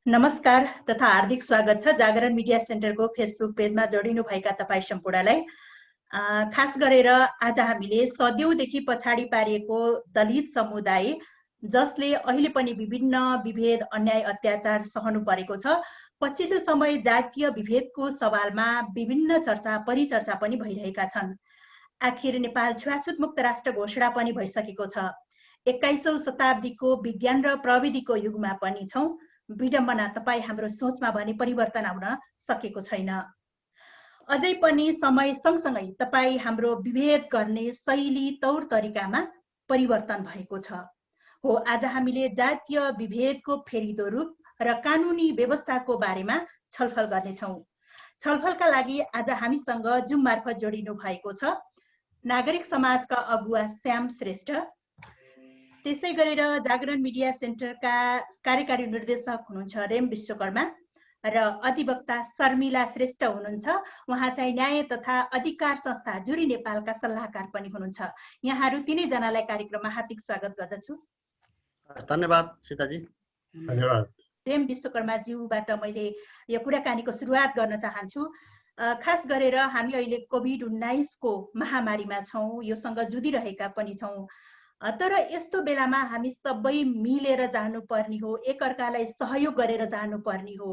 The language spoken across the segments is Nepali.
नमस्कार तथा हार्दिक स्वागत छ जागरण मिडिया सेन्टरको फेसबुक पेजमा जोडिनु भएका तपाईं सम्पूर्णलाई। खास गरेर आज हामीले सदियौंदेखि पछाडी पारिएको दलित समुदाय जसले अहिले पनि विभिन्न विभेद अन्याय अत्याचार सहनु परेको छ, पछिल्लो समय जातीय विभेदको सवालमा विभिन्न चर्चा परिचर्चा पनि भइरहेका छन्। आखिर नेपाल छुवाछुत मुक्त राष्ट्र घोषणा पनि भइसकेको छ। 21औं शताब्दीको विज्ञान र प्रविधिको युगमा पनि छौं। विडम्बना तपाईं हाम्रो सोचमा भने परिवर्तन आउन सकेको छैन। अझै पनि समय सँगसँगै तपाईं हाम्रो विभेद गर्ने शैली तौर तरिकामा परिवर्तन भएको छ। हो, आज हामीले जातीय विभेदको फेरिदो रूप र कानुनी व्यवस्थाको बारेमा छलफल गर्नेछौँ। छलफलका लागि आज हामीसँग जुम मार्फत जोडिनु भएको छ नागरिक समाजका अगुवा श्याम श्रेष्ठ, त्यसै गरेर जागरण मिडिया सेन्टरका कार्यकारी निर्देशक हुनुहुन्छ रेम विश्वकर्मा र अधिवक्ता शर्मिला श्रेष्ठ हुनुहुन्छ। उहाँ चाहिँ न्याय तथा अधिकार संस्था जुरी नेपालका सल्लाहकार पनि हुनुहुन्छ। यहाँहरू तीनैजनालाई कार्यक्रममा हार्दिक स्वागत गर्दछु। धन्यवाद सीताजी। धन्यवाद। रेम विश्वकर्मा ज्यूबाट मैले यो कुराकानीको सुरुवात गर्न चाहन्छु। खास गरेर हामी अहिले कोभिड-19 को महामारीमा छौं, योसँग जुधिरहेका पनि छौं। तर यस्तो बेलामा हामी सबै मिलेर जानुपर्ने हो, एकअर्कालाई सहयोग गरेर जानुपर्ने हो।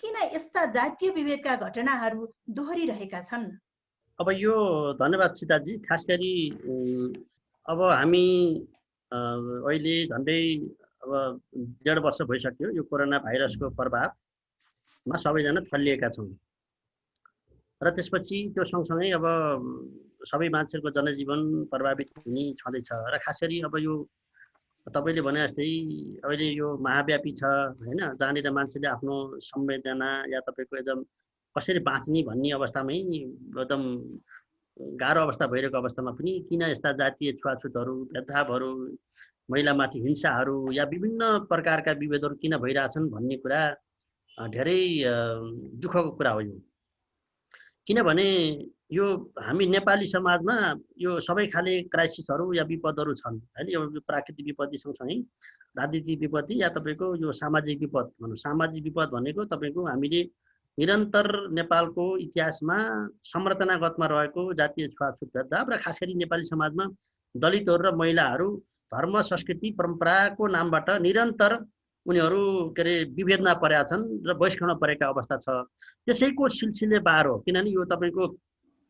किन यस्ता जातीय विभेदका घटनाहरू दोहोरिरहेका छन्? अब यो धन्यवाद सीताजी। खास गरी अब हामी अहिले झन्डै अब 1.5 वर्ष भइसक्यो यो कोरोना भाइरसको प्रभावमा सबैजना थलिएका छौँ र त्यसपछि त्यो सँगसँगै अब सबै मान्छेको जनजीवन प्रभावित हुने छँदैछ र खास गरी अब यो तपाईले भने जस्तै अहिले यो महाव्यापी छ हैन, जहाँनिर मान्छेले आफ्नो संवेदना या तपाईको एकदम कसरी बाँच्ने भन्ने अवस्थामै एकदम गाह्रो अवस्था भइरहेको अवस्थामा पनि किन यस्ता जातीय छुवाछुतहरू, भेदभावहरू, महिलामाथि हिंसाहरू या विभिन्न प्रकारका विभेदहरू किन भइरहेछन् भन्ने कुरा धेरै दुःखको कुरा हो। यो किनभने यो हामी नेपाली समाजमा यो सबै खाले क्राइसिसहरू या विपदहरू छन् हैन। यो प्राकृतिक विपत्ति सँगसँगै राजनीतिक विपत्ति या तपाईको यो सामाजिक विपद भनौँ। सामाजिक विपद भनेको तपाईको हामीले निरन्तर नेपालको इतिहासमा संरचनागतमा रहेको जातीय छुवाछुत भेदभाव र खास गरी नेपाली समाजमा दलितहरू र महिलाहरू धर्म संस्कृति परम्पराको नामबाट निरन्तर उनीहरू विभेदमा परेका छन् र बहिष्करणमा परेका अवस्था छ। त्यसैको सिलसिलेबार हो। किनभने यो तपाईको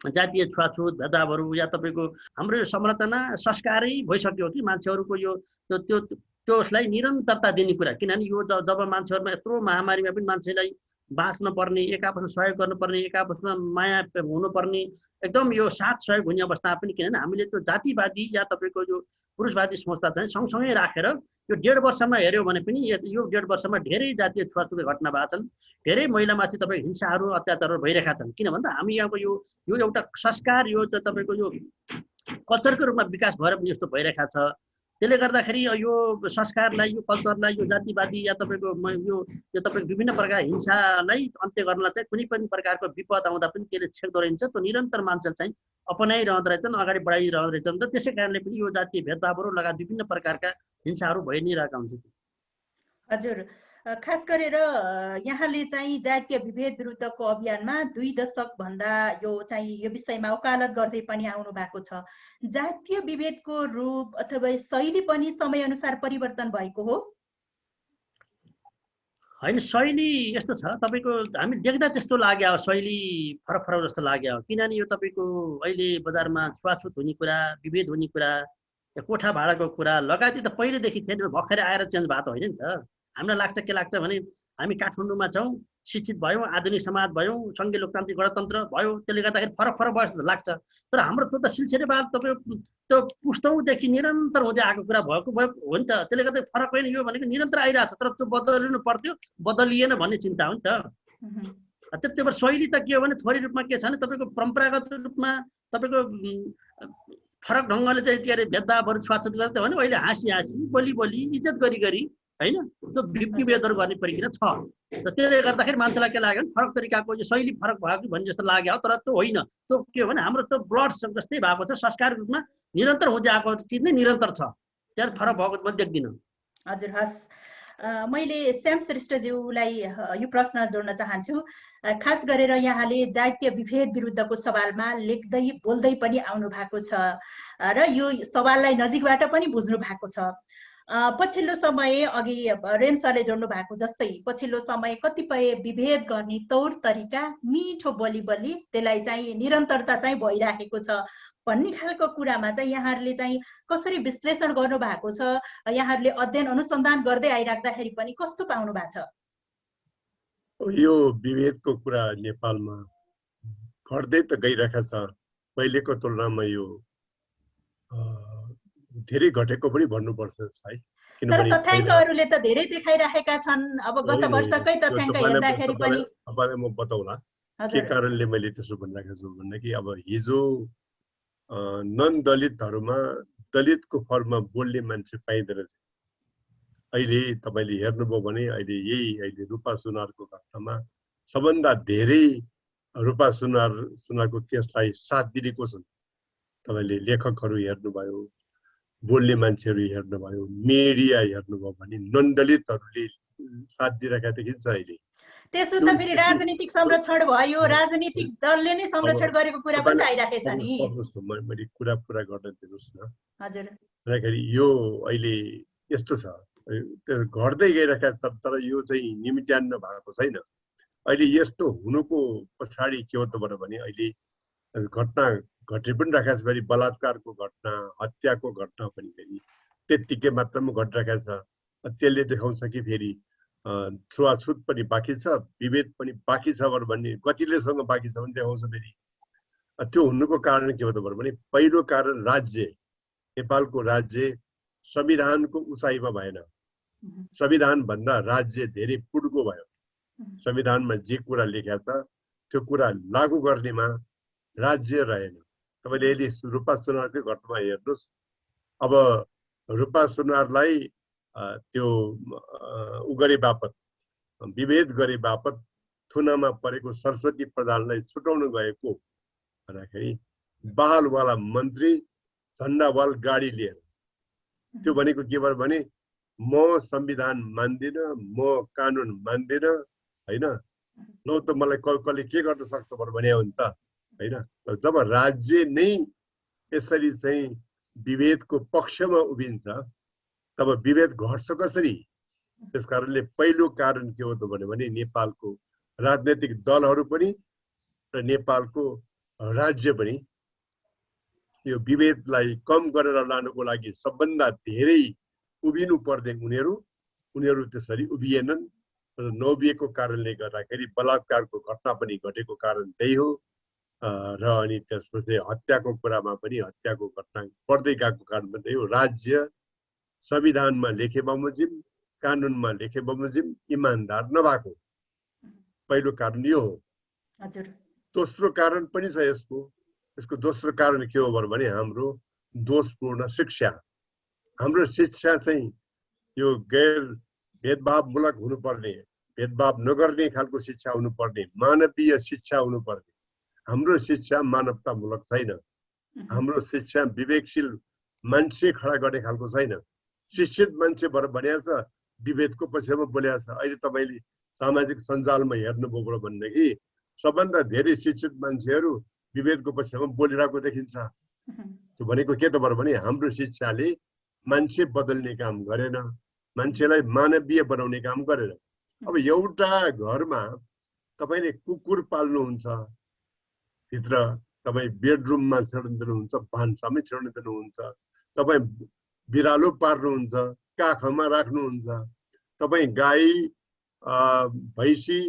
जातीय छुवाछुत भेदभावहरू या तपाईको हाम्रो यो संरचना संस्कारै भइसक्यो कि मान्छेहरूको यो त्यसलाई निरन्तरता दिने कुरा। किनभने यो जब मान्छेहरूमा यत्रो महामारीमा पनि मान्छेलाई बाँच्न पर्ने, एक आपसमा सहयोग गर्नुपर्ने, एक आपसमा माया हुनुपर्ने, एकदम यो साथ सहयोग हुने अवस्था पनि किनभने हामीले त्यो जातिवादी या तपाईको यो पुरुषवादी सोचता चाहिँ सँगसँगै राखेर यो 1.5 वर्षमा हेर्यो भने पनि यो 1.5 वर्षमा धेरै जातीय छुवाछुत घटना भएको छन्। धेरै महिलामाथि तपाईको हिंसाहरू अत्याचारहरू भइरहेका छन्। किन भन्दा हामी यहाँको यो एउटा संस्कार यो तपाईको यो कल्चरको रूपमा विकास भएर पनि यस्तो भइरहेका छ। त्यसले गर्दाखेरि यो संस्कारलाई, यो कल्चरलाई, यो जातिवादी या तपाईको यो तपाईको विभिन्न प्रकार हिंसालाई अन्त्य गर्नलाई चाहिँ कुनै पनि प्रकारको विपद आउँदा पनि त्यसले छेक्दो रहन्छ। त्यो निरन्तर मान्छेले चाहिँ अपनाइरहँदो रहेछन्, अगाडि बढाइरहँदो रहेछन्। र त्यसै कारणले पनि यो जातीय भेदभावहरू लगायत विभिन्न प्रकारका हिंसाहरू भइ नै रहेका हुन्छन्। हजुर, खास गरेर यहाँले चाहिँ जातीय विभेद विरुद्धको अभियानमा 2 दशक भन्दा यो विषयमा वकालत गर्दै पनि आउनु भएको छ। जातीय विभेदको रूप अथवा शैली पनि समय अनुसार परिवर्तन भएको हो? हैन, शैली यस्तो छ तपाईको हामी देख्दा त्यस्तो लाग्यो, शैली फरक जस्तो लाग्यो। किनभने यो तपाईको अहिले बजारमा छुवाछुत हुने कुरा, विभेद हुने कुरा, कोठा भाडाको कुरा लगायत त पहिलेदेखि थिएन, भर्खरै आएर चेन्ज भएको होइन नि त। हामीलाई लाग्छ के लाग्छ भने हामी काठमाडौँमा छौँ, शिक्षित भयौँ, आधुनिक समाज भयौँ, सङ्घीय लोकतान्त्रिक गणतन्त्र भयो, त्यसले गर्दाखेरि फरक भयो जस्तो लाग्छ। तर हाम्रो त्यो त सिलसिलेबार तपाईको त्यो पुस्तौँदेखि निरन्तर हुँदै आएको कुरा भएको हो नि त। त्यसले गर्दा फरक होइन, यो भनेको निरन्तर आइरहेको छ। तर त्यो बदलिनु पर्थ्यो, बदलिएन भन्ने चिन्ता हो नि त। त्यही भएर शैली त के हो भने थोरै रूपमा के छ भने तपाईको परम्परागत रूपमा तपाईको फरक ढङ्गले चाहिँ के अरे भेदभावहरू छुवाछुत गर्दै भने अहिले हाँसी बोली इज्जत गरी हैन त्यो विभेदहरू गर्ने प्रक्रिया छ। र त्यसले गर्दाखेरि मान्छेलाई के लाग्यो भने फरक तरिकाको यो शैली फरक भयो कि भन्ने जस्तो लाग्यो। तर त्यो होइन। त्यो के हो भने हाम्रो त्यो ब्लड जस्तै भएको छ, संस्कार रूपमा निरन्तर हुँदै आएको चिज नै निरन्तर छ। त्यहाँ फरक भएको म देख्दिनँ। हजुर, हस्। मैले श्याम श्रेष्ठज्यूलाई यो प्रश्न जोड्न चाहन्छु। खास गरेर यहाँले जातीय विभेद विरुद्धको सवालमा लेख्दै बोल्दै पनि आउनु भएको छ र यो सवाललाई नजिकबाट पनि बुझ्नु भएको छ। पछिल्लो समय अघि रेम सरले जोड्नु भएको जस्तै पछिल्लो समय कतिपय विभेद गर्ने तौर तरिका मिठो बोली बोली त्यसलाई चाहिँ निरन्तरता चाहिँ भइराखेको छ भन्ने खालको कुरामा चाहिँ यहाँहरूले चाहिँ कसरी विश्लेषण गर्नु भएको छ, यहाँहरूले अध्ययन अनुसन्धान गर्दै आइराख्दाखेरि पनि कस्तो पाउनु भएको छ? यो विभेदको कुरा नेपालमा घट्दै त गइरहेको छ। पहिलेको तुलनामा यो धेरै घटेको पनि भन्नुपर्छ है। तर तथ्याङ्कहरूले त धेरै देखाइराखेका छन्। अब गत वर्षकै तथ्याङ्क हेर्दाखेरि पनि तपाईँलाई म बताउला के कारणले मैले त्यसो भनिरहेको छु भन्दा कि अब हिजो नन दलितहरूमा दलितको फर्ममा बोल्ने मान्छे पाइँदैन थियो। अहिले तपाईँले हेर्नुभयो भने अहिले रूपा सुनारको घटनामा सबभन्दा धेरै रूपा सुनारको केसलाई साथ दिएको छन्। तपाईँले लेखकहरू हेर्नुभयो, बोल्ने मान्छेहरू हेर्नुभयो, मिडिया हेर्नुभयो भने नन दलितहरूले साथ दिइरहेका देखिन्छ। अहिले त्यसो त फेरि राजनीतिक संरक्षण भयो, राजनीतिक दलले नै संरक्षण गरेको कुरा पनि आइराखेको छ नि। मैले कुरा पुरा गर्न दिनुहोस् न। हजुर, यो अहिले यस्तो छ, घट्दै गइरहेका छ, तर यो चाहिँ निमित्यान्न भएको छैन। अहिले यस्तो हुनुको पछाडि के हो त भने अहिले घटना घटि पनि राखेको छ। फेरि बलात्कारको घटना, हत्याको घटना पनि फेरि त्यत्तिकै मात्रामा घटिरहेको छ। त्यसले देखाउँछ कि फेरि छुवाछुत पनि बाँकी छ, विभेद पनि बाँकी छ भन्ने कतिलेसँग बाँकी छ भने देखाउँछ। फेरि त्यो हुनुको कारण के हो त भने पहिलो कारण राज्य, नेपालको राज्य संविधानको उचाइमा भएन। संविधान भन्दा राज्य धेरै पुड्को भयो। संविधानमा जे कुरा लेखेको छ त्यो कुरा लागू गर्नेमा राज्य रहेन। तपाईँले अहिले रूपा सुनारकै घटनामा हेर्नुहोस्। अब रूपा सुनारलाई त्यो गरे बापत, विभेद गरे बापत थुनामा परेको सरस्वती प्रधानलाई छुटाउन गएको भन्दाखेरि बहालवाला मन्त्री झन्डावाल गाडी लिएर, त्यो भनेको के भयो भने म संविधान मान्दिन, म कानुन मान्दिन हैन, न त मलाई कसले के गर्न सक्छ भने हो नि त हैन। जब राज्य नै यसरी चाहिँ विभेदको पक्षमा उभिन्छ तब विभेद घट्छ कसरी? त्यसकारणले पहिलो कारण के हो त भने नेपालको राजनैतिक दलहरू पनि र नेपालको राज्य पनि यो विभेदलाई कम गरेर लानुको लागि सबभन्दा धेरै उभिनु पर्ने उनीहरू त्यसरी उभिएनन्। र नउभिएको कारणले गर्दाखेरि बलात्कारको घटना पनि घटेको कारण त्यही हो। र अनि त्यसपछि हत्याको कुरामा पनि हत्याको घटना बढ्दै गएको कारण पनि त्यही हो। राज्य संविधानमा लेखे बमोजिम, कानुनमा लेखे बमोजिम इमानदार नभएको पहिलो कारण यो हो। दोस्रो कारण पनि छ यसको दोस्रो कारण के हो भने हाम्रो दोषपूर्ण शिक्षा। हाम्रो शिक्षा चाहिँ यो गैर भेदभावमूलक हुनुपर्ने, भेदभाव नगर्ने खालको शिक्षा हुनुपर्ने, मानवीय शिक्षा हुनुपर्ने। हाम्रो शिक्षा मानवतामूलक छैन। हाम्रो शिक्षा विवेकशील मान्छे खडा गर्ने खालको छैन। शिक्षित मान्छे भएर भनेको छ, विभेदको पक्षमा बोलेको छ। अहिले तपाईँले सामाजिक सञ्जालमा हेर्नुभयो भनेदेखि सबभन्दा धेरै शिक्षित मान्छेहरू विभेदको पक्षमा बोलिरहेको देखिन्छ। त्यो भनेको के त भने हाम्रो शिक्षाले मान्छे बदल्ने काम गरेन, मान्छेलाई मानवीय बनाउने काम गरेन। अब एउटा घरमा तपाईँले कुकुर पाल्नुहुन्छ, भित्र तपाईँ बेडरुममा छोड्न दिनुहुन्छ, भान्सामै छोड्न दिनुहुन्छ, तपाईँ बिरालो पार्नुहुन्छ, काखमा राख्नुहुन्छ, तपाईँ गाई भैँसी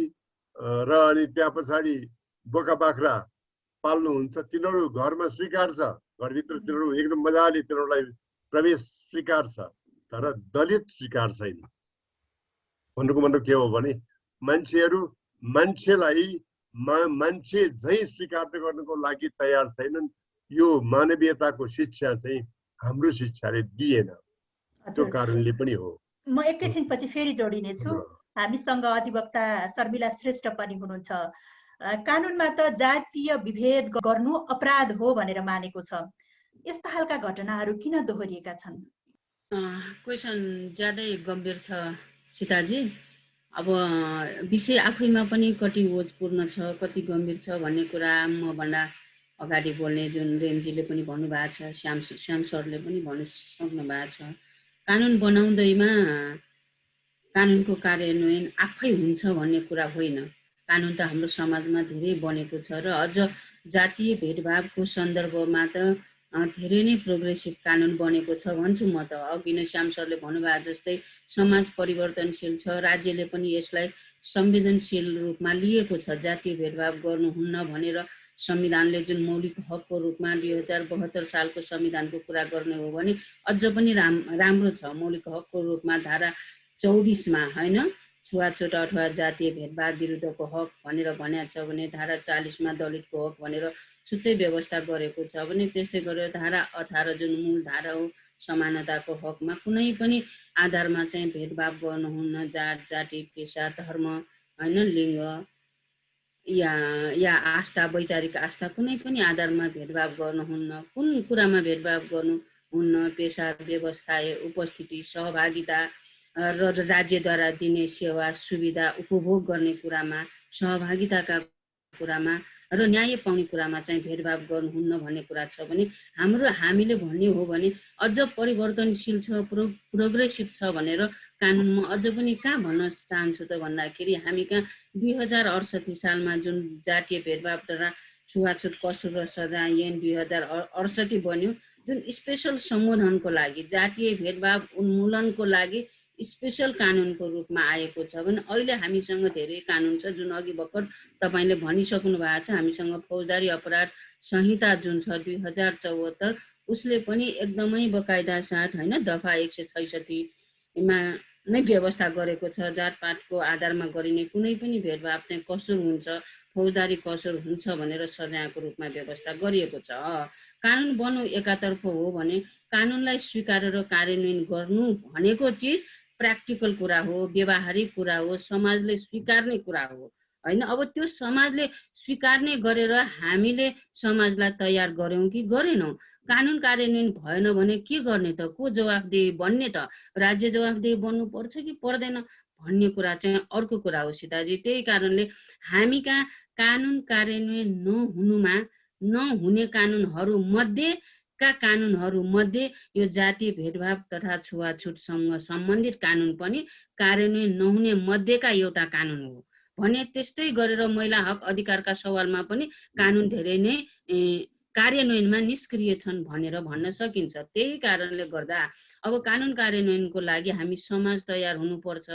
र अनि त्यहाँ पछाडि बोका बाख्रा पाल्नुहुन्छ। तिनीहरू घरमा स्वीकार छ, घरभित्र तिनीहरू एकदम मजाले तिनीहरूलाई प्रवेश स्वीकार छ, तर दलित स्वीकार छैन। भन्नुको मतलब के हो भने मान्छेहरू मान्छेलाई मान्छे झै स्वीकार गर्नको लागि तयार छैनन्। यो मानवीयताको शिक्षा चाहिँ हाम्रो शिक्षाले दिएन, त्यो कारणले पनि हो। म एकैछिनपछि फेरि जोडिनेछु। हामीसँग अधिवक्ता शर्मिला श्रेष्ठ पनि हुनुहुन्छ। कानुनमा त जातीय विभेद गर्नु अपराध हो भनेर मानेको छ। यस्ता खालका घटनाहरू किन दोहोरिएका छन्? क्वेसन ज्यादै गम्भीर छ सीताजी, अब विषय आफैमा पनि कति ओजपूर्ण छ, कति गम्भीर छ भन्ने कुरा मभन्दा अगाडि बोल्ने जुन रेमजीले पनि भन्नुभएको छ, श्याम सरले पनि भन्नु सक्नु भएको छ। कानुन बनाउँदैमा कानुनको कार्यान्वयन आफै हुन्छ भन्ने कुरा होइन। कानुन त हाम्रो समाजमा धेरै बनेको छ र अझ जातीय भेदभावको सन्दर्भमा त धेरै नै प्रोग्रेसिभ कानुन बनेको छ भन्छु म त। अघि नै श्याम सरले भन्नुभएको जस्तै समाज परिवर्तनशील छ, राज्यले पनि यसलाई संवेदनशील रूपमा लिएको छ। जातीय भेदभाव गर्नुहुन्न भनेर संविधानले जुन मौलिक हकको रूपमा 2072 सालको संविधानको कुरा गर्ने हो भने अझ पनि राम्रो छ। मौलिक हकको रूपमा धारा 24 मा हैन, छुवाछुत अथवा जातीय भेदभाव विरुद्धको हक भनेर भनेको छ भने धारा 40 मा दलितको हक भनेर छुट्टै व्यवस्था गरेको छ भने त्यस्तै गरेर धारा 18 जुन मूल धारा हो समानताको हकमा कुनै पनि आधारमा चाहिँ भेदभाव गर्नुहुन्न। जात, जाति, पेशा, धर्म हैन, लिङ्ग या आस्था, वैचारिक आस्था कुनै पनि आधारमा भेदभाव गर्नुहुन्न। कुन कुरामा भेदभाव गर्नुहुन्न? पेशा, व्यवसाय, उपस्थिति, सहभागिता र राज्यद्वारा दिने सेवा सुविधा उपभोग गर्ने कुरामा, सहभागिताका कुरामा र न्याय पाउने कुरामा चाहिँ भेदभाव गर्नुहुन्न भन्ने कुरा छ भने हामीले भन्ने हो भने अझ परिवर्तनशील छ, प्रोग्रेसिभ छ भनेर कानुनमा अझ पनि कहाँ भन्न चाहन्छु त भन्दाखेरि हामी कहाँ 2068 सालमा जुन जातीय भेदभाव तथा छुवाछुत कसुर र सजाय ऐन 2068 बन्यो, जुन स्पेसल सम्बोधनको लागि, जातीय भेदभाव उन्मूलनको लागि स्पेसल कानुनको रूपमा आएको छ भने अहिले हामीसँग धेरै कानुन छ। जुन अघि भर्खर तपाईँले भनिसक्नु भएको छ, हामीसँग फौजदारी अपराध संहिता जुन छ 2074 उसले पनि एकदमै बकाइदा साथ हैन दफा 166 मा नै व्यवस्था गरेको छ। जातपातको आधारमा गरिने कुनै पनि भेदभाव चाहिँ कसुर हुन्छ, फौजदारी कसुर हुन्छ भनेर सजायको रूपमा व्यवस्था गरिएको छ। कानुन बन्नु एकातर्फ हो भने कानुनलाई स्वीकारेर कार्यान्वयन गर्नु भनेको चिज प्र्याक्टिकल कुरा हो, व्यवहारिक कुरा हो, समाजले स्वीकार्ने कुरा हो हैन। अब त्यो समाजले स्वीकार्ने गरेर हामीले समाजलाई तयार गर्यौं कि गरेनौं? कानुन कार्यान्वयन भएन भने के गर्ने त? को जवाफदेही बन्ने त? राज्य जवाफदेही बन्नु पर्छ कि पर्दैन भन्ने कुरा चाहिँ अर्को कुरा हो सीताजी। त्यही कारणले हामी कहाँ कानुन कार्यान्वयन नहुने कानुनहरू मध्ये यो जातीय भेदभाव तथा छुवाछुटसँग सम्बन्धित कानुन पनि कार्यान्वयन नहुने मध्येका एउटा कानुन हो भने त्यस्तै गरेर महिला हक अधिकारका सवालमा पनि कानुन धेरै नै कार्यान्वयनमा निष्क्रिय छन् भनेर भन्न सकिन्छ। त्यही कारणले गर्दा अब कानुन कार्यान्वयनको लागि हामी समाज तयार हुनुपर्छ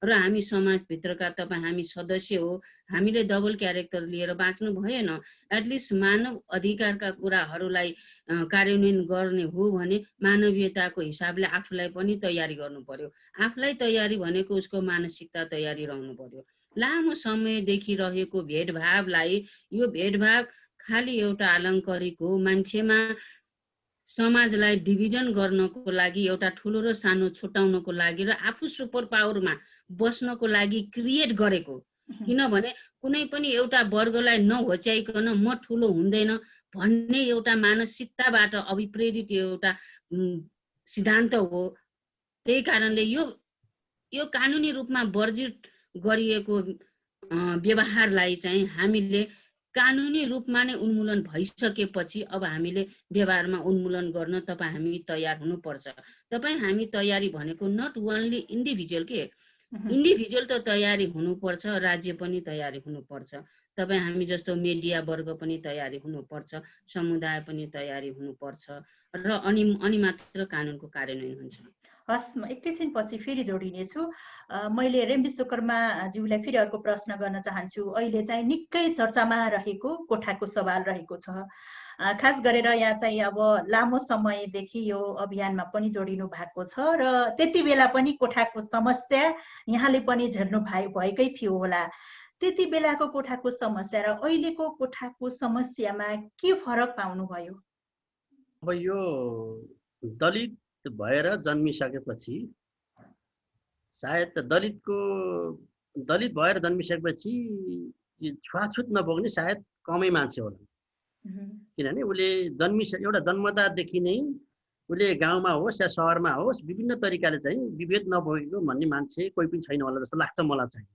र हामी समाजभित्रका हामी सदस्य हो, हामीले डबल क्यारेक्टर लिएर बाँच्नु भएन। एटलिस्ट मानव अधिकारका कुराहरूलाई कार्यान्वयन गर्ने हो भने मानवीयताको हिसाबले आफूलाई पनि तयारी गर्नु पर्यो। आफूलाई तयारी भनेको उसको मानसिकता तयारी रहनु पर्यो। लामो समयदेखि रहेको भेदभावलाई, यो भेदभाव खाली एउटा अलङ्कारिक हो, मान्छेमा समाजलाई डिभिजन गर्नको लागि, एउटा ठुलो र सानो छुटाउनको लागि र आफू सुपर पावरमा बस्नको लागि क्रिएट गरेको। किनभने कुनै पनि एउटा वर्गलाई नहोच्याइकन म ठुलो हुँदैन भन्ने एउटा मानसिकताबाट अभिप्रेरित एउटा सिद्धान्त हो। त्यही कारणले यो कानुनी रूपमा वर्जित गरिएको व्यवहारलाई चाहिँ हामीले कानुनी रूपमा नै उन्मूलन भइसकेपछि अब हामीले व्यवहारमा उन्मूलन गर्न हामी तयार हुनुपर्छ। हामी तयारी भनेको नट ओन्ली इन्डिभिजुअल के, इन्डिभिजुअल त तयारी हुनुपर्छ, राज्य पनि तयारी हुनुपर्छ, हामी जस्तो मिडिया वर्ग पनि तयारी हुनुपर्छ, समुदाय पनि तयारी हुनुपर्छ र अनि मात्र कानुनको कार्यान्वयन हुन्छ। हस्, म एकैछिन पछि फेरि जोडिनेछु। मैले रेम विश्वकर्माज्यूलाई फेरि अर्को प्रश्न गर्न चाहन्छु। अहिले चाहिँ निकै चर्चामा रहेको कोठाको सवाल रहेको छ। खास गरेर यहाँ चाहिँ अब लामो समयदेखि यो अभियानमा पनि जोडिनु भएको छ र त्यति बेला पनि कोठाको समस्या यहाँले पनि झेल्नु भएकै थियो होला। त्यति बेलाको कोठाको समस्या र अहिलेको कोठाको समस्यामा के फरक पाउनुभयो? अब यो दलित भएर जन्मिसकेपछि, सायद दलित भएर जन्मिसकेपछि छुवाछुत नभोग्ने सायद कमै मान्छे होला। किनभने उसले एउटा जन्मदादेखि नै उसले गाउँमा होस् या सहरमा होस् विभिन्न तरिकाले चाहिँ विभेद नभएको भन्ने मान्छे कोही पनि छैन होला जस्तो लाग्छ मलाई चाहिँ।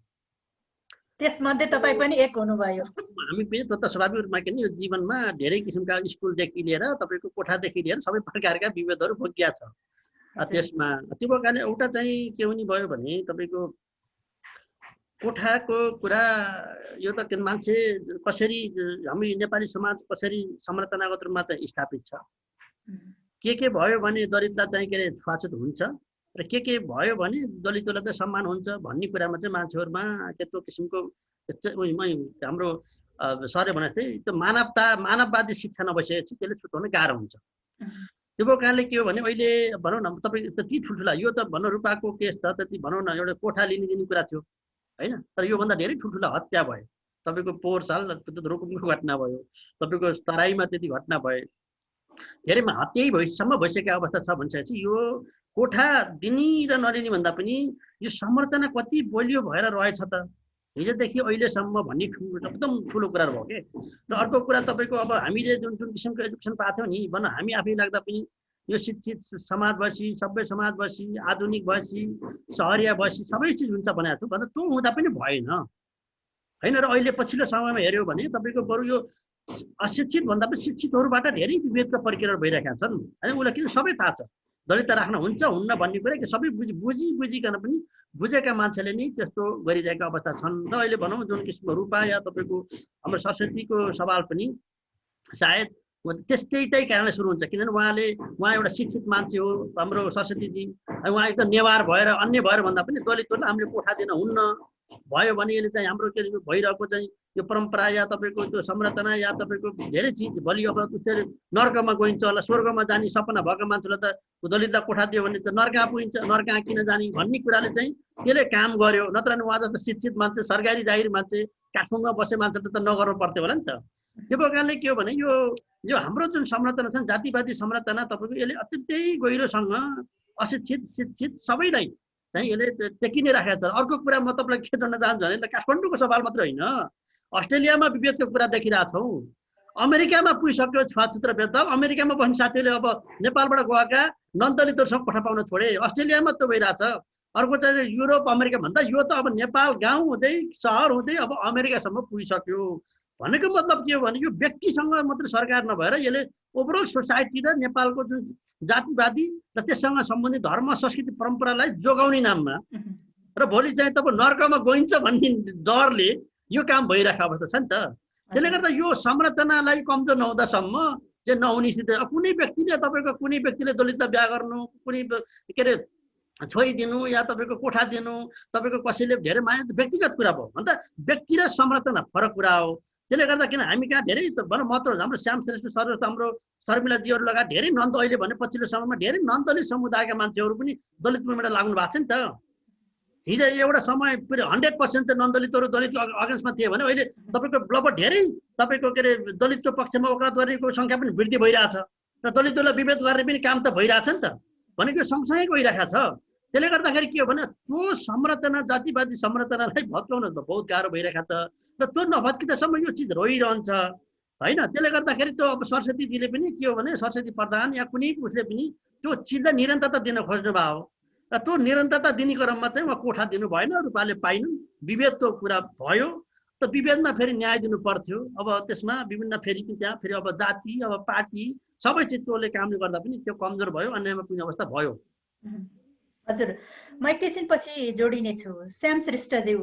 त्यसमध्ये तपाईँ पनि एक हुनुभयो। हामी पनि त स्वाभाविक रूपमा किन यो जीवनमा धेरै किसिमका स्कुलदेखि लिएर तपाईँको कोठादेखि लिएर सबै प्रकारका विभेदहरू भोगिया छ। त्यसमा त्यो कारणले एउटा चाहिँ के हुने भयो भने तपाईँको कोठाको कुरा यो त मान्छे कसरी हामी नेपाली समाज कसरी संरचनागत रूपमा चाहिँ स्थापित छ, के भयो भने दलितलाई चाहिँ के अरे छुवाछुत हुन्छ र के भयो भने दलितलाई चाहिँ सम्मान हुन्छ भन्ने कुरामा चाहिँ मान्छेहरूमा त्यस्तो किसिमको हाम्रो सरले भने जस्तै त्यो मानववादी शिक्षा नभइसकेपछि त्यसले छुट्याउन गाह्रो हुन्छ। त्यो कारणले के हो भने अहिले भनौँ न तपाईँ त्यति ठुल्ठुला यो त भनौँ रूपाको केस त त्यति भनौँ न एउटा कोठा लिने कुरा थियो होइन, तर योभन्दा धेरै ठुल्ठुला हत्या भयो। तपाईँको पोहोर साल रोकुमको घटना भयो, तपाईँको तराईमा त्यति घटना भयो, धेरै हत्यै भइसम्म भइसकेको अवस्था छ भनिसकेपछि यो कोठा दिने र नलिने भन्दा पनि यो संरचना कति बलियो भएर रहेछ त हिजोदेखि अहिलेसम्म भन्ने एकदम ठुलो कुरा भयो के। र अर्को कुरा तपाईँको अब हामीले जुन किसिमको एजुकेसन पाएको थियौँ नि भनौँ हामी आफै लाग्दा पनि यो शिक्षित समाज भएपछि सभ्य समाज भएपछि आधुनिक भएपछि सहरिया भएपछि सबै चिज हुन्छ भनेको छु भन्दा त्यो हुँदा पनि भएन होइन। र अहिले पछिल्लो समयमा हेऱ्यो भने तपाईँको बरु यो अशिक्षित भन्दा पनि शिक्षितहरूबाट धेरै विभेदका प्रक्रियाहरू भइरहेका छन् होइन। उसलाई किन सबै थाहा छ दलित राख्न हुन्छ हुन्न भन्ने कुरा कि सबै बुझिकन पनि बुझेका मान्छेले नै त्यस्तो गरिरहेका अवस्था छन्। र अहिले भनौँ जुन किसिमको रूपा या तपाईँको हाम्रो सरस्वतीको सवाल पनि सायद त्यस्तै कारणले सुरु हुन्छ किनभने उहाँ एउटा शिक्षित मान्छे हो हाम्रो सरस्वतीजी, उहाँ एकदम नेवार भएर अन्य भएर भन्दा पनि दलितहरूलाई हामीले कोठा दिन हुन्न भयो भने यसले चाहिँ हाम्रो के भइरहेको चाहिँ यो परम्परा या तपाईँको त्यो संरचना या तपाईँको धेरै चिज भोलि अब त्यसरी नर्कमा गइन्छ होला, स्वर्गमा जाने सपना भएको मान्छेलाई त दलितलाई कोठा दियो भने त नर्क पुगिन्छ, नर्क किन जाने भन्ने कुराले चाहिँ त्यसले काम गर्यो। नत्र उहाँ जस्तो शिक्षित मान्छे सरकारी जागिर मान्छे काठमाडौँमा बसे मान्छेले त नगर्नु पर्थ्यो होला नि त। त्यो कारणले के हो भने यो हाम्रो जुन संरचना छ जातिवादी संरचना तपाईँको यसले अत्यन्तै गहिरोसँग अशिक्षित शिक्षित सबैलाई चाहिँ यसले टेकिने राखेको छ। अर्को कुरा म तपाईँलाई के भन्न चाहन्छु भने काठमाडौँको सवाल मात्रै होइन, अस्ट्रेलियामा विभेदको कुरा देखिरहेछौँ, अमेरिकामा पुगिसक्यो छुवाछुत र भेदभाव। अमेरिकामा बस्ने साथीहरूले अब नेपालबाट गएका नन दलितहरूसँग कोठा पाउन छोडे, अस्ट्रेलियामा त भइरहेछ। अर्को चाहिँ युरोप अमेरिका भन्दा यो त अब नेपाल गाउँ हुँदै सहर हुँदै अब अमेरिकासम्म पुगिसक्यो। भनेको मतलब के हो भने यो व्यक्तिसँग मात्रै सरकार नभएर यसले ओभरअल सोसाइटी र नेपालको जुन जातिवादी र त्यससँग सम्बन्धित धर्म संस्कृति परम्परालाई जोगाउने नाममा र भोलि चाहिँ तपाईँ नर्कमा गइन्छ भन्ने डरले यो काम भइरहेको अवस्था छ नि त। त्यसले गर्दा यो संरचनालाई कमजोर नहुँदासम्म चाहिँ नहुने स्थिति। कुनै व्यक्तिले तपाईँको कुनै व्यक्तिले दलितलाई बिहा गर्नु, कुनै के अरे छोरी दिनु या तपाईँको कोठा दिनु, तपाईँको कसैले धेरै माया व्यक्तिगत कुरा भयो अन्त व्यक्ति र संरचना फरक कुरा हो। त्यसले गर्दा किन हामी कहाँ धेरै भनौँ महत्त्व हाम्रो श्याम श्रेष्ठ सर हाम्रो शर्मिलाजीहरू लगायत धेरै नन्द अहिले भने पछिल्लो समयमा धेरै नन दलित समुदायका मान्छेहरू पनि दलित मुभमेन्टमा लाग्नु भएको छ नि त। हिजो एउटा समय 100% चाहिँ नन दलितहरू दलितको अगेन्स्टमा थिए भने अहिले तपाईँको लगभग धेरै तपाईँको के अरे दलितको पक्षमा वकालत गरेको सङ्ख्या पनि वृद्धि भइरहेछ र दलितहरूलाई विभेद गर्ने पनि काम त भइरहेछ नि त। भनेको सँगसँगै गइरहेको छ। त्यसले गर्दाखेरि के हो भने त्यो संरचना जातिवादी संरचनालाई भत्काउन त बहुत गाह्रो भइरहेको छ र त्यो नभत्किँदासम्म यो चिज रहिरहन्छ होइन। त्यसले गर्दाखेरि त्यो अब सरस्वतीजीले पनि के हो भने सरस्वती प्रधान या कुनै उसले पनि त्यो चिजलाई निरन्तरता दिन खोज्नु भयो र त्यो निरन्तरता दिने क्रममा चाहिँ उहाँ कोठा दिनु भएन, रूपाले पाइनन्, विभेदको कुरा भयो त विभेदमा फेरि न्याय दिनु पर्थ्यो। अब त्यसमा विभिन्न फेरि त्यहाँ फेरि अब जाति अब पार्टी सबै चिजले कामले गर्दा पनि त्यो कमजोर भयो, अन्यमा पुग्ने अवस्था भयो। हजुर, म एकैछिनपछि जोडिने छु। श्याम श्रेष्ठज्यू,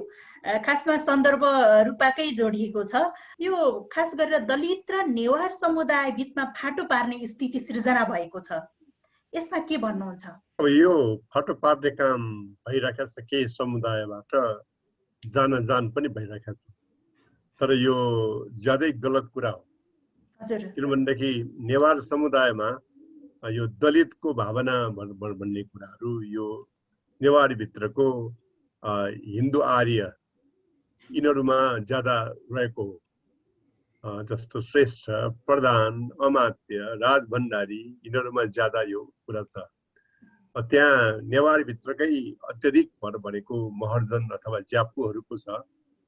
खासमा सन्दर्भ रूपाकै जोडिएको छ। यो खास गरेर दलित र नेवार समुदाय बिचमा फाटो पार्ने स्थिति सृजना भएको छ, यसमा के भन्नुहुन्छ? अब यो फाटो पार्ने काम भइरहेको छ, केही समुदायबाट जान पनि भइरहेको छ, तर यो ज्यादै गलत कुरा हो। हजुर, किनभनेदेखि नेवार समुदायमा यो दलितको भावना भन्ने कुराहरू यो नेवारभित्रको हिन्दू आर्य यिनीहरूमा ज्यादा रहेको हो। जस्तो श्रेष्ठ, प्रधान, अमात्य, राजभण्डारी यिनीहरूमा ज्यादा यो कुरा छ। त्यहाँ नेवारभित्रकै अत्यधिक भर भनेको महर्जन अथवा ज्यापुहरूको छ।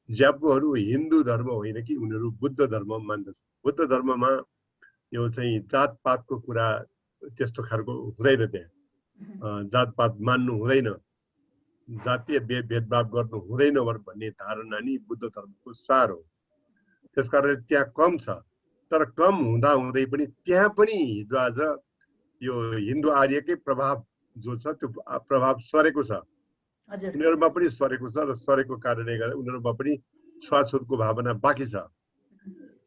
ज्यापुहरू हिन्दू धर्म होइन कि, उनीहरू बुद्ध धर्म मान्दछ। बुद्ध धर्ममा यो चाहिँ जातपातको कुरा त्यस्तो खालको हुँदैन। त्यहाँ जातपात मान्नु हुँदैन, जातीय भेदभाव गर्नु हुँदैन भन्ने धारणा नि बुद्ध धर्मको सार हो। त्यसकारण त्यहाँ कम छ, तर कम हुँदा हुँदै पनि त्यहाँ पनि हिजो आज यो हिन्दू आर्यकै प्रभाव जो छ त्यो प्रभाव सरेको छ, उनीहरूमा पनि सरेको छ र सरेको कारणले गर्दा उनीहरूमा पनि छुवाछुतको भावना बाँकी छ।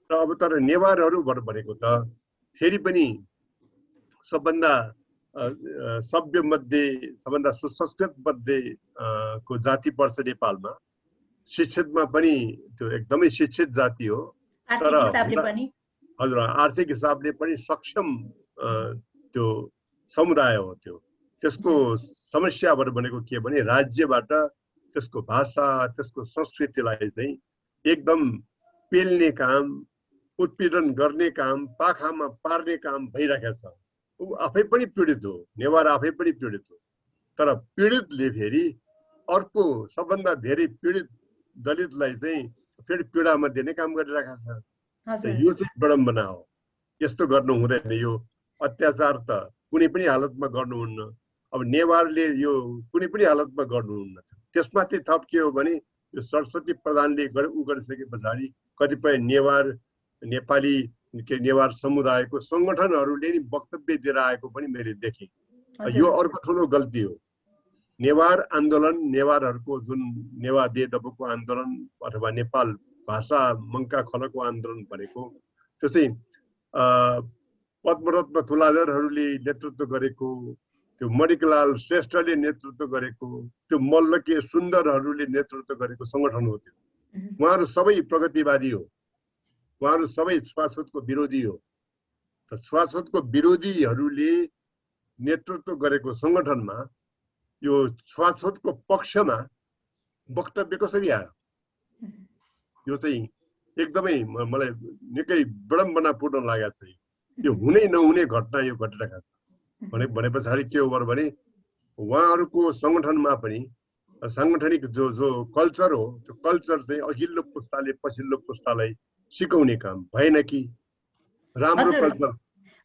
र अब तर नेवारहरू भनेको त फेरि पनि सबभन्दा सभ्य मध्ये, सबभन्दा सुसंस्कृत मध्ये को जाति पर्छ नेपालमा। शिक्षितमा पनि त्यो एकदमै शिक्षित जाति हो, तर हजुर आर्थिक हिसाबले पनि सक्षम त्यो समुदाय हो। त्यसको समस्या भनेको के भने राज्यबाट त्यसको भाषा, त्यसको संस्कृतिलाई चाहिँ एकदम पेल्ने काम, उत्पीडन गर्ने काम, पाखामा पार्ने काम भइरहेको छ। ऊ आफै पनि पीडित हो, नेवार आफै पनि पीडित हो, तर पीडितले फेरि अर्को सबभन्दा धेरै पीडित दलितलाई चाहिँ फेरि पीडामा दिने काम गरिरहेको छ। यो चाहिँ विडम्बना हो, यस्तो गर्नु हुँदैन। यो अत्याचार त कुनै पनि हालतमा गर्नुहुन्न। अब नेवारले यो कुनै पनि हालतमा गर्नुहुन्न। त्यसमाथि थप के हो भने यो सरस्वती प्रधानले गरिसके पछाडि कतिपय नेपाली नेवार समुदायको संगठनहरूले नि वक्तव्य दिएर आएको पनि मैले देखेँ। यो अर्को ठुलो गल्ती हो। नेवार आन्दोलन, नेवारहरूको जुन नेवा दे दबको आन्दोलन अथवा नेपाल भाषा मङ्का खलको आन्दोलन भनेको त्यो चाहिँ पद्मरत्न तुलाधरहरूले नेतृत्व गरेको, त्यो मणिकलाल श्रेष्ठले नेतृत्व गरेको, त्यो मल्लके सुन्दरहरूले नेतृत्व गरेको संगठन हो। त्यो उहाँहरू सबै प्रगतिवादी हो, उहाँहरू सबै छुवाछुतको विरोधी हो। त छुवाछुतको विरोधीहरूले नेतृत्व गरेको संगठनमा यो छुवाछुतको पक्षमा वक्तव्य कसरी आयो? यो चाहिँ एकदमै मलाई निकै विडम्बनापूर्ण लागेको छ। यो हुनै नहुने घटना यो घटिरहेको छ भने पछाडि के हो भने उहाँहरूको संगठनमा पनि सांगठनिक जो कल्चर हो, त्यो कल्चर चाहिँ अघिल्लो पुस्ताले पछिल्लो पुस्तालाई सिकाउने काम भएन कि? राम्रो कल्चर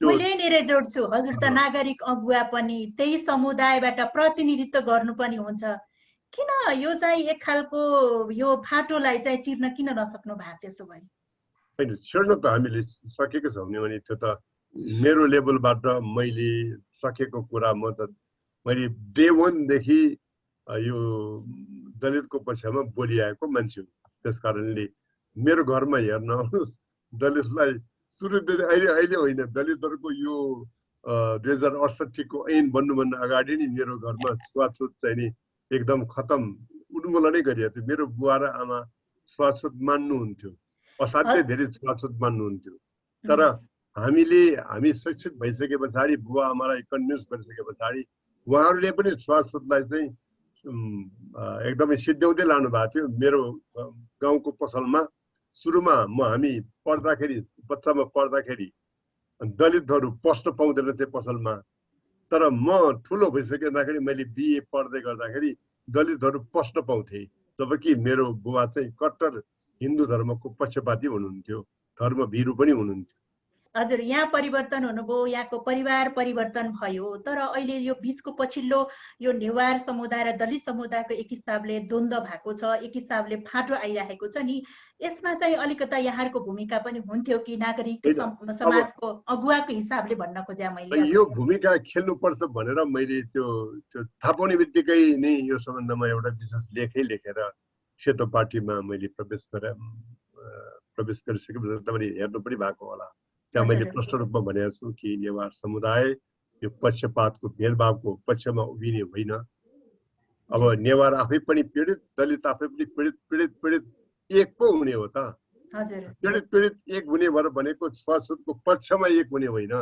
मैले यहाँनिर जोड्छु। हजुर त नागरिक अगुवा पनि त्यही समुदायबाट प्रतिनिधित्व गर्नु पनि हुन्छ, किन यो चाहिँ एक खालको यो फाटोलाई चाहिँ चिर्न किन नसक्नु भएको? त्यसो भए होइन, छिर्न त हामीले सकेको छौँ नि। भने त्यो त मेरो लेभलबाट मैले सकेको कुरा मैले डे 1 देखि यो दलितको पक्षमा बोलिआएको मान्छे हो। त्यस कारणले मेरो घरमा हेर्न दलितलाई सुरुदेखि अहिले होइन, दलितहरूको यो 2068 को ऐन बन्नुभन्दा अगाडि नै मेरो घरमा छुवाछुत चाहिँ नि एकदम खतम उन्मूलनै गरिएको थियो। मेरो बुवा र आमा छुवाछुत मान्नुहुन्थ्यो, असाध्यै धेरै छुवाछुत मान्नुहुन्थ्यो। तर हामी शिक्षित भइसके पछाडि, बुवा आमालाई कन्भिन्स गरिसके पछाडि उहाँहरूले पनि छुवाछुतलाई चाहिँ एकदमै सिद्ध्याउँदै लानु भएको थियो। मेरो गाउँको पसलमा सुरुमा हामी पढ्दाखेरि, बच्चामा पढ्दाखेरि दलितहरू पस्न पाउँदैन थिए पसलमा। तर म ठुलो भइसक्दाखेरि मैले बिए पढ्दै गर्दाखेरि दलितहरू पस्न पाउँथे, जबकि मेरो बुवा चाहिँ कट्टर हिन्दू धर्मको पक्षपाती हुनुहुन्थ्यो, धर्मभीरु पनि हुनुहुन्थ्यो। हजुर, यहाँ परिवर्तन हुनुभयो, यहाँको परिवार परिवर्तन भयो, तर अहिले यो बीचको पछिल्लो यो नेवार समुदाय र दलित समुदायको एक हिसाबले द्वन्द्व भएको छ, एक हिसाबले फाटो आइरहेको छ नि। यसमा चाहिँ अलिकता यहाँहरूको भूमिका पनि हुन्थ्यो कि नागरिक समाजको अगुवाको हिसाबले भन्न खोजे मैले? यो भूमिका खेल्नुपर्छ भनेर मैले त्यो थाहा पाउने बित्तिकै नै यो सम्बन्धमा एउटा विशेष लेखै लेखेर सेतो पार्टीमा मैले प्रवेश गरिसकेपछि तपाईँले हेर्नु पनि भएको होला। त्यहाँ मैले प्रश्न रूपमा भनेको छु कि नेवार समुदाय यो पक्षपातको भेदभावको पक्षमा उभिने होइन। अब नेवार आफै पनि पीडित, दलित आफै पनि पीडित एक पो हुने हो त। पीडित एक हुने भएर भनेको छुवाछुतको पक्षमा एक हुने होइन,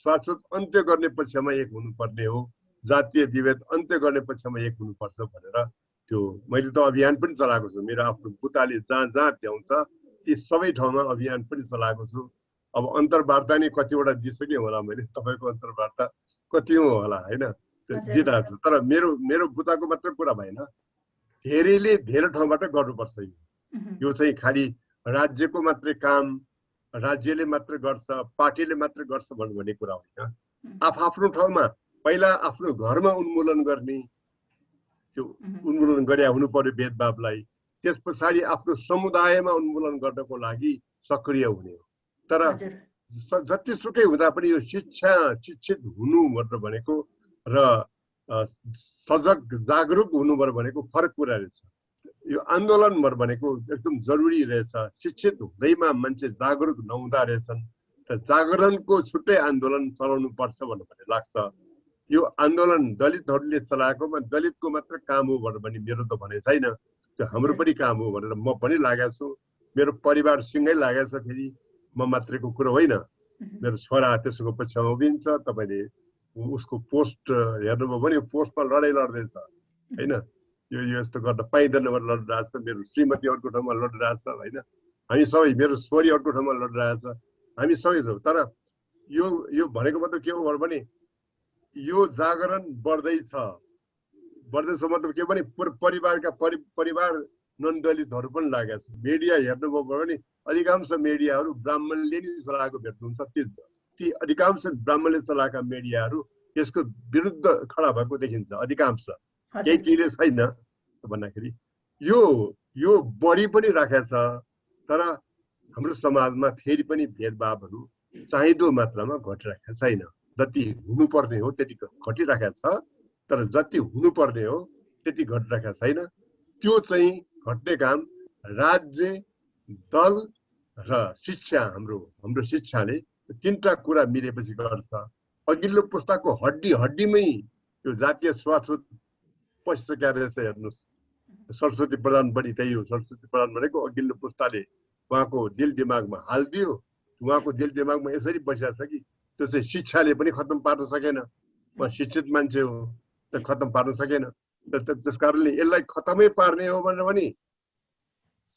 छुवाछुत अन्त्य गर्ने पक्षमा एक हुनुपर्ने हो, जातीय विभेद अन्त्य गर्ने पक्षमा एक हुनुपर्छ भनेर त्यो मैले त अभियान पनि चलाएको छु। मेरो आफ्नो बुताले जहाँ जहाँ भ्याउँछ ती सबै ठाउँमा अभियान पनि चलाएको छु। अब अन्तर्वार्ता नै कतिवटा दिइसकेँ होला मैले, तपाईँको अन्तर्वार्ता कति हो होला होइन, दिइरहेको छु। तर मेरो बुताको मात्र कुरा भएन, धेरैले धेरै ठाउँबाट गर्नुपर्छ। यो चाहिँ खालि राज्यको मात्रै काम, राज्यले मात्र गर्छ, पार्टीले मात्र गर्छ भन्ने कुरा होइन। आफ्नो ठाउँमा पहिला आफ्नो घरमा उन्मूलन गर्ने, त्यो उन्मूलन गरे हुनु पर्यो भेदभावलाई। त्यस पछाडि आफ्नो समुदायमा उन्मूलन गर्नको लागि सक्रिय हुने हो। तर जतिसुकै हुँदा पनि यो शिक्षित हुनु भनेको र सजग जागरुक हुनु भनेको फरक कुरा रहेछ। यो आन्दोलन भनेको एकदम जरुरी रहेछ। शिक्षित हुँदैमा मान्छे जागरुक नहुँदा रहेछन्। त जागरणको छुट्टै आन्दोलन चलाउनु पर्छ भन्ने लाग्छ। यो आन्दोलन दलितहरूले चलाएकोमा दलितको मात्र काम हो भने मेरो त भनाइ छैन। त्यो हाम्रो पनि काम हो भनेर म पनि लागेको छु। मेरो परिवारसँगै लागेको छ। फेरि म मात्रैको कुरो होइन, मेरो छोरा त्यसको पछ्याउमा पनि छ। तपाईँले उसको पोस्ट हेर्नुभयो भने पोस्टमा लडाइँ लड्दैछ होइन। यो यस्तो गर्न पाइँदैन भनेर लडिरहेको छ। मेरो श्रीमती अर्को ठाउँमा लडिरहेको छ होइन। हामी सबै, मेरो छोरी अर्को ठाउँमा लडिरहेको छ। हामी सबै छौँ। तर यो भनेको मतलब के हो भने यो जागरण बढ्दैछ मतलब के भने परिवार नन दलितहरू पनि लागेको छ। मिडिया हेर्नुभयो भने अधिकांश मिडियाहरू ब्राह्मणले नै चलाएको भेट्नुहुन्छ। ती अधिकांश ब्राह्मणले चलाएका मिडियाहरू यसको विरुद्ध खडा भएको देखिन्छ। अधिकांश केही केहीले छैन भन्दाखेरि यो बढी पनि राखेको छ। तर हाम्रो समाजमा फेरि पनि भेदभावहरू चाहिँदो मात्रामा घटिरहेको छैन। जति हुनुपर्ने हो त्यति घटिरहेको छ। तर जति हुनुपर्ने हो त्यति घटिरहेको छैन। त्यो चाहिँ घट्ने काम राज्य, दल र शिक्षा, हाम्रो शिक्षाले तीनटा कुरा मिलेपछि गर्छ। अघिल्लो पुस्ताको हड्डीमै यो जातीय छुवाछुत पसिसकेको रहेछ। हेर्नुहोस्, सरस्वती प्रधान पनि त्यही हो। सरस्वती प्रधान भनेको अघिल्लो पुस्ताले उहाँको दिल दिमागमा हालिदियो। उहाँको दिल दिमागमा यसरी बसिरहेको छ कि त्यो चाहिँ शिक्षाले पनि खत्तम पार्न सकेन। उहाँ शिक्षित मान्छे हो, त्यो खत्तम पार्न सकेन। त्यस कारणले यसलाई खत्तमै पार्ने हो भनेर पनि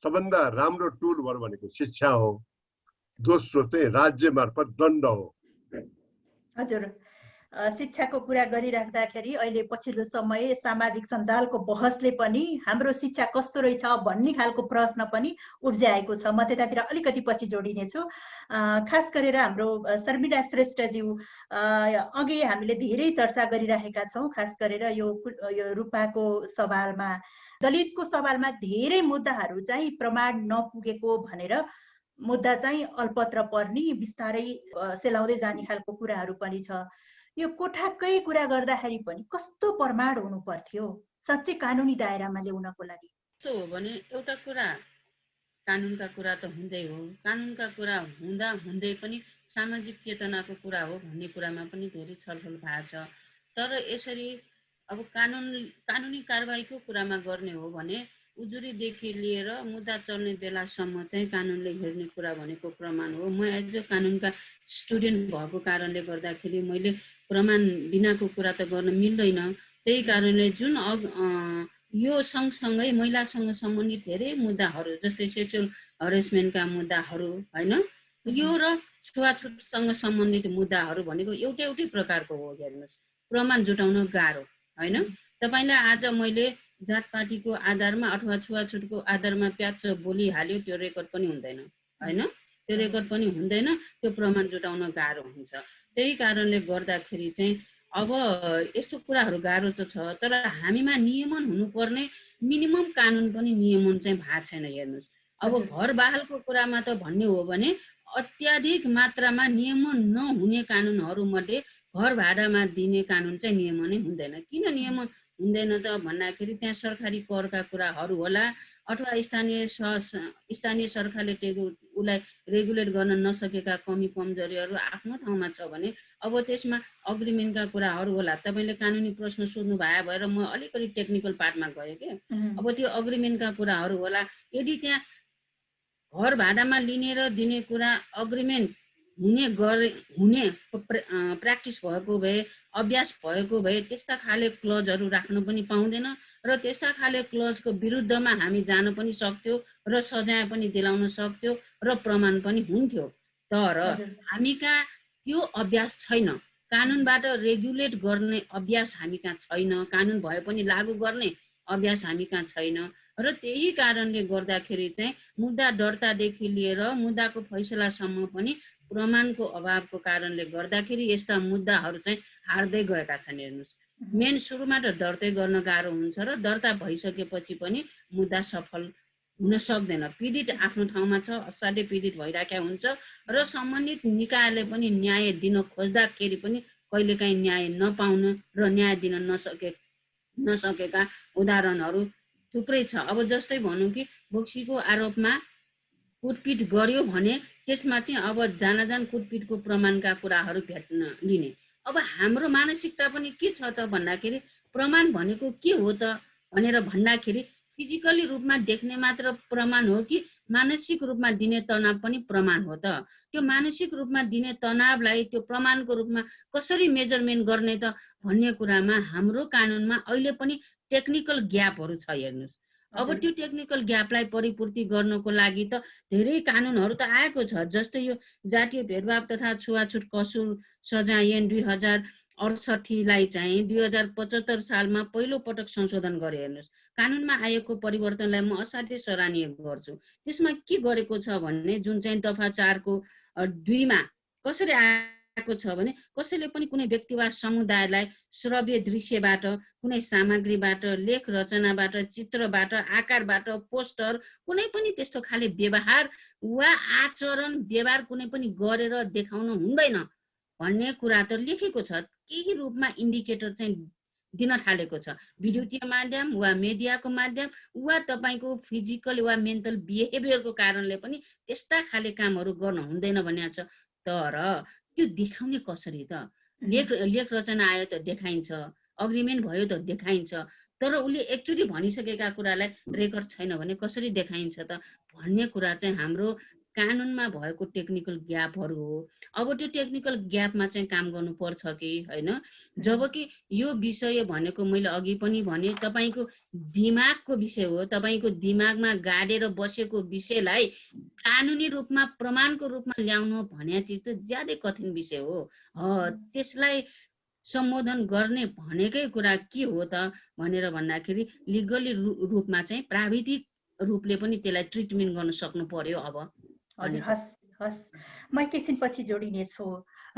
सबभन्दा राम्रो टुल भनेको शिक्षा हो। दोस्रो चाहिँ राज्य मार्फत दण्ड हो। हजुर, शिक्षाको कुरा गरिराख्दाखेरि अहिले पछिल्लो समय सामाजिक सञ्जालको बहसले पनि हाम्रो शिक्षा कस्तो रहेछ भन्ने खालको प्रश्न पनि उब्जाएको छ। म त्यतातिर अलिकति पछि जोडिनेछु। खास गरेर हाम्रो शर्मिला श्रेष्ठज्यू, अघि हामीले धेरै चर्चा गरिरहेका छौँ। खास गरेर यो रूपाको सवालमा, दलितको सवालमा धेरै मुद्दाहरू चाहिँ प्रमाण नपुगेको भनेर मुद्दा चाहिँ अल्पत्र पर्ने, बिस्तारै सेलाउँदै जाने खालको कुराहरू पनि छ। यो कोठाकै कुरा गर्दाखेरि पनि कस्तो प्रमाण हुनु पर्थ्यो साँच्चै कानुनी दायरामा ल्याउनको लागि? कस्तो हो भने एउटा कुरा कानुनका कुरा त हुँदै हो। कानुनका कुरा हुँदै पनि सामाजिक चेतनाको कुरा हो भन्ने कुरामा पनि धेरै छलफल भएको छ। तर यसरी अब कानुनी कारबाहीको कुरामा गर्ने हो भने उजुरीदेखि लिएर मुद्दा चल्ने बेलासम्म चाहिँ कानुनले हेर्ने कुरा भनेको प्रमाण हो। म एज अ कानुनका स्टुडेन्ट भएको कारणले गर्दाखेरि मैले प्रमाण बिनाको कुरा त गर्न मिल्दैन। त्यही कारणले जुन यो सँगसँगै महिलासँग सम्बन्धित धेरै मुद्दाहरू जस्तै सेक्सुअल हरेसमेन्टका मुद्दाहरू होइन, यो र छुवाछुतसँग सम्बन्धित मुद्दाहरू भनेको एउटै प्रकारको हो। हेर्नुहोस्, प्रमाण जुटाउन गाह्रो होइन। तपाईँलाई आज मैले जातपातीको आधारमा अथवा छुवाछुतको आधारमा प्याच बोलिहाल्यो, त्यो रेकर्ड पनि हुँदैन होइन। त्यो रेकर्ड पनि हुँदैन, त्यो प्रमाण जुटाउन गाह्रो हुन्छ। त्यही कारणले गर्दाखेरि चाहिँ अब यस्तो कुराहरू गाह्रो त छ। तर हामीमा नियमन हुनुपर्ने मिनिमम कानुन पनि नियमन चाहिँ भएको छैन। हेर्नुहोस्, अब घर बहालको कुरामा त भन्ने हो भने अत्याधिक मात्रामा नियमन नहुने कानुनहरूमध्ये घर भाडामा दिने कानुन चाहिँ नियमनै हुँदैन। किन नियमन हुँदैन त भन्दाखेरि त्यहाँ सरकारी करका कुराहरू होला अथवा स्थानीय सरकारले उसलाई रेगुलेट गर्न नसकेका कमी कमजोरीहरू आफ्नो ठाउँमा छ भने अब त्यसमा अग्रिमेन्टका कुराहरू होला। तपाईँले कानुनी प्रश्न सोध्नु भएर म अलिकति टेक्निकल पार्टमा गएँ कि अब त्यो अग्रिमेन्टका कुराहरू होला। यदि त्यहाँ घर भाडामा लिने र दिने कुरा अग्रिमेन्ट हुने प्र्याक्टिस भएको भए, अभ्यास भएको भए त्यस्ता खाले क्लजहरू राख्नु पनि पाउँदैन र त्यस्ता खाले क्लजको विरुद्धमा हामी जान पनि सक्थ्यो र सजाय पनि दिलाउन सक्थ्यो र प्रमाण पनि हुन्थ्यो। तर हामी कहाँ त्यो अभ्यास छैन। कानुनबाट रेगुलेट गर्ने अभ्यास हामी कहाँ छैन। कानुन भए पनि लागू गर्ने अभ्यास हामी कहाँ छैन। र त्यही कारणले गर्दाखेरि चाहिँ मुद्दा दर्तादेखि लिएर मुद्दाको फैसलासम्म पनि प्रमाणको अभावको कारणले गर्दाखेरि यस्ता मुद्दाहरू चाहिँ हार्दै गएका छन्। हेर्नुहोस्, मेन सुरुमा त दर्तै गर्न गाह्रो हुन्छ र दर्ता भइसकेपछि पनि मुद्दा सफल हुन सक्दैन। पीडित आफ्नो ठाउँमा छ, असाध्यै पीडित भइराखेको हुन्छ र सम्बन्धित निकायले पनि न्याय दिन खोज्दाखेरि पनि कहिलेकाहीँ न्याय नपाउन र न्याय दिन नसकेका उदाहरणहरू थुप्रै छ। अब जस्तै भनौँ कि बोक्सीको आरोपमा कुटपिट गर्यो भने त्यसमा चाहिँ अब जान कुटपिटको प्रमाणका कुराहरू भेट्न लिने। अब हाम्रो मानसिकता पनि के छ त भन्दाखेरि प्रमाण भनेको के हो त भनेर भन्दाखेरि फिजिकली रूपमा देख्ने मात्र प्रमाण हो कि मानसिक रूपमा दिने तनाव पनि प्रमाण हो त? त्यो मानसिक रूपमा दिने तनावलाई त्यो प्रमाणको रूपमा कसरी मेजरमेन्ट गर्ने त भन्ने कुरामा हाम्रो कानुनमा अहिले पनि टेक्निकल ग्यापहरू छ। हेर्नुहोस्, अब त्यो टेक्निकल ग्यापलाई परिपूर्ति गर्नको लागि त धेरै कानुनहरू त आएको छ। जस्तै यो जातीय भेदभाव तथा छुवाछुत कसुर सजाय ऐन 2068लाई चाहिँ 2075 सालमा पहिलो पटक संशोधन गरे। हेर्नुहोस्, कानुनमा आएको परिवर्तनलाई म असाध्यै सराहनीय गर्छु। त्यसमा के गरेको छ भने जुन चाहिँ दफा 4 को 2 मा कसरी आएको छ भने कसैले पनि कुनै व्यक्ति वा समुदायलाई श्रव्य दृश्यबाट, कुनै सामग्रीबाट, लेख रचनाबाट, चित्रबाट, आकारबाट, पोस्टर, कुनै पनि त्यस्तो खाले व्यवहार वा आचरण व्यवहार कुनै पनि गरेर देखाउन हुँदैन भन्ने कुरा त लेखेको छ। केही रूपमा इन्डिकेटर चाहिँ दिन थालेको छ, विद्युतीय माध्यम वा मिडियाको माध्यम वा तपाईको फिजिकल वा मेन्टल बिहेभियरको कारणले पनि त्यस्ता खाले कामहरू गर्न हुँदैन भनेको छ। तर त्यो देखाउने कसरी त? लेख रचना आयो त देखाइन्छ, अग्रिमेन्ट भयो त देखाइन्छ, तर उसले एक्चुअली भनिसकेका कुरालाई रेकर्ड छैन भने कसरी देखाइन्छ त भन्ने कुरा चाहिँ हाम्रो कानुनमा भएको टेक्निकल ग्यापहरू हो। अब त्यो टेक्निकल ग्यापमा चाहिँ काम गर्नुपर्छ कि होइन? जबकि यो विषय भनेको मैले अघि पनि भने तपाईँको दिमागको विषय हो। तपाईँको दिमागमा गाडेर बसेको विषयलाई कानुनी रूपमा प्रमाणको रूपमा ल्याउनु भन्ने चिज त ज्यादै कठिन विषय हो। त्यसलाई सम्बोधन गर्ने भनेकै कुरा के हो त भनेर भन्दाखेरि लिगली रूपमा चाहिँ प्राविधिक रूपले पनि त्यसलाई ट्रिटमेन्ट गर्न सक्नु पर्यो। अब हजुर, हस् म एकैछिन पछि जोडिनेछु।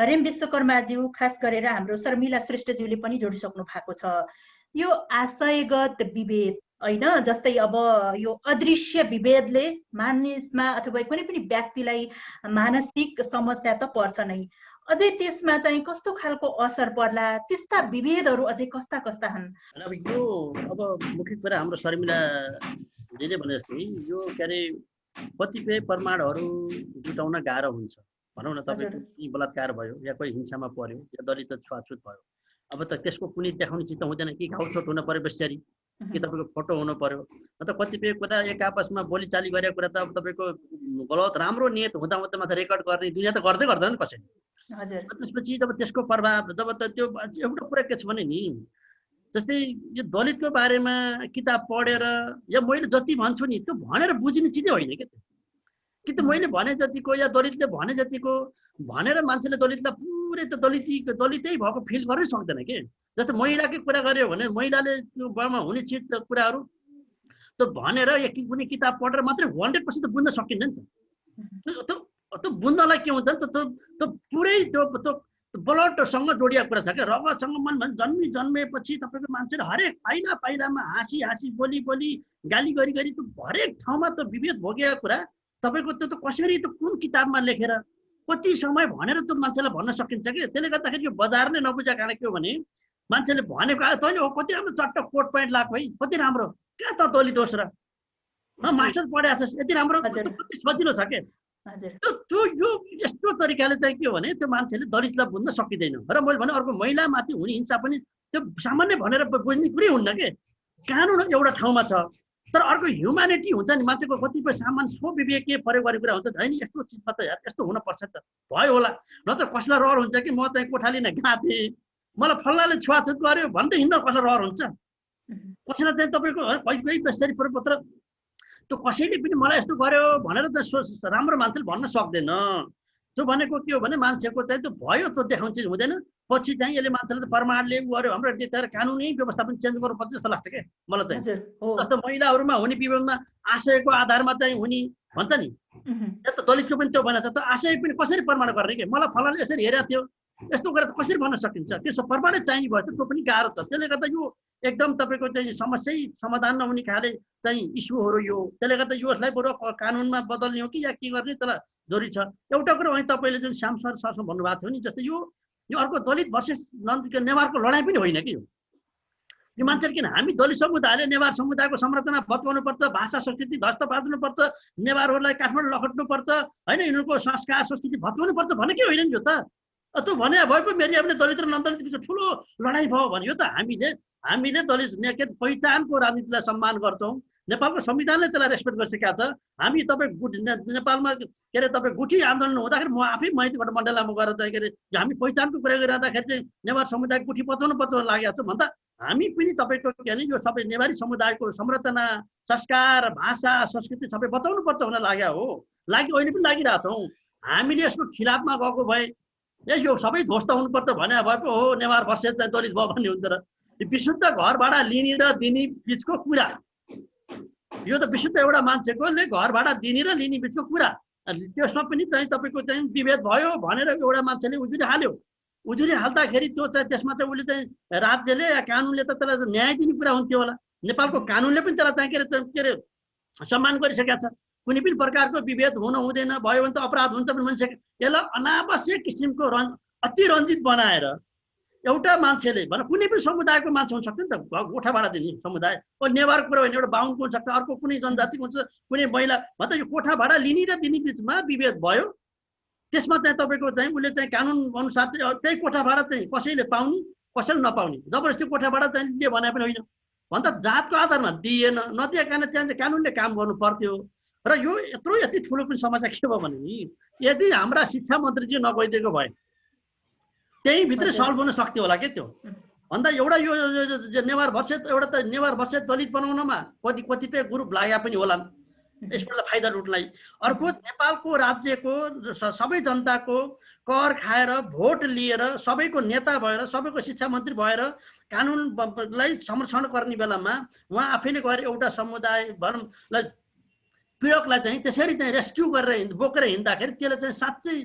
रेम विश्वकर्माज्यू, खास गरेर हाम्रो शर्मिला श्रेष्ठज्यूले पनि जोडिसक्नु भएको छ। यो आशयगत विभेद होइन, जस्तै अब यो अदृश्य विभेदले मानिसमा अथवा कुनै पनि व्यक्तिलाई मानसिक समस्या त पर्छ नै, अझै त्यसमा चाहिँ कस्तो खालको असर पर्ला, त्यस्ता विभेदहरू अझै कस्ता कस्ता हुन्? अब यो अब मुख्य कुरा हाम्रो शर्मिलाजीले भने जस्तै यो के अरे कतिपय प्रमाणहरू जुटाउन गाह्रो हुन्छ। भनौँ न तपाईँको बलात्कार भयो या कोही हिंसामा पर्यो या दलित छुवाछुत भयो, अब त त्यसको कुनै देखाउने चिज त हुँदैन कि घाउछोट हुन पर्यो बेस्यारी, कि तपाईँको फोटो हुनु पर्यो। अन्त कतिपय कुरा एक आपसमा बोलीचाली गरेको कुरा त अब तपाईँको गलत राम्रो नियत हुँदा हुँदा मात्र रेकर्ड गर्ने दुनियाँ त गर्दैन कसैले। त्यसपछि जब त्यसको प्रभाव, जब त त्यो एउटा कुरा के छ भने नि, जस्तै यो दलितको बारेमा किताब पढेर या मैले जति भन्छु नि त्यो भनेर बुझिने चिजै होइन क्या त्यो, कि त मैले भने जतिको या दलितले भने जतिको भनेर मान्छेले दलितलाई पुरै त दलितै भएको फिल गर्नै सक्दैन के। जस्तै महिलाकै कुरा गर्यो भने महिलाले त्यो बामा हुने चिज कुराहरू त भनेर या कुनै किताब पढेर मात्रै 100% त बुझ्न सकिन्न नि त। त्यो बुझ्नलाई के हुन्छ नि त, त्यो पुरै त्यो ब्लडसँग जोडिएको कुरा छ क्या, रगतसँग मन जन्मेपछि तपाईँको मान्छेले हरेक पाइलामा हाँसी बोली गाली गरी त्यो हरेक ठाउँमा त विभेद भोगेको कुरा तपाईँको त्यो त कसरी त कुन किताबमा लेखेर कति समय भनेर त्यो मान्छेलाई भन्न सकिन्छ कि। त्यसले गर्दाखेरि यो बजार नै नबुझाएको कारण के हो भने मान्छेले भनेको तैँले हो कति राम्रो चट्ट कोट प्यान्ट लगाएको है, कति राम्रो, कहाँ त दलित होस् र, मास्टर पढाएको छ यति राम्रो, कति सजिलो छ के। त्यो यो यस्तो तरिकाले चाहिँ के हो भने त्यो मान्छेले दलितलाई बुझ्न सकिँदैन। र मैले भने अर्को महिलामाथि हुने हिंसा पनि त्यो सामान्य भनेर बुझ्ने कुरै हुन्न के। कानुन एउटा ठाउँमा छ, तर अर्को ह्युम्यानिटी हुन्छ नि, मान्छेको कतिपय सामान्य स्वविवेकीय प्रयोग गर्ने कुरा हुन्छ। होइन यस्तो चिजमा त यार यस्तो हुनपर्छ त भयो होला, नत्र कसलाई रहर हुन्छ कि म चाहिँ कोठाली नै गाँथेँ, मलाई फल्लाले छुवाछुत गर्यो भने त हिँड्न कसलाई रहर हुन्छ। कसैलाई चाहिँ तपाईँको कोही बेसरी प्रपत्र त्यो कसैले पनि मलाई यस्तो गर्यो भनेर त राम्रो मान्छेले भन्न सक्दैन। त्यो भनेको के हो भने मान्छेको चाहिँ त्यो भयो त्यो देखाउने चिज हुँदैन। पछि चाहिँ यसले मान्छेले त प्रमाणले गर्यो हाम्रो कानुनी व्यवस्था पनि चेन्ज गर्नुपर्छ जस्तो लाग्छ क्या मलाई चाहिँ। जस्तो महिलाहरूमा हुने विवादमा आशयको आधारमा चाहिँ हुने भन्छ नि, या त दलितको पनि त्यो भनेको छ त आशय पनि कसरी प्रमाण गर्ने के मलाई फलाले यसरी हेरेको थियो यस्तो गरेर कसरी भन्न सकिन्छ त्यसो प्रमाणै चाहिने भयो त्यो पनि गाह्रो छ त्यसले गर्दा यो एकदम तपाईँको चाहिँ समस्या समाधान नहुने खाले चाहिँ इस्युहरू यो त्यसले गर्दा यसलाई बरु कानुनमा बदल्ने हो कि या के गर्ने त्यसलाई जरुरी छ एउटा कुरो अनि तपाईँले जुन श्याम सरसँग भन्नुभएको थियो नि जस्तै यो अर्को दलित भर्सेस नेवारको लडाइँ पनि होइन कि यो मान्छेले किन हामी दलित समुदायले नेवार समुदायको संरचना भत्काउनुपर्छ भाषा संस्कृति ध्वस्त पार्नुपर्छ नेवारहरूलाई काठमाडौँ लखट्नुपर्छ होइन यिनीहरूको संस्कार संस्कृति भत्काउनुपर्छ भनेकै होइन नि यो त त्यो भने भएको मेरी आफ्नो दलित र नन्दलित बिच ठुलो लडाइँ भयो भने यो त हामीले दलित पहिचानको राजनीतिलाई सम्मान गर्छौँ नेपालको संविधानले त्यसलाई रेस्पेक्ट गरिसकेका छ हामी तपाईँ नेपालमा के अरे तपाईँ गुठी आन्दोलन हुँदाखेरि म आफै माइतीबाट मण्डलामा गएर चाहिँ के अरे हामी पहिचानको कुरा गरिरहँदाखेरि चाहिँ नेवार समुदायको गुठी बचाउनु लागेको छ भन्दा हामी पनि तपाईँको के भने यो सबै नेवारी समुदायको संरचना संस्कार भाषा संस्कृति सबै बचाउनु पर्छ भनेर लाग्यो हो अहिले पनि लागिरहेछौँ हामीले यसको खिलाफमा गएको भए यो सबै ध्वस्त हुनुपर्छ भने भएको हो नेवार भर्सेस चाहिँ दलित भयो भन्ने हुन्छ र विशुद्ध घर भाडा लिने र दिने बिचको कुरा यो त विशुद्ध एउटा मान्छेकोले घर भाडा दिने र लिने बिचको कुरा त्यसमा पनि चाहिँ तपाईँको चाहिँ विभेद भयो भनेर एउटा मान्छेले उजुरी हाल्यो उजुरी हाल्दाखेरि त्यो चाहिँ त्यसमा चाहिँ उसले चाहिँ राज्यले या कानुनले त त्यसलाई न्याय दिने कुरा हुन्थ्यो होला नेपालको कानुनले पनि त्यसलाई चाहिँ के अरे सम्मान गरिसकेका छ कुनै पनि प्रकारको विभेद हुन हुँदैन भयो भने त अपराध हुन्छ पनि भनिसके यसलाई अनावश्यक किसिमको अतिरञ्जित बनाएर एउटा मान्छेले भने कुनै पनि समुदायको मान्छे हुनसक्छ नि त गोठा भाडा दिने समुदाय नेवारको कुरा होइन एउटा बाहुनको हुनसक्छ अर्को कुनै जनजातिको हुन्छ कुनै महिला मतलब यो कोठा भाडा लिने र दिने बिचमा विभेद भयो त्यसमा चाहिँ तपाईँको चाहिँ उसले चाहिँ कानुन अनुसार त्यही कोठा भाडा चाहिँ कसैले पाउने कसैले नपाउने जबरजस्ती कोठा भाडा चाहिँ दिए भने पनि होइन भन्दा जातको आधारमा दिएन नदिए कारण चाहिँ कानुनले काम गर्नु पर्थ्यो र यो यति ठुलो पनि समस्या के भयो भने नि यदि हाम्रा शिक्षा मन्त्रीजी नगइदिएको भए त्यही भित्र सल्भ हुन सक्थ्यो होला के त्यो भन्दा एउटा यो नेवार भर्सेस दलित बनाउनमा कतिपय ग्रुप लाग्या पनि होला यसबाट फाइदा लुट्नलाई अर्को नेपालको राज्यको सबै जनताको कर खाएर भोट लिएर सबैको नेता भएर सबैको शिक्षा मन्त्री भएर कानुनलाई संरक्षण गर्ने बेलामा उहाँ आफैले गएर एउटा समुदाय भनौँलाई पीडकलाई चाहिँ त्यसरी चाहिँ रेस्क्यु गरेर बोकेर हिँड्दाखेरि त्यसले चाहिँ साँच्चै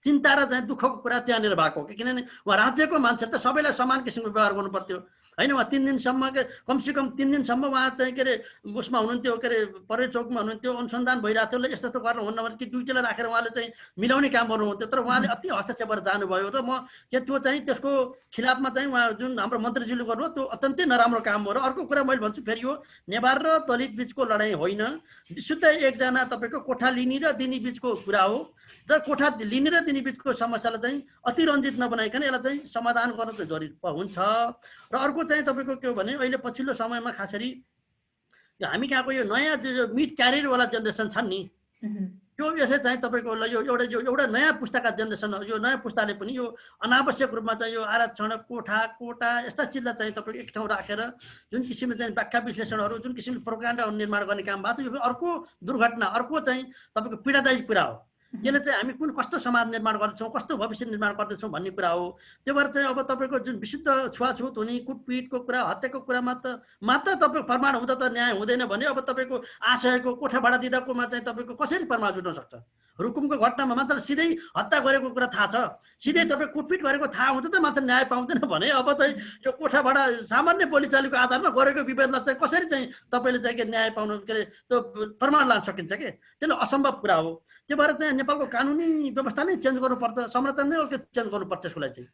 चिन्ता र चाहिँ दुःखको कुरा त्यहाँनिर भएको हो किनभने उहाँ राज्यको मान्छे त सबैलाई समान किसिमको व्यवहार गर्नु पर्थ्यो होइन उहाँ 3 दिनसम्म कमसेकम 3 दिनसम्म उहाँ चाहिँ के अरे उसमा हुनुहुन्थ्यो के अरे परेड चौकमा हुनुहुन्थ्यो अनुसन्धान भइरहेको थियो यस्तो गर्नुहुन्न भने कि दुईटैलाई राखेर उहाँले चाहिँ मिलाउने काम गर्नुहुन्थ्यो तर उहाँले अति हस्तक्षेप गरेर जानुभयो र म त्यो चाहिँ त्यसको खिलाफमा चाहिँ उहाँ जुन हाम्रो मन्त्रीज्यूले गर्नु त्यो अत्यन्तै नराम्रो काम हो र अर्को कुरा मैले भन्छु फेरि यो नेवार र दलित बिचको लडाइँ होइन विशुद्ध एकजना तपाईँको कोठा लिने र दिने बिचको कुरा हो र कोठा लिने र दिने बिचको समस्यालाई चाहिँ अतिरञ्जित नबनाइकन यसलाई चाहिँ समाधान गर्न चाहिँ जरुरी हुन्छ र अर्को चाहिँ तपाईँको के हो भने अहिले पछिल्लो समयमा खास गरी हामी कहाँको यो नयाँ जो मिड क्यारियरवाला जेनेरेसन छन् नि यो यसले चाहिँ तपाईँको यो एउटा नयाँ पुस्ताका जेनेरेसन यो नयाँ पुस्ताले पनि यो अनावश्यक रूपमा चाहिँ यो आरक्षण कोटा यस्ता चिजलाई चाहिँ तपाईँको एक ठाउँ राखेर जुन किसिमले चाहिँ व्याख्या विश्लेषणहरू जुन किसिमले प्रोपागेन्डा निर्माण गर्ने काम भएको छ यो अर्को दुर्घटना अर्को चाहिँ तपाईँको पीडादायी कुरा हो यसले चाहिँ हामी कस्तो समाज निर्माण गर्दैछौँ कस्तो भविष्य निर्माण गर्दैछौँ भन्ने कुरा हो त्यो भएर चाहिँ अब तपाईँको जुन विशुद्ध छुवाछुत हुने कुटपिटको कुरा हत्याको कुरामा त मात्र तपाईँको प्रमाण हुँदा त न्याय हुँदैन भने अब तपाईँको आशयको कोठा भाडा दिँदाकोमा चाहिँ तपाईँको कसरी प्रमाण जुट्न सक्छ रुकुमको घटनामा मात्र सिधै हत्या गरेको कुरा थाहा छ सिधै तपाईँ कुटपिट गरेको थाहा हुन्छ त मात्र न्याय पाउँदैन भने अब चाहिँ यो कोठा भाडा सामान्य बोलीचालीको आधारमा गरेको विभेदलाई चाहिँ कसरी चाहिँ तपाईँले चाहिँ न्याय पाउनु के अरे त्यो प्रमाण लान सकिन्छ कि त्यसले असम्भव कुरा हो त्यो भएर चाहिँ नेपालको कानुनी व्यवस्था नै चेन्ज गर्नुपर्छ संरचना नै अलिकति चेन्ज गर्नुपर्छ यसको लागि चाहिँ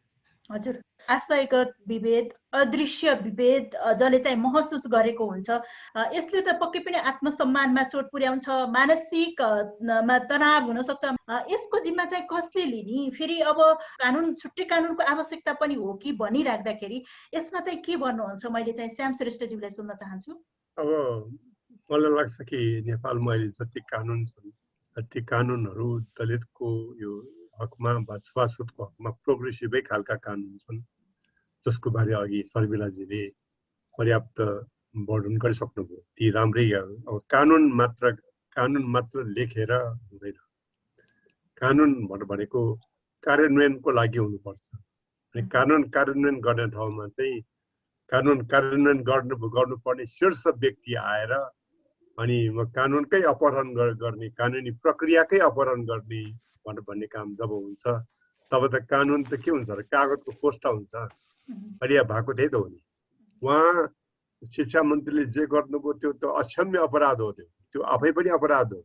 हजुर आस्थागत विभेद अदृश्य विभेद जसले चाहिँ महसुस गरेको हुन्छ यसले त पक्कै पनि आत्मसम्मानमा चोट पुर्याउँछ मानसिक तनाव हुन सक्छ यसको जिम्मा चाहिँ कसले लिने फेरि अब कानुन छुट्टै कानुनको आवश्यकता पनि हो कि भनिराख्दाखेरि यसमा चाहिँ के भन्नुहुन्छ मैले चाहिँ श्याम श्रेष्ठज्यूलाई सुन्न चाहन्छु अब मलाई लाग्छ कि नेपालमा अहिले जति कानुन छन् ती कानुनहरू दलितको यो हकमा वा छुवाछुतको हकमा प्रोग्रेसिभै खालका कानुन छन् जसको बारे अघि शर्मिलाजीले पर्याप्त वर्णन गरिसक्नुभयो ती राम्रै अब कानुन मात्र लेखेर हुँदैन कानुन भनेको कार्यान्वयनको लागि हुनुपर्छ अनि कानुन कार्यान्वयन गर्ने ठाउँमा चाहिँ कानुन कार्यान्वयन गर्नुपर्ने शीर्ष व्यक्ति आएर अनि कानुनकै अपहरण गर्ने, कानुनी प्रक्रियाकै अपहरण गर्ने भन्ने काम जब हुन्छ तब त कानुन त के हुन्छ र कागजको पोस्टा हुन्छ। अहिले भएको त्यही त हो नि। उहाँ शिक्षा मन्त्रीले जे गर्नुभयो त्यो त अक्षम्य अपराध हो। त्यो आफै पनि अपराध हो।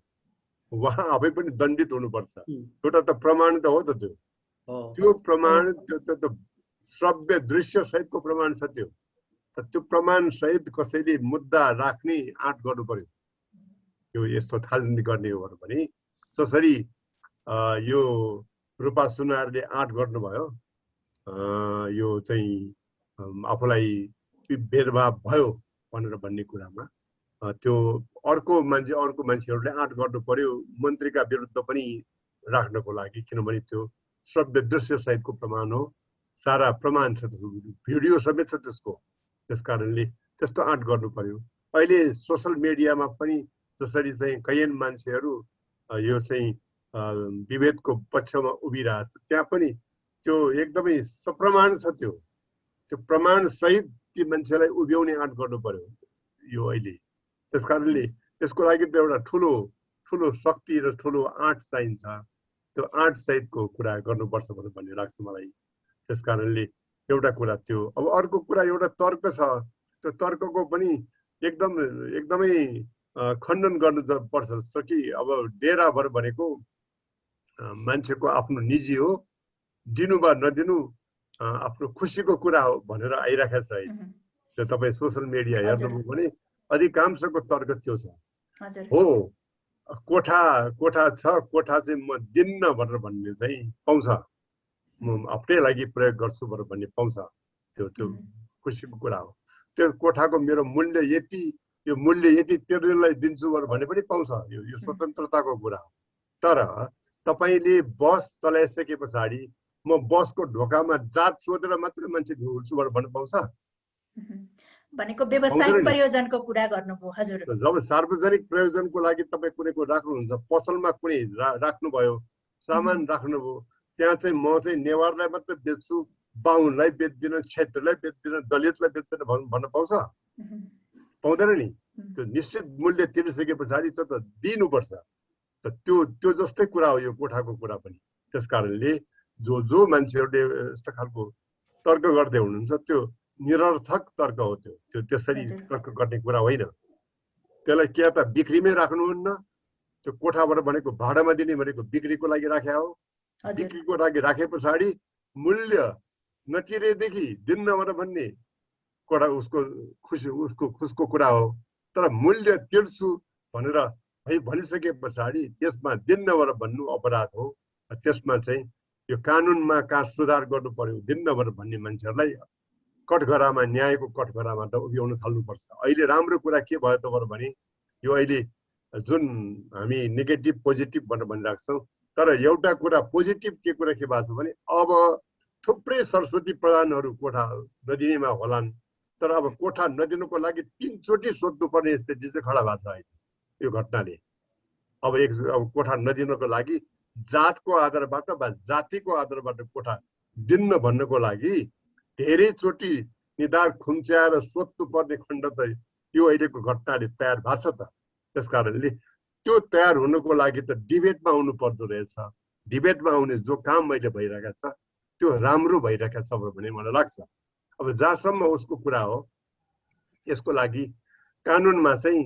उहाँ आफै पनि दण्डित हुनुपर्छ। एउटा त प्रमाण त हो त त्यो प्रमाण त्यो श्रव्य दृश्य सहितको प्रमाण छ त्यो। त्यो प्रमाण सहित कसैले मुद्दा राख्ने आँट गर्नु पर्यो। यो यस्तो थालनी गर्ने हो भने जसरी यो रूपा सुनारले आँट गर्नुभयो, यो चाहिँ आफूलाई भेदभाव भयो भनेर भन्ने कुरामा त्यो अर्को मान्छेहरूले आँट गर्नु पर्यो मन्त्रीका विरुद्ध पनि राख्नको लागि, किनभने त्यो श्रव्य दृश्य सहितको प्रमाण हो। सारा प्रमाण छ, भिडियो समेत छ त्यसको। त्यस कारणले त्यस्तो आँट गर्नु पर्यो। अहिले सोसल मिडियामा पनि जसरी चाहिँ कैयन मान्छेहरू यो चाहिँ विभेदको पक्षमा उभिरहेछ, त्यहाँ पनि त्यो एकदमै सप्रमाण छ। त्यो प्रमाण सहित ती मान्छेलाई उभ्याउने आँट गर्नु पर्यो यो अहिले। त्यस कारणले त्यसको लागि त एउटा ठुलो शक्ति र ठुलो आँट चाहिन्छ। त्यो आँट सहितको कुरा गर्नुपर्छ भन्ने लाग्छ मलाई। त्यस कारणले एउटा कुरा त्यो। अब अर्को कुरा एउटा तर्क छ, त्यो तर्कको पनि एकदमै खण्डन गर्नु पर्छ जस्तो कि अब डेराभर भनेको मान्छेको आफ्नो निजी हो, दिनु वा नदिनु आफ्नो खुसीको कुरा हो भनेर आइरहेको छ। त्यो तपाईँ सोसल मिडिया हेर्नुभयो भने अधिकांशको तर्क त्यो छ। हो कोठा छ, कोठा चाहिँ म दिन्न भनेर भन्ने चाहिँ पाउँछ, म आफ्नै लागि प्रयोग गर्छु भनेर भन्ने पाउँछ। त्यो खुसीको कुरा हो। त्यो कोठाको मेरो मूल्य यति, यो मूल्य यति तिर्नेलाई दिन्छु भने पनि पाउँछ। यो स्वतन्त्रताको कुरा हो। तर तपाईँले बस चलाइसके पछाडि म बसको ढोकामा जात सोधेर मात्रै मान्छे ढुल्छु भनेर भन्न पाउँछ? भनेको व्यावसायिक प्रयोजनको कुरा गर्नुभयो हजुर। जब सार्वजनिक प्रयोजनको लागि तपाईँ कुनैको राख्नुहुन्छ, पसलमा कुनै राख्नुभयो, सामान राख्नुभयो, त्यहाँ चाहिँ म चाहिँ नेवारलाई मात्रै बेच्छु, बाहुनलाई बेच्दिन, क्षेत्रलाई बेच्दिन, दलितलाई बेच्दिन भन्न पाउँछ? पाउँदैन नि। त्यो निश्चित मूल्य तिरिसके पछाडि त दिनुपर्छ। त्यो जस्तै कुरा हो यो कोठाको कुरा पनि। त्यस कारणले जो मान्छेहरूले यस्तो खालको तर्क गर्दै हुनुहुन्छ त्यो निरर्थक तर्क हो। त्यो त्यसरी तर्क गर्ने कुरा होइन। त्यसलाई क्या त बिक्रीमै राख्नुहुन्न। त्यो कोठाबाट भनेको भाडामा दिने भनेको बिक्रीको लागि राखे हो। बिक्रीको लागि राखे पछाडि मूल्य नतिरेदेखि दिन्न भनेर भन्ने कोठा उसको खुसको कुरा हो। तर मूल्य तिर्छु भनेर भनिसके पछाडि त्यसमा दिन्न भनेर भन्नु अपराध हो। त्यसमा चाहिँ यो कानुनमा कहाँ सुधार गर्नु पर्यो। दिन्न भनेर भन्ने मान्छेहरूलाई कठघरामा, न्यायको कठघरामा त उभ्याउन थाल्नुपर्छ। अहिले राम्रो कुरा के भयो त भने यो अहिले जुन हामी नेगेटिभ पोजिटिभ भनेर भनिरहेको छौँ, तर एउटा कुरा पोजिटिभ के कुरा के भएको छ भने अब थुप्रै सरस्वती प्रधानहरू कोठा नदिनेमा होलान्। तर अब कोठा नदिनुको लागि 3 चोटि सोध्नुपर्ने स्थिति चाहिँ खडा भएको छ अहिले यो घटनाले। अब कोठा नदिनको लागि जातको आधारबाट वा जातिको आधारबाट कोठा दिन्न भन्नको लागि धेरै चोटि निधार खुम्च्याएर सोध्नु पर्ने खण्ड त यो अहिलेको घटनाले तयार भएको छ त। त्यस कारणले त्यो तयार हुनुको लागि त डिबेटमा आउनु पर्दो रहेछ। डिबेटमा आउने जो काम अहिले भइरहेको छ त्यो राम्रो भइरहेको छ भन्ने मलाई लाग्छ। अब जहाँसम्म उसको कुरा हो, यसको लागि कानुनमा चाहिँ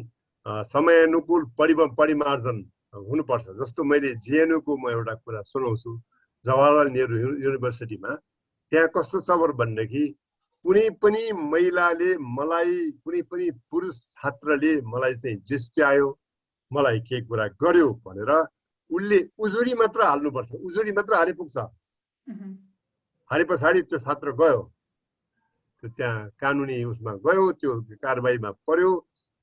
समयानुकूल परिमार्जन हुनुपर्छ। जस्तो मैले जिएनयूको म एउटा कुरा सुनाउँछु। जवाहरलाल नेहरू युनिभर्सिटीमा त्यहाँ कस्तो छ भनेदेखि कुनै पनि महिलाले मलाई, कुनै पनि पुरुष छात्रले मलाई चाहिँ जिस्क्यायो, मलाई केही कुरा गर्यो भनेर उसले उजुरी मात्र हाल्नुपर्छ। उजुरी मात्र हाले पुग्छ। हाले पछाडि त्यो छात्र गयो, त्यो त्यहाँ कानुनी उसमा गयो, त्यो कारबाहीमा पर्यो,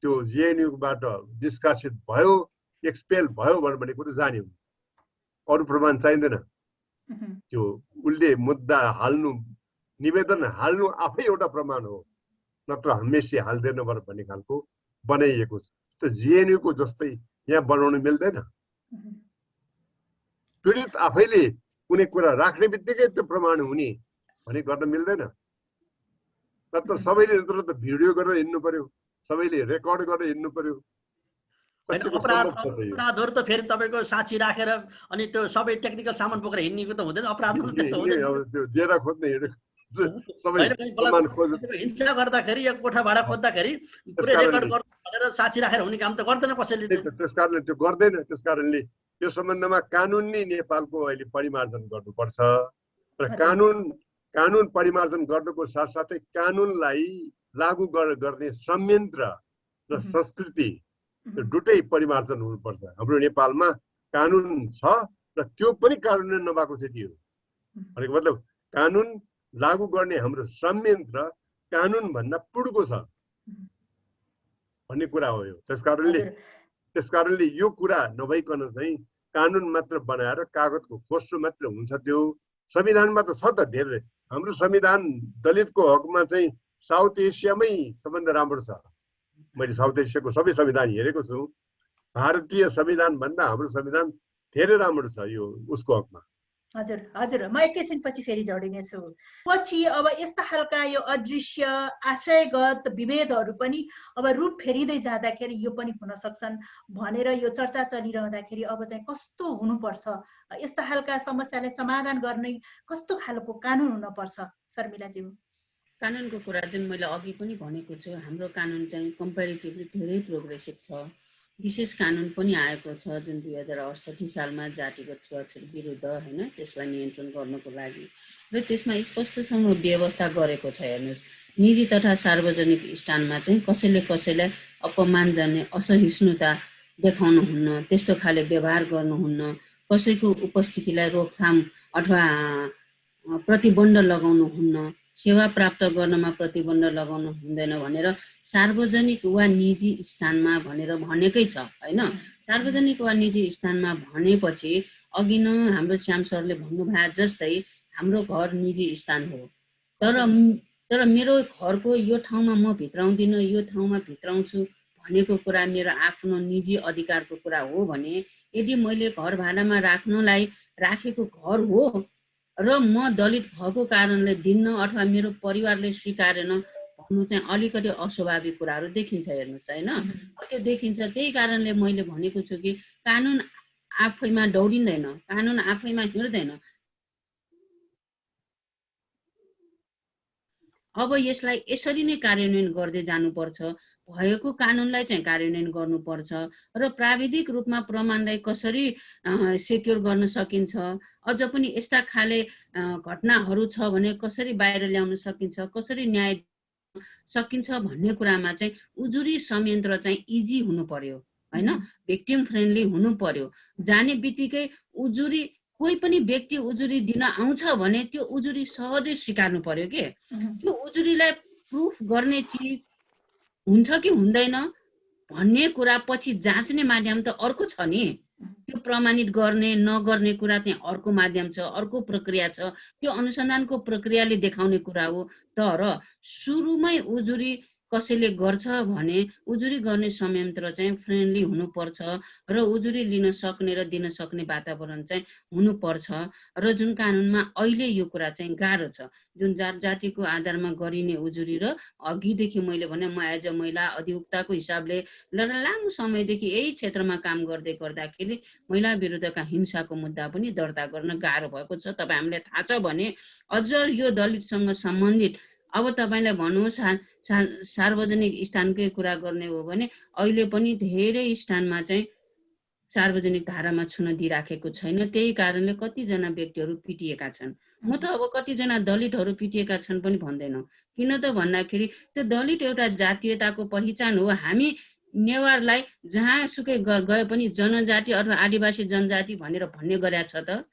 त्यो जिएनयूबाट निष्कासित भयो, एक्सपेल भयो भन्ने कुरो जाने हुन्छ। अरू प्रमाण चाहिँदैन। त्यो उसले मुद्दा हाल्नु, निवेदन हाल्नु आफै एउटा प्रमाण हो, नत्र हमेसा हाल्दैन भन्ने खालको बनाइएको छ। त्यो जिएनयूको जस्तै यहाँ बनाउनु मिल्दैन। पीडित आफैले कुनै कुरा राख्ने बित्तिकै त्यो प्रमाण हुने भने गर्न मिल्दैन। नत्र सबैले त भिडियो गरेर हिँड्नु पर्यो, सबैले रेकर्ड गरेर हिँड्नु पर्यो। कतिको सम्भव छ त यो? अपराधहरू त फेरि तपाईँको साक्षी राखेर अनि त्यो सबै टेक्निकल सामान बोकेर हिँड्नेको त हुँदैन, अपराधहरू त्यस्तो हुँदैन। अब त्यो जेरा खोज्ने सबै होइन, सामान खोज हिंसा गर्दाखेरि या कोठा भाडा खोज्दाखेरि पुरै रेकर्ड गर्नु भनेर साक्षी राखेर हुने काम त गर्दैन कसैले। त्यसकारणले त्यो गर्दैन। त्यसकारणले त्यो सम्बन्धमा कानुन नै नेपालको अहिले परिमार्जन गर्नुपर्छ र कानुन परिमार्जन गर्नुको साथसाथै कानुनलाई लागू गर्ने संयन्त्र र संस्कृति दुटै परिमार्जन हुनुपर्छ। हाम्रो नेपालमा कानुन छ र त्यो पनि कानुन नभएको स्थिति हो। भनेको मतलब कानुन लागू गर्ने हाम्रो संयन्त्र कानुन भन्दा पुड्को छ भन्ने कुरा हो यो। त्यसकारणले यो कुरा नभइकन चाहिँ कानुन मात्र बनाएर कागजको खोस्रो मात्र हुन्छ। त्यो संविधानमा त छ त धेरै। हाम्रो संविधान दलितको हकमा चाहिँ साउथ एसियामै सबभन्दा राम्रो छ। मैले साउथ एसियाको सबै संविधान हेरेको छु। भारतीय संविधान भन्दा हाम्रो संविधान धेरै राम्रो छ यो उसको हकमा। हजुर हजुर, म एकैछिनपछि फेरि जोडिनेछु। पछि अब यस्ता खालका यो अदृश्य आश्रयगत विभेदहरू पनि अब रूप फेरिँदै जाँदाखेरि यो पनि हुन सक्छन् भनेर यो चर्चा चलिरहँदाखेरि अब चाहिँ कस्तो हुनुपर्छ, यस्ता खालका समस्यालाई समाधान गर्ने कस्तो खालको कानुन हुनुपर्छ शर्मिलाज्यू? कानुनको कुरा जुन मैले अघि पनि भनेको छु, हाम्रो कानुन चाहिँ कम्पेरिटिभली धेरै प्रोग्रेसिभ छ। विशेष कानुन पनि आएको छ जुन 2068 सालमा जातिगत छुवाछुत विरुद्ध होइन त्यसलाई नियन्त्रण गर्नको लागि, र त्यसमा स्पष्टसँग व्यवस्था गरेको छ। हेर्नुहोस्, निजी तथा सार्वजनिक स्थानमा चाहिँ कसैलाई अपमानजन्य असहिष्णुता देखाउनु हुन्न, त्यस्तो खाले व्यवहार गर्नुहुन्न, कसैको उपस्थितिलाई रोकथाम अथवा प्रतिबन्ध लगाउनु हुन्न, सेवा प्राप्त गर्नमा प्रतिबन्ध लगाउनु हुँदैन भनेर सार्वजनिक वा निजी स्थानमा भनेर भनेकै छ होइन। सार्वजनिक वा निजी स्थानमा भनेपछि अघि नै हाम्रो श्याम सरले भन्नुभए जस्तै हाम्रो घर निजी स्थान हो, तर मेरो घरको यो ठाउँमा म भित्राउँदिनँ, यो ठाउँमा भित्राउँछु भनेको कुरा मेरो आफ्नो निजी अधिकारको कुरा हो भने, यदि मैले घर भाडामा राख्नलाई राखेको घर हो र म दलित भएको कारणले दिन्न अथवा मेरो परिवारले स्वीकारेन भन्नु चाहिँ अलिकति अस्वाभाविक कुराहरू देखिन्छ। हेर्नुहोस् होइन, त्यो देखिन्छ। त्यही कारणले मैले भनेको छु कि कानुन आफैमा दौडिँदैन, कानुन आफैमा हिँड्दैन। अब यसलाई यसरी नै कार्यान्वयन गर्दै जानुपर्छ। भएको कानुनलाई चाहिँ कार्यान्वयन गर्नुपर्छ र प्राविधिक रूपमा प्रमाणलाई कसरी सेक्योर गर्न सकिन्छ, अझ पनि यस्ता खाले घटनाहरू छ भने कसरी बाहिर ल्याउन सकिन्छ, कसरी न्याय सकिन्छ भन्ने कुरामा चाहिँ उजुरी संयन्त्र चाहिँ इजी हुनु पर्यो होइन, भिक्टिम फ्रेन्डली हुनु पर्यो। जाने बित्तिकै उजुरी कोही पनि व्यक्ति उजुरी दिन आउँछ भने त्यो उजुरी सहजै स्वीकार्नु पर्यो के। त्यो उजुरीलाई प्रुफ गर्ने चिज हुन्छ कि हुँदैन भन्ने कुरा पछि जाँच्ने माध्यम त अर्को छ नि। त्यो प्रमाणित गर्ने नगर्ने कुरा चाहिँ अर्को माध्यम छ, अर्को प्रक्रिया छ, त्यो अनुसन्धानको प्रक्रियाले देखाउने कुरा हो। तर सुरुमै उजुरी कसैले गर्छ भने उजुरी गर्ने संयन्त्र चाहिँ फ्रेन्डली हुनुपर्छ र उजुरी लिन सक्ने र दिन सक्ने वातावरण चाहिँ हुनुपर्छ। र जुन कानुनमा अहिले यो कुरा चाहिँ गाह्रो छ, जुन जातिको आधारमा गरिने उजुरी र अघिदेखि मैले भने म एज अ महिला अधिवक्ताको हिसाबले लामो समयदेखि यही क्षेत्रमा काम गर्दै गर्दाखेरि महिला विरुद्धका हिंसाको मुद्दा पनि दर्ता गर्न गाह्रो भएको छ। तपाईँ हामीलाई थाहा छ भने अझ यो दलितसँग सम्बन्धित अब तपाईँलाई भनौँ सार्वजनिक स्थानकै कुरा गर्ने हो भने अहिले पनि धेरै स्थानमा चाहिँ सार्वजनिक धारामा छुन दिइराखेको छैन। त्यही कारणले कतिजना व्यक्तिहरू पिटिएका छन्। म त अब कतिजना दलितहरू पिटिएका छन् पनि भन्दैनौँ। किन त भन्दाखेरि त्यो दलित एउटा जातीयताको पहिचान हो। हामी नेवारलाई जहाँसुकै गए पनि जनजाति अथवा आदिवासी जनजाति भनेर भन्ने गरेका छ त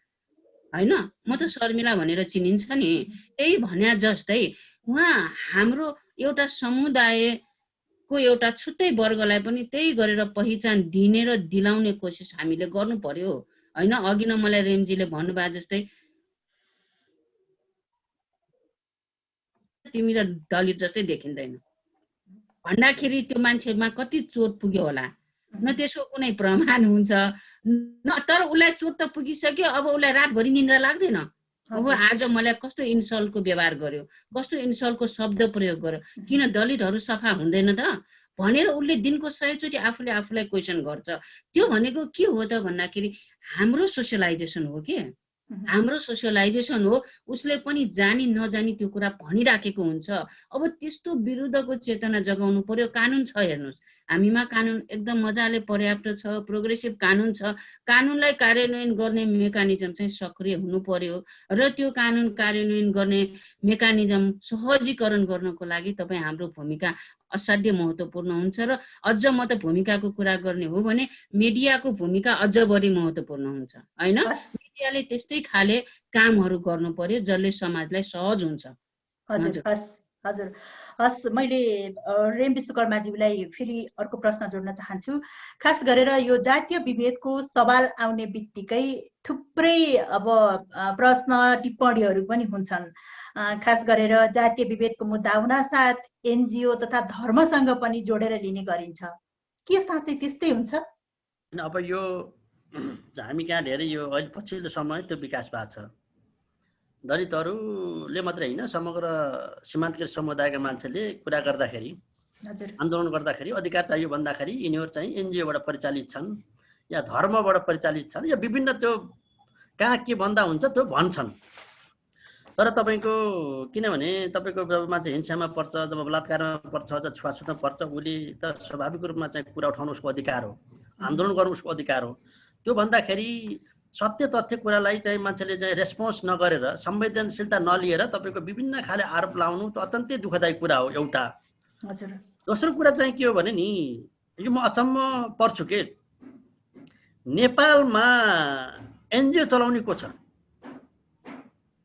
होइन। म त शर्मिला भनेर चिनिन्छ नि। त्यही भन्या जस्तै उहाँ हाम्रो एउटा समुदायको एउटा छुट्टै वर्गलाई पनि त्यही गरेर पहिचान दिने र दिलाउने कोसिस हामीले गर्नु पर्यो होइन। अघि नै मलाई रेमजीले भन्नुभयो जस्तै तिमी त दलित जस्तै देखिँदैन भन्दाखेरि त्यो मान्छेमा कति चोट पुग्यो होला, न त्यसको कुनै प्रमाण हुन्छ न। तर उसलाई चोट त पुगिसक्यो, अब उसलाई रातभरि निन्द्रा लाग्दैन। अब आज मलाई कस्तो इन्सल्टको व्यवहार गर्यो, कस्तो इन्सल्टको शब्द प्रयोग गर्यो। किन दलितहरू सफा हुँदैन त? भनेर उसले दिनको 100 चोटि आफूले आफूलाई क्वेसन गर्छ। त्यो भनेको के हो त भन्दाखेरि हाम्रो सोसियलाइजेसन हो के, हाम्रो सोसियलाइजेसन हो। उसले पनि जानी नजानी त्यो कुरा भनिराखेको हुन्छ। अब त्यस्तो विरुद्धको चेतना जगाउनु पर्यो। कानुन छ, हेर्नुहोस् हामीमा कानुन एकदम मजाले पर्याप्त छ, प्रोग्रेसिभ कानुन छ। कानुनलाई कार्यान्वयन गर्ने मेकानिजम चाहिँ सक्रिय हुनु पर्यो र त्यो कानुन कार्यान्वयन गर्ने मेकानिजम सहजीकरण गर्नको लागि तपाईँ हाम्रो भूमिका असाध्य महत्त्वपूर्ण हुन्छ। र अझ म त भूमिकाको कुरा गर्ने हो भने मिडियाको भूमिका अझ बढी महत्त्वपूर्ण हुन्छ हैन। मिडियाले त्यस्तै खाले कामहरू गर्नु पर्यो जसले समाजलाई सहज हुन्छ। हजुर हजुर हस्, मैले रेम विश्वकर्माज्यूलाई फेरि अर्को प्रश्न जोड्न चाहन्छु। खास गरेर यो जातीय विभेदको सवाल आउने बित्तिकै थुप्रै अब प्रश्न टिप्पणीहरू पनि हुन्छन्। खास गरेर जातीय विभेदको मुद्दा हुनासाथ एनजिओ तथा धर्मसँग पनि जोडेर लिने गरिन्छ। के साँच्चै त्यस्तै हुन्छ? अब यो हामी कहाँ धेरै यो अहिले पछिल्लो समय त्यो विकास भएको छ। दलितहरूले मात्रै होइन, समग्र सीमान्तकृत समुदायका मान्छेले कुरा गर्दाखेरि, आन्दोलन गर्दाखेरि अधिकार चाहियो भन्दाखेरि यिनीहरू चाहिँ एनजिओबाट परिचालित छन् या धर्मबाट परिचालित छन् या विभिन्न त्यो कहाँ के भन्दा हुन्छ त्यो भन्छन्। तर तपाईँको किनभने तपाईँको जब मान्छे हिंसामा पर्छ, जब बलात्कारमा पर्छ, जब छुवाछुतमा पर्छ, उसले त स्वाभाविक रूपमा चाहिँ कुरा उठाउनु उसको अधिकार हो, आन्दोलन गर्नु उसको अधिकार हो। त्यो भन्दाखेरि सत्य तथ्य कुरालाई चाहिँ मान्छेले चाहिँ रेस्पोन्स नगरेर, संवेदनशीलता नलिएर तपाईँको विभिन्न खाले आरोप लाउनु त अत्यन्तै दुःखदायी कुरा हो एउटा। दोस्रो कुरा चाहिँ के हो भने नि, यो म अचम्म पर्छु के नेपालमा एनजिओ चलाउने को छ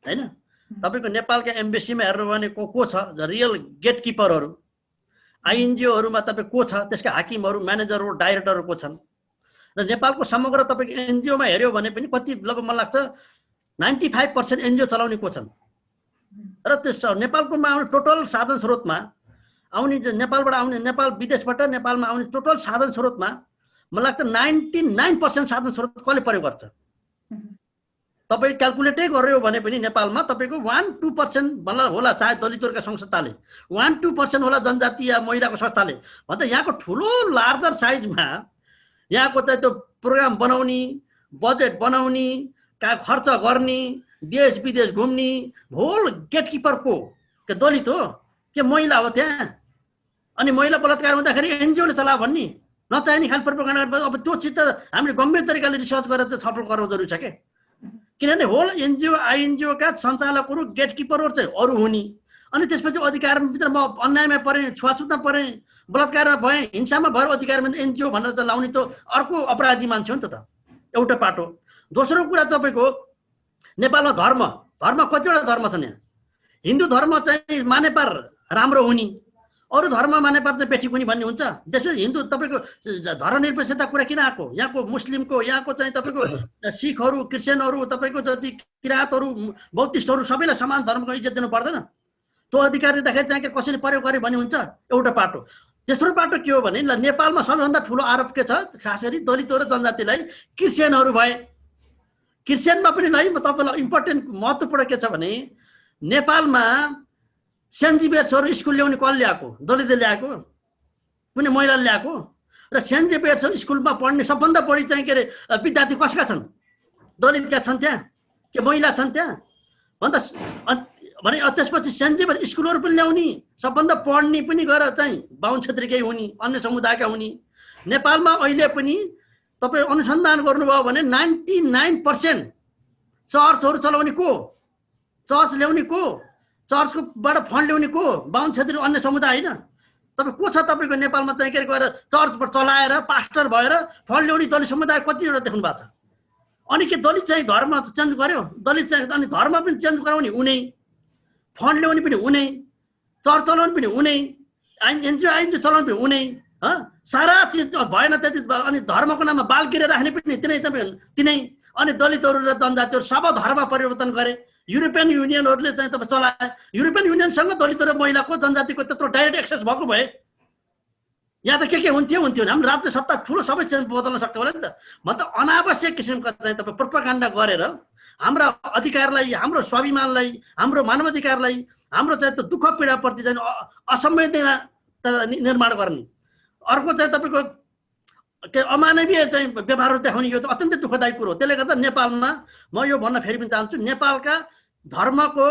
हैन। तपाईँको नेपालका एम्बेसीमा हेर्नु भने को छ रियल गेटकिपरहरू, आइएनजिओहरूमा तपाईँ को छ त्यसका हाकिमहरू, म्यानेजरहरू, डाइरेक्टरहरू को छन्। र नेपालको समग्र तपाईँको एनजिओमा हेऱ्यो भने पनि कति लगभग मलाई लाग्छ 95% एनजिओ चलाउने को छन्। र त्यस नेपालकोमा आउने टोटल साधन स्रोतमा आउने नेपालबाट आउने, नेपाल विदेशबाट नेपालमा आउने टोटल साधन स्रोतमा मलाई लाग्छ 99% साधन स्रोत कसले प्रयोग गर्छ। तपाईँ क्यालकुलेटै गर्यो भने पनि नेपालमा तपाईँको 1-2% भन्ला होला, सायद दलितहरूका संस्थाले 1-2% होला, जनजाति या महिलाको संस्थाले भन्दा यहाँको ठुलो लार्जर साइजमा यहाँको चाहिँ त्यो प्रोग्राम बनाउने, बजेट बनाउने, खर्च गर्ने, देश विदेश घुम्ने होल गेटकिपर को के दलित हो के महिला हो त्यहाँ। अनि महिला बलात्कार हुँदाखेरि एनजिओले चला भन्ने नचाहिने खाले प्रोपागन्डा। अब त्यो चिज त हामीले गम्भीर तरिकाले रिसर्च गरेर त छलफल गर्नु जरुरी छ के, किनभने होल एनजिओ आइएनजिओका सञ्चालकहरू गेटकिपरहरू चाहिँ अरू हुने। अनि त्यसपछि अधिकारभित्र म अन्यायमा परेँ, छुवाछुतमा परेँ, बलात्कारमा भएँ, हिंसामा भएर अधिकारमा एनजिओ भनेर त लाउने त अर्को अपराधी मान्छे हो नि त एउटा पाटो। दोस्रो कुरा तपाईँको नेपालमा धर्म कतिवटा धर्म छन्। यहाँ हिन्दू धर्म चाहिँ मानेपार राम्रो हुने, अरू धर्म मानेपार चाहिँ बेठी हुने भन्ने हुन्छ। त्यसपछि हिन्दू तपाईँको धर्मनिरपेक्षता कुरा किन आएको? यहाँको मुस्लिमको, यहाँको चाहिँ तपाईँको सिखहरू, क्रिस्चियनहरू, तपाईँको जति किराँतहरू, बौद्धिस्टहरू सबैलाई समान धर्मको इज्जत दिनु पर्दैन? त्यो अधिकार दिँदाखेरि चाहिँ कसैले प्रयोग गर्यो भन्ने हुन्छ एउटा पाटो। तेस्रो पाटो के हो भने नेपालमा सबैभन्दा ठुलो आरोप के छ, खास गरी दलितहरू र जनजातिलाई क्रिस्चियनहरू भए। क्रिस्चियनमा पनि है, म तपाईँलाई इम्पोर्टेन्ट महत्त्वपूर्ण के छ भने नेपालमा सेन्ट जेभियर्सहरू स्कुल ल्याउने कसले ल्याएको? दलितले ल्याएको, कुनै महिलाले ल्याएको। र सेन्ट जेभियर्स स्कुलमा पढ्ने सबभन्दा बढी चाहिँ के अरे विद्यार्थी कसका छन्? दलितका छन् त्यहाँ के महिला छन् त्यहाँ भन्दा भने। त्यसपछि सेन्ट जेभियर स्कुलहरू पनि ल्याउने, सबभन्दा पढ्ने पनि गएर चाहिँ बाहुन क्षेत्रीकै हुने, अन्य समुदायका हुने। नेपालमा अहिले पनि तपाईँ अनुसन्धान गर्नुभयो भने 99% चर्चहरू चलाउने को? चर्च ल्याउने को? चर्चकोबाट फन्ड ल्याउने को? बाहुन क्षेत्री अन्य समुदाय होइन। तपाईँ को छ तपाईँको नेपालमा चाहिँ के गएर चर्चबाट चलाएर पास्टर भएर फन्ड ल्याउने दलित समुदाय कतिवटा देख्नु भएको छ? अनि के दलित चाहिँ धर्म चेन्ज गर्यो? दलित चाहिँ अनि धर्म पनि चेन्ज गराउने उनी, फन्ड ल्याउने पनि उनी, चर्च चलाउने पनि उनी, एनजिओ चलाउने पनि उनी। सारा चिज भएन त्यति। अनि धर्मको नाममा बाल गिरे राख्ने पनि तिनै। अनि दलितहरू र जनजातिहरू सब धर्म परिवर्तन गरे। युरोपियन युनियनहरूले चाहिँ तपाईँ चलाए। युरोपियन युनियनसँग दलित र महिलाको, जनजातिको त्यत्रो डाइरेक्ट एक्सेस भएको भए यहाँ त के हुन्थ्यो हाम्रो राज्य सत्ता ठुलो सबै बदल्न सक्थ्यो होला नि त। म त अनावश्यक किसिमका चाहिँ तपाईँ प्रोपागन्डा गरेर हाम्रा अधिकारलाई, हाम्रो स्वाभिमानलाई, हाम्रो मानवाधिकारलाई, हाम्रो चाहिँ त्यो दुःख पीडाप्रति चाहिँ असंवेदना निर्माण गर्ने अर्को चाहिँ तपाईँको के अमानवीय चाहिँ व्यवहारहरू देखाउने यो चाहिँ अत्यन्तै दुःखदायी कुरो हो। त्यसले गर्दा नेपालमा म यो भन्न फेरि पनि चाहन्छु, नेपालका धर्मको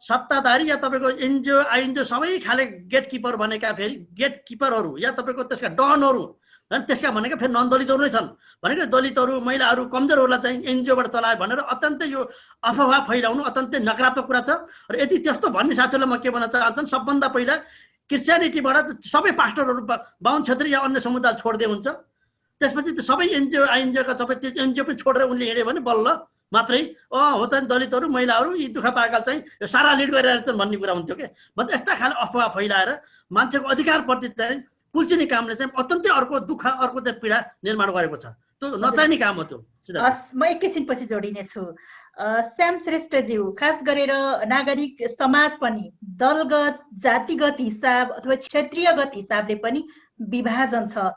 सत्ताधारी या तपाईँको एनजिओ आइएनजिओ सबै खाले गेटकिपर भनेका फेरि गेटकिपरहरू या तपाईँको त्यसका डनहरू त्यसका भनेका फेरि नन दलितहरू नै छन् भनेको दलितहरू महिलाहरू कमजोरहरूलाई चाहिँ एनजिओबाट चलायो भनेर अत्यन्तै यो अफवाह फैलाउनु अत्यन्तै नकारात्मक कुरा छ। र यदि त्यस्तो भन्ने साथीहरूलाई म के भन्न चाहन्छन्, सबभन्दा पहिला क्रिस्चियनिटीबाट सबै पास्टरहरू बाहुन क्षेत्री या अन्य समुदाय छोड्दै हुन्छ, त्यसपछि त्यो सबै एनजिओ आइएनजिओका सबै एनजिओ पनि छोडेर उनले हिँड्यो भने बल्ल मात्रै हो चाहिँ दलितहरू महिलाहरू यी दुःख पाएका चाहिँ सारा लिड गरेर चाहिँ भन्ने कुरा हुन्थ्यो क्या। मतलब यस्ता खाले अफवाह फैलाएर मान्छेको अधिकारप्रति चाहिँ कुल्चिने कामले चाहिँ अत्यन्तै अर्को दुःख अर्को चाहिँ पीडा निर्माण गरेको छ। त्यो नचाहिने काम हो त्यो। म एकैछिनपछि जोडिनेछु। श्याम श्रेष्ठज्यू, खास गरेर नागरिक समाज पनि दलगत जातिगत हिसाब अथवा क्षेत्रीयगत हिसाबले पनि विभाजन छ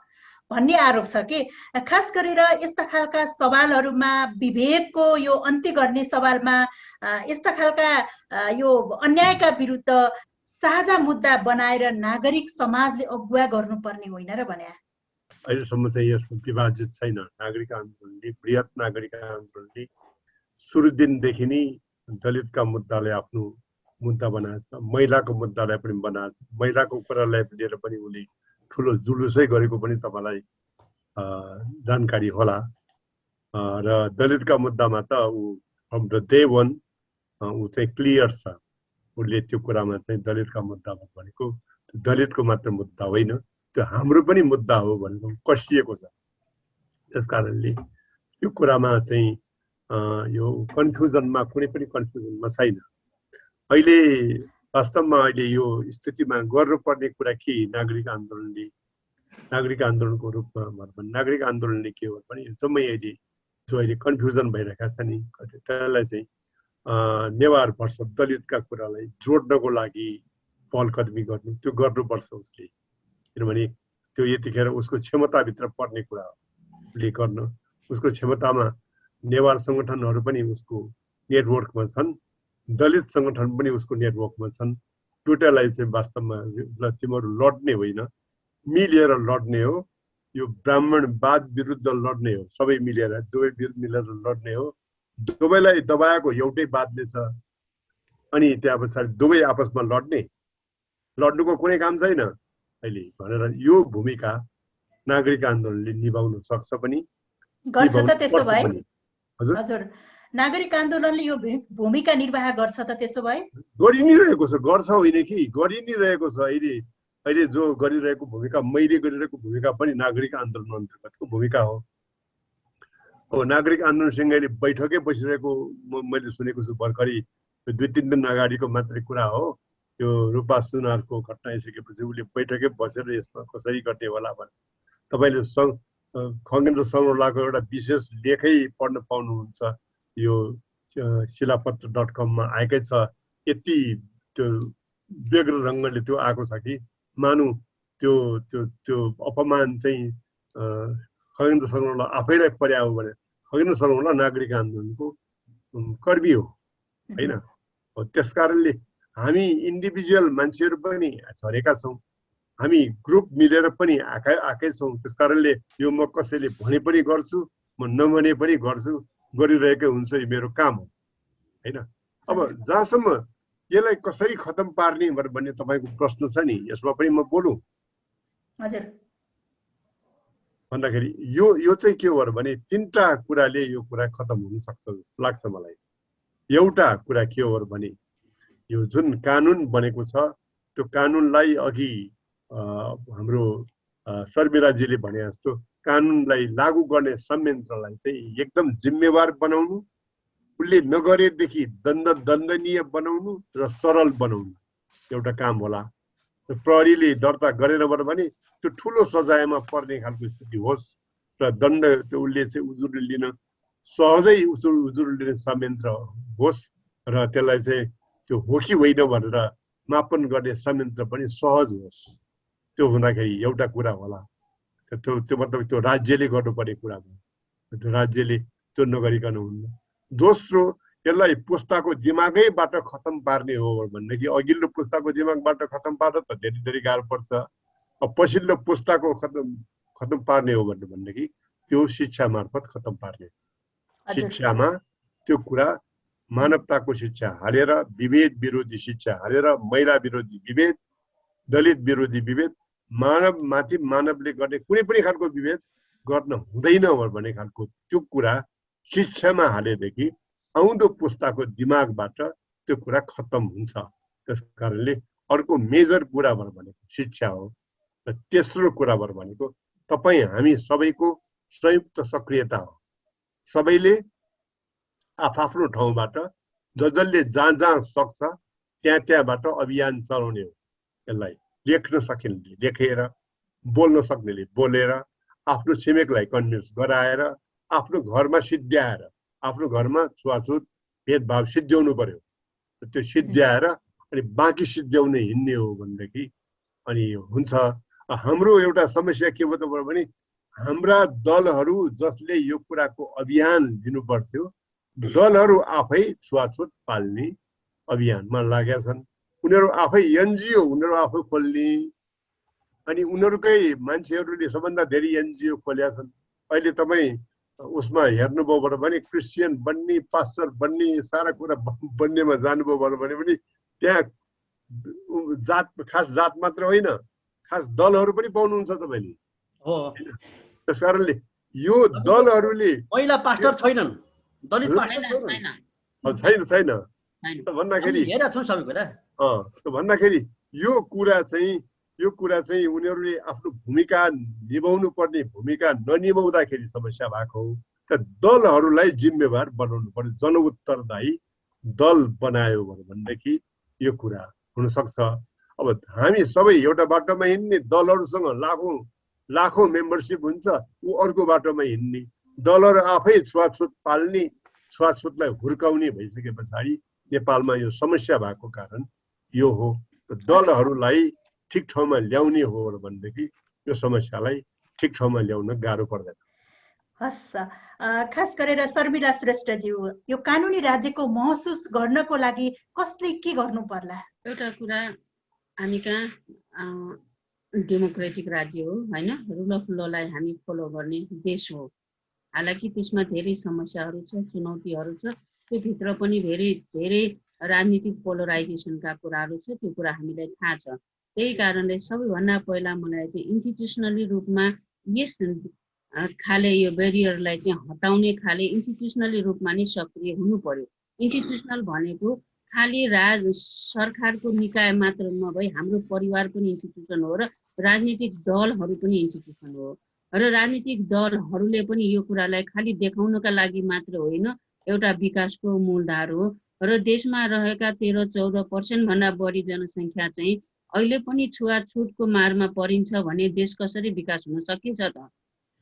भन्ने आरोप छ कि खास गरेर यस्ता खालका सवालहरूमा विभेदको यो अन्त्य गर्ने सवालमा यस्ता खालका यो अन्यायका विरुद्ध साझा मुद्दा बनाएर नागरिक समाजले अगुवा गर्नुपर्ने होइन र भने? अहिलेसम्म चाहिँ यसमा विभाजित छैन। नागरिक आन्दोलनले बृहत नागरिक आन्दोलनले सुरु दिनदेखि नै दलितका मुद्दालाई आफ्नो मुद्दा बनाएछ, महिलाको मुद्दालाई पनि बनाएछ, महिलाको कुरालाई लिएर पनि उसले ठुलो जुलुसै गरेको पनि तपाईँलाई जानकारी होला। र दलितका मुद्दामा त ऊ फ्रम द डे वान ऊ चाहिँ क्लियर छ। उसले त्यो कुरामा चाहिँ दलितका मुद्दा भनेको दलितको मात्र मुद्दा होइन, त्यो हाम्रो पनि मुद्दा हो भनेर कसिएको छ। त्यस कारणले यो कुरामा चाहिँ यो कन्फ्युजनमा कुनै पनि कन्फ्युजनमा छैन। अहिले वास्तवमा अहिले यो स्थितिमा गर्नुपर्ने कुरा के, नागरिक आन्दोलनको रूपमा नागरिक आन्दोलनले के हो भने जम्मै अहिले जो अहिले कन्फ्युजन भइरहेका छ नि त्यसलाई चाहिँ नेवार वर्ष दलितका कुरालाई जोड्नको लागि पहलकदमी गर्नु, त्यो गर्नुपर्छ उसले। किनभने त्यो यतिखेर उसको क्षमताभित्र पर्ने कुरा उसले गर्न, उसको क्षमतामा नेवार सङ्गठनहरू पनि उसको नेटवर्कमा छन्, दलित सङ्गठन पनि उसको नेटवर्कमा छन्। दुईटालाई चाहिँ वास्तवमा तिमीहरू लड्ने होइन, मिलेर लड्ने हो। यो ब्राह्मणवाद विरुद्ध लड्ने हो, सबै मिलेर दुवै मिलेर लड्ने हो। दुवैलाई दबाएको एउटै वादले छ अनि त्यहाँ पछाडि दुवै आपसमा लड्नुको कुनै काम छैन अहिले भनेर यो भूमिका नागरिक आन्दोलनले निभाउन सक्छ पनि, गर्छ त। त्यसो भए हजुर नागरिक आन्दोलनले यो भूमिका निर्वाह गर्छ त? त्यसो भए गरि नै रहेको छ, गर्छ होइन कि गरि नै रहेको छ। अहिले जो गरिरहेको भूमिका, मैले गरिरहेको भूमिका पनि नागरिक आन्दोलन अन्तर्गतको भूमिका हो। अब नागरिक आन्दोलनसँग अहिले बैठकै बसिरहेको मैले सुनेको छु भर्खरै, 2-3 दिन अगाडिको मात्रै कुरा हो। यो रूपा सुनारको घटना आइसकेपछि उसले बैठकै बसेर यसमा कसरी गर्ने होला भने तपाईँले खगेन्द्र सरोलाको एउटा विशेष लेखै पढ्न पाउनुहुन्छ, यो शिलापत्र.com मा आएकै छ। यति त्यो व्यग्र ढङ्गले त्यो आएको छ कि मानु त्यो अपमान चाहिँ खगेन्द्र सरोला आफैलाई पर्यायो भने खगेन्द्र सरोला नागरिक आन्दोलनको कर्मी हो होइन। त्यस कारणले हामी इन्डिभिजुअल मान्छेहरू पनि झरेका छौँ, हामी ग्रुप मिलेर पनि आएकै छौँ। त्यस कारणले यो म कसैले भने पनि गर्छु, म नभने पनि गर्छु, गरिरहेकै हुन्छ, यो मेरो काम हो होइन। अब जहाँसम्म यसलाई कसरी खतम पार्ने भन्ने तपाईँको प्रश्न छ नि, यसमा पनि म बोलौँ भन्दाखेरि यो चाहिँ के हो भने 3टा कुराले यो कुरा खतम हुन सक्छ जस्तो लाग्छ मलाई। एउटा कुरा के हो भने यो जुन कानुन बनेको छ त्यो कानुनलाई अघि हाम्रो शर्मिलाजीले भने जस्तो कानुनलाई लागू गर्ने संयन्त्रलाई चाहिँ एकदम जिम्मेवार बनाउनु, उसले नगरेदेखि दण्डनीय बनाउनु र सरल बनाउनु एउटा काम होला। प्रहरीले दर्ता गरेन भने त्यो ठुलो सजायमा पर्ने खालको स्थिति होस् र दण्ड त्यो उसले चाहिँ उजुरी लिन सहजै उजुरी लिने संयन्त्र होस् र त्यसलाई चाहिँ त्यो हो कि होइन भनेर मापन गर्ने संयन्त्र पनि सहज होस्। त्यो हुँदाखेरि एउटा कुरा होला। त्यो मतलब त्यो राज्यले गर्नुपर्ने कुरा हो, त्यो राज्यले त्यो नगरिकन हुन्न। दोस्रो, यसलाई पुस्ताको दिमागैबाट खतम पार्ने हो भनेदेखि अघिल्लो पुस्ताको दिमागबाट खतम पार्न त धेरै गाह्रो पर्छ। पछिल्लो पुस्ताको खतम पार्ने हो भनेदेखि त्यो शिक्षा मार्फत खतम पार्ने। शिक्षामा त्यो कुरा मानवताको शिक्षा हालेर, विभेद विरोधी शिक्षा हालेर, महिला विरोधी विभेद, दलित विरोधी विभेद, मानवमाथि मानवले गर्ने कुनै पनि खालको विभेद गर्न हुँदैन भन्ने खालको त्यो कुरा शिक्षामा हालेदेखि आउँदो पुस्ताको दिमागबाट त्यो कुरा खत्तम हुन्छ। त्यस कारणले अर्को मेजर कुरा भनेको शिक्षा हो। र तेस्रो कुरा भनेको तपाईँ हामी सबैको संयुक्त सक्रियता हो। सबैले आफ्नो ठाउँबाट जसले जहाँ सक्छ त्यहाँबाट अभियान चलाउने हो। यसलाई लेख्न सकिनेले लेखेर, बोल्न सक्नेले बोलेर, आफ्नो छिमेकलाई कन्भिन्स गराएर, आफ्नो घरमा सिद्ध्याएर, आफ्नो घरमा छुवाछुत भेदभाव सिद्ध्याउनु पर्यो। त्यो सिद्ध्याएर अनि बाँकी सिद्ध्याउने हिँड्ने हो भनेदेखि अनि हुन्छ। हाम्रो एउटा समस्या के भयो त भने हाम्रा दलहरू जसले यो कुराको अभियान लिनु पर्थ्यो, दलहरू आफै छुवाछुत पाल्ने अभियानमा लागेका छन्। उनीहरू आफै एनजिओ उनीहरू आफै खोल्ने, अनि उनीहरूकै मान्छेहरूले सबभन्दा धेरै एनजिओ खोलेका छन्। अहिले तपाईँ उसमा हेर्नुभयो भने क्रिस्चियन बन्ने, पास्टर बन्ने, सारा कुरा बन्नेमा जानुभयो भने पनि त्यहाँ जात, खास जात मात्र होइन, खास दलहरू पनि पाउनुहुन्छ तपाईँले। हो, त्यस कारणले यो दलहरूले महिला पास्टर छैनन्, दलित पास्टर छैन भन्दाखेरि यो कुरा चाहिँ उनीहरूले आफ्नो भूमिका निभाउनु पर्ने भूमिका ननिभाउँदाखेरि समस्या भएको हो। त दलहरूलाई जिम्मेवार बनाउनु पर्यो। जनउत्तरदायी दल बनायो भनेदेखि यो कुरा हुन सक्छ। अब हामी सबै एउटा बाटोमा हिँड्ने, दलहरूसँग लाखौं मेम्बरसिप हुन्छ, ऊ अर्को बाटोमा हिँड्ने, दलहरू आफै छुवाछुत पाल्ने, छुवाछुतलाई हुर्काउने भइसके पछाडि नेपालमा यो समस्या भएको कारण यो हो। दलहरूलाई ठिक ठाउँमा ल्याउने हो भनेदेखि यो समस्यालाई ठिक ठाउँमा ल्याउन गाह्रो पर्दैन। हस्, खास गरेर शर्मिला श्रेष्ठज्यू, यो कानुनी राज्यको महसुस गर्नको लागि कसले के गर्नु पर्ला? एउटा कुरा, हामी कहाँ डेमोक्रेटिक राज्य हो हैन, रुल अफ ललाई हामी फलो गर्ने देश हो। हालाकि त्यसमा धेरै समस्याहरू छ, चुनौतीहरू छ, त्यो भित्र पनि धेरै राजनीतिक पोलराइजेसनका कुराहरू छ। त्यो कुरा हामीलाई थाहा छ। त्यही कारणले सबैभन्दा पहिला मलाई चाहिँ इन्स्टिट्युसनली रूपमा यस खाले यो बेरियरलाई चाहिँ हटाउने खाले इन्स्टिट्युसनली रूपमा नै सक्रिय हुनु पर्यो। इन्स्टिट्युसनल भनेको खालि सरकारको निकाय मात्र नभई हाम्रो परिवार पनि इन्स्टिट्युसन हो र राजनीतिक दलहरू पनि इन्स्टिट्युसन हो। र राजनीतिक दलहरूले पनि यो कुरालाई खालि देखाउनका लागि मात्र होइन, एउटा विकासको मूलधार हो। र देशमा रहेका 13-14% भन्दा बढी जनसङ्ख्या चाहिँ अहिले पनि छुवाछुतको मारमा परिन्छ भने देश कसरी विकास हुन सकिन्छ त